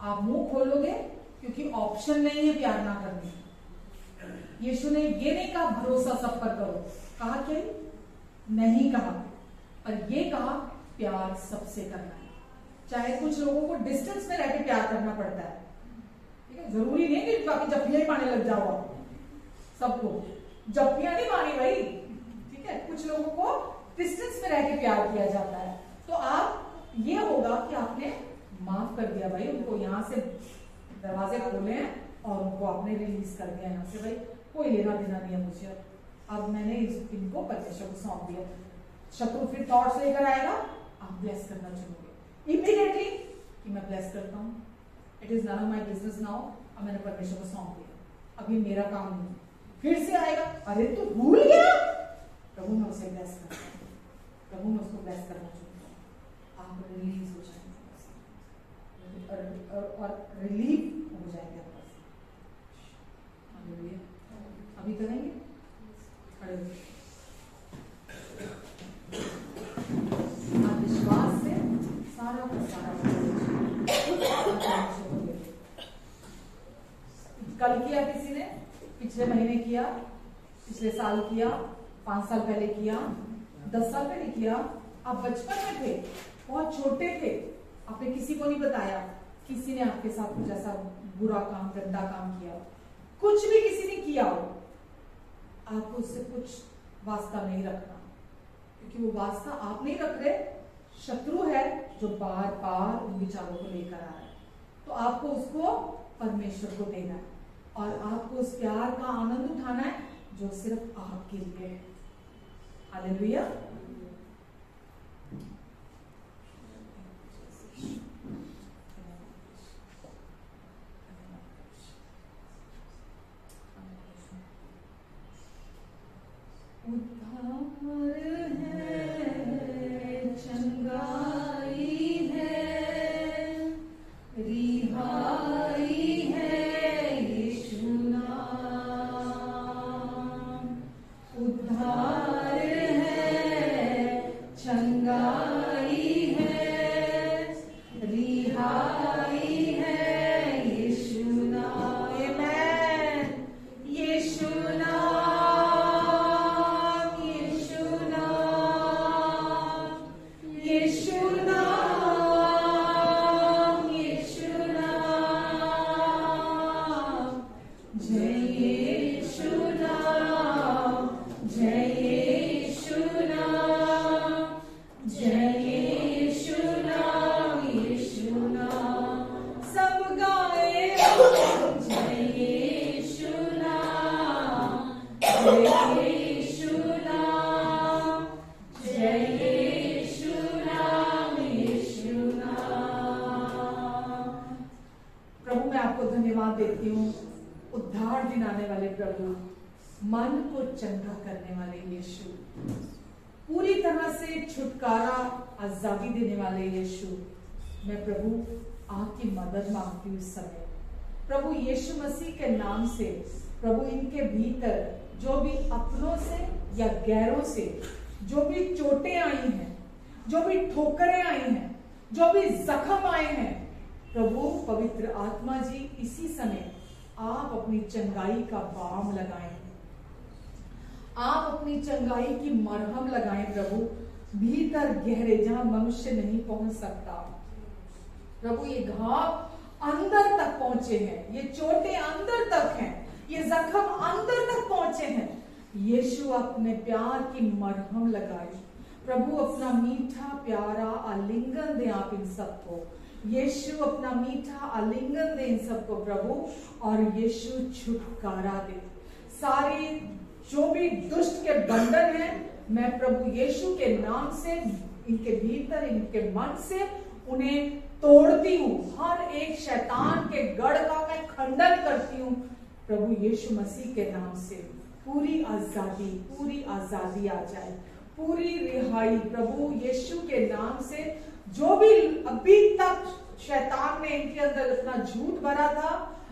आप मुंह खोलोगे, क्योंकि ऑप्शन नहीं है प्यार ना करने। यीशु ने ये नहीं कहा भरोसा सब पर करो, कहा क्या? नहीं कहा, पर ये कहा प्यार सबसे करना है। चाहे कुछ लोगों को डिस्टेंस में रहकर प्यार करना पड़ता है, ठीक है? जरूरी नहीं कि बाकी जप्पियां ही पाने लग जाओ आप, सबको जप्पियां नहीं मानी भाई, ठीक है? कुछ लोगों को डिस्टेंस में रह के प्यार किया जाता है। तो आप ये होगा कि आपने माफ कर दिया भाई उनको, यहाँ से दरवाजे खोले हैं और उनको आपने रिलीज कर दिया यहाँ से, भाई कोई लेना देना नहीं है मुझे, अब मैंने इनको परमेश्वर को सौंप दिया। शत्रु फिर थॉट्स लेकर आएगा, आप ब्लेस करना चुनोगे इमीडिएटली कि मैं ब्लेस करता हूँ, it is not my business now, अब मैंने परमेश्वर को सौंप दिया, अब ये मेरा काम नहीं। फिर से आएगा, अरे तू भूल गया, प्रभु मैं उसे ब्लेस करता हूँ, प्रभु मैं उसको ब्लेस करना चाहता हूँ। आप रिलीज हो जाएंगे और रिलीफ हो जाएंगे आपस। अभी करेंगे खड़े आप विश्वास से सारा का सारा कल किया, किसी ने पिछले महीने किया, पिछले साल किया, 5 साल पहले किया, 10 साल पहले किया, आप बचपन में थे, बहुत छोटे थे, आपने किसी को नहीं बताया, किसी ने आपके साथ कुछ ऐसा बुरा काम, गंदा काम किया, कुछ भी किसी ने किया हो, आपको उससे कुछ वास्ता नहीं रखना, क्योंकि वो वास्ता आप नहीं रख रहे, शत्रु है जो बार बार उन विचारों को लेकर आ रहा है। तो आपको उसको परमेश्वर को देना है और आपको उस प्यार का आनंद उठाना है जो सिर्फ आपके लिए है। हालेलुया। उद्धार है, चंगाई है, जय यीशु नाम, जय यीशु नाम, जय यीशु नाम, यीशु नाम। सब गाए जय यीशु नाम, जय यीशु नाम, जय यीशु नाम, यीशु नाम। प्रभु मैं आपको धन्यवाद देती हूँ, उद्धार दिलाने वाले प्रभु, मन को चंगा करने वाले यीशु, पूरी तरह से छुटकारा आजादी देने वाले यीशु। मैं प्रभु आपकी मदद मांगती हूँ इस समय, प्रभु यीशु मसीह के नाम से। प्रभु इनके भीतर जो भी अपनों से या गैरों से जो भी चोटें आई हैं, जो भी ठोकरें आई हैं, जो भी जख्म आए हैं, प्रभु पवित्र आत्मा जी इसी समय आप अपनी चंगाई का बाम लगाएं, आप अपनी चंगाई की मरहम लगाएं प्रभु, भीतर गहरे जहां मनुष्य नहीं पहुंच सकता। प्रभु ये घाव अंदर तक पहुंचे हैं, ये चोटें अंदर तक हैं, ये जख्म अंदर तक पहुंचे हैं। यीशु अपने प्यार की मरहम लगाए प्रभु, अपना मीठा प्यारा आलिंगन दे आप इन सबको। यीशु अपना मीठा आलिंगन दे इन सबको प्रभु, और यीशु छुटकारा दे। सारी जो भी दुष्ट के बंधन है, मैं प्रभु यीशु के नाम से इनके भीतर, इनके मन से उन्हें तोड़ती हूँ। हर एक शैतान के गढ़ का मैं खंडन करती हूँ प्रभु यीशु मसीह के नाम से। पूरी आजादी आ जाए, पूरी रिहाई प्रभु यीशु के नाम से। जो भी अभी तक शैतान ने इनके अंदर अपना झूठ भरा था,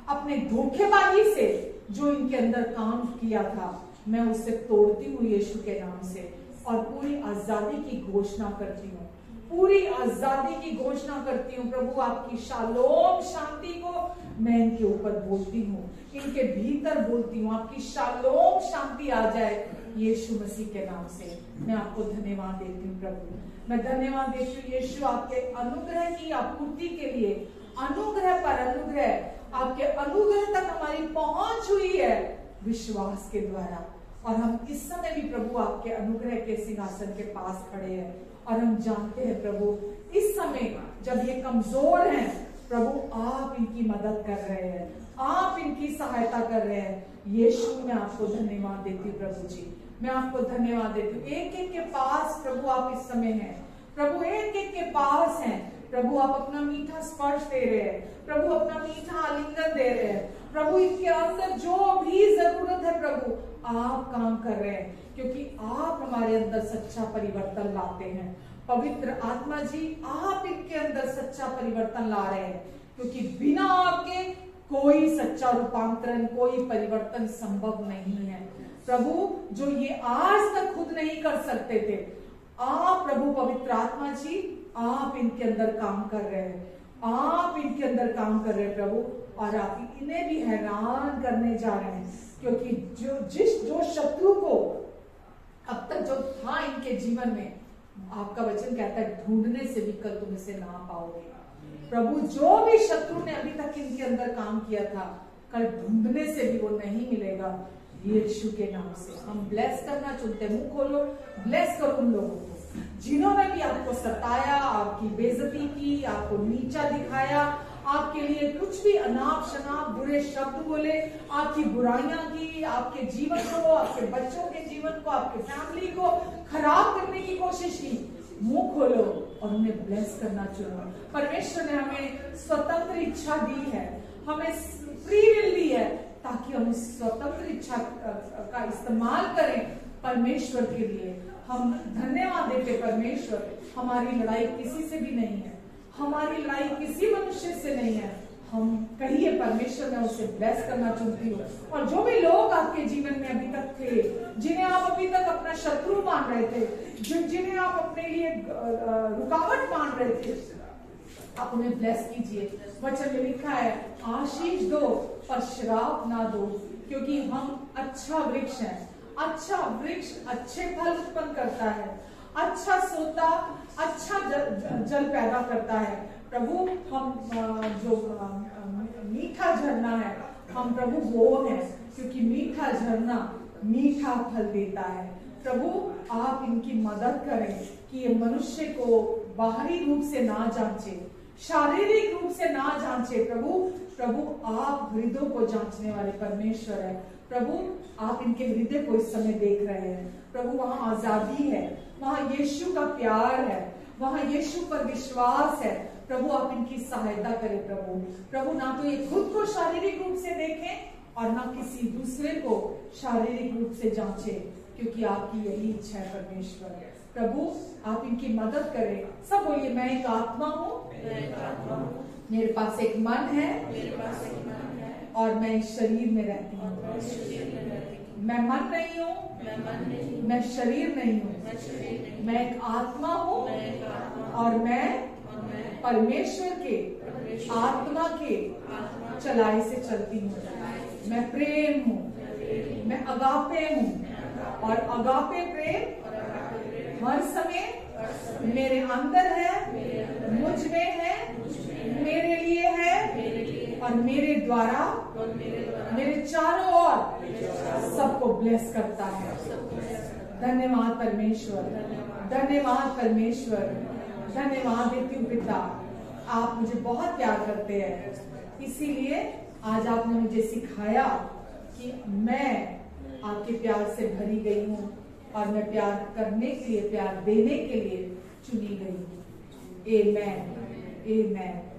अपने धोखेबाजी से जो इनके अंदर काम किया था, मैं उसे तोड़ती हूँ यीशु के नाम से, और पूरी आजादी की घोषणा करती हूँ, पूरी आजादी की घोषणा करती हूँ प्रभु। आपकी शालोम शांति को मैं इनके ऊपर बोलती हूँ, इनके भीतर बोलती हूँ, आपकी शालोम शांति आ जाए यीशु मसीह के नाम से। मैं आपको धन्यवाद देती हूँ प्रभु, मैं धन्यवाद देती हूँ यीशु, आपके अनुग्रह की आपूर्ति के लिए। अनुग्रह पर अनुग्रह, आपके अनुग्रह तक हमारी पहुंच हुई है विश्वास के द्वारा, और हम इस समय भी प्रभु आपके अनुग्रह के सिंहासन के पास खड़े हैं, और हम जानते हैं प्रभु इस समय जब ये कमजोर हैं प्रभु, आप इनकी मदद कर रहे हैं, आप इनकी सहायता कर रहे हैं। यीशु मैं आपको धन्यवाद देती हूँ प्रभु जी, मैं आपको धन्यवाद देती हूँ। एक एक के पास प्रभु आप इस समय हैं प्रभु, एक एक के पास हैं प्रभु, आप अपना मीठा स्पर्श दे रहे हैं प्रभु, अपना मीठा आलिंगन दे रहे हैं प्रभु। इनके अंदर जो भी जरूरत है प्रभु आप काम कर रहे हैं, क्योंकि आप हमारे अंदर सच्चा परिवर्तन लाते हैं। पवित्र आत्मा जी आप इनके अंदर सच्चा परिवर्तन ला रहे हैं, क्योंकि बिना आपके कोई सच्चा रूपांतरण, कोई परिवर्तन संभव नहीं है प्रभु। जो ये आज तक खुद नहीं कर सकते थे, आप प्रभु पवित्र आत्मा जी आप इनके अंदर काम कर रहे हैं, आप इनके अंदर काम कर रहे हैं प्रभु, और आप इन्हें भी हैरान करने जा रहे हैं, क्योंकि जो शत्रु को अब तक जो था इनके जीवन में, आपका वचन कहता है ढूंढने से भी कल तुम इसे ना पाओगे प्रभु। जो भी शत्रु ने अभी तक इनके अंदर काम किया था, कल ढूंढने से भी वो नहीं मिलेगा यीशु के नाम से। हम ब्लेस करना चुनते, मुंह खोलो, ब्लेस करो उन लोगों को जिन्होंने भी आपको सताया, आपकी बेइज्जती की, आपको नीचा दिखाया, आपके लिए कुछ भी अनाप शनाप बुरे शब्द बोले, आपकी बुराइयां की, आपके जीवन को, आपके बच्चों के जीवन को, आपके फैमिली को खराब करने की कोशिश की। मुंह खोलो और उन्हें ब्लेस करना चुनो। परमेश्वर ने हमें स्वतंत्र इच्छा दी है, हमें फ्री विल दी है, ताकि हम इस स्वतंत्र इच्छा का इस्तेमाल करें परमेश्वर के लिए। हम धन्यवाद देते परमेश्वर, हमारी लड़ाई किसी से भी नहीं है, हमारी लड़ाई किसी मनुष्य से नहीं है। हम कहिए परमेश्वर मैं उसे ब्लेस करना चाहती हूँ। और जो भी लोग आपके जीवन में अभी तक थे, जिन्हें आप अभी तक अपना शत्रु मान रहे थे, जिन्हें आप अपने लिए रुकावट मान रहे थे, आप उन्हें ब्लेस कीजिए। वचन में लिखा है आशीष दो पर श्राप ना दो, क्योंकि हम अच्छा वृक्ष हैं। अच्छा वृक्ष अच्छे फल उत्पन्न करता है, अच्छा सोता अच्छा जल पैदा करता है। प्रभु हम जो मीठा झरना है हम प्रभु वो हैं, क्योंकि मीठा झरना मीठा फल देता है। प्रभु आप इनकी मदद करें कि ये मनुष्य को बाहरी रूप से ना जांचे, शारीरिक रूप से ना जांचे। प्रभु आप हृदय को जांचने वाले परमेश्वर है। प्रभु आप इनके हृदय को इस समय देख रहे हैं। प्रभु वहां आजादी है, वहां यीशु का प्यार है, वहां यीशु पर विश्वास है। प्रभु आप इनकी सहायता करें। प्रभु ना तो ये खुद को शारीरिक रूप से देखें और ना किसी दूसरे को शारीरिक रूप से जांचे, क्योंकि आपकी यही इच्छा है परमेश्वर। प्रभु आप इनकी मदद करें। सब बोलिए, मैं एक आत्मा हूँ, मेरे पास एक मन है और मैं इस शरीर में रहती हूँ। मैं मन नहीं हूँ, मैं शरीर नहीं हूँ, मैं एक आत्मा हूँ और मैं परमेश्वर के आत्मा के चलाई से चलती हूँ। मैं प्रेम हूँ, मैं अगापे हूँ और अगापे प्रेम हर समय मेरे अंदर है, मुझ में है, मेरे लिए है और मेरे द्वारा मेरे चारों ओर सबको ब्लेस करता है। धन्यवाद परमेश्वर, धन्यवाद परमेश्वर, धन्यवाद देती हूँ पिता। आप मुझे बहुत प्यार करते हैं, इसीलिए आज आपने मुझे सिखाया कि मैं आपके प्यार से भरी गई हूँ और मैं प्यार करने के लिए, प्यार देने के लिए चुनी गई हूँ। आमेन, आमेन।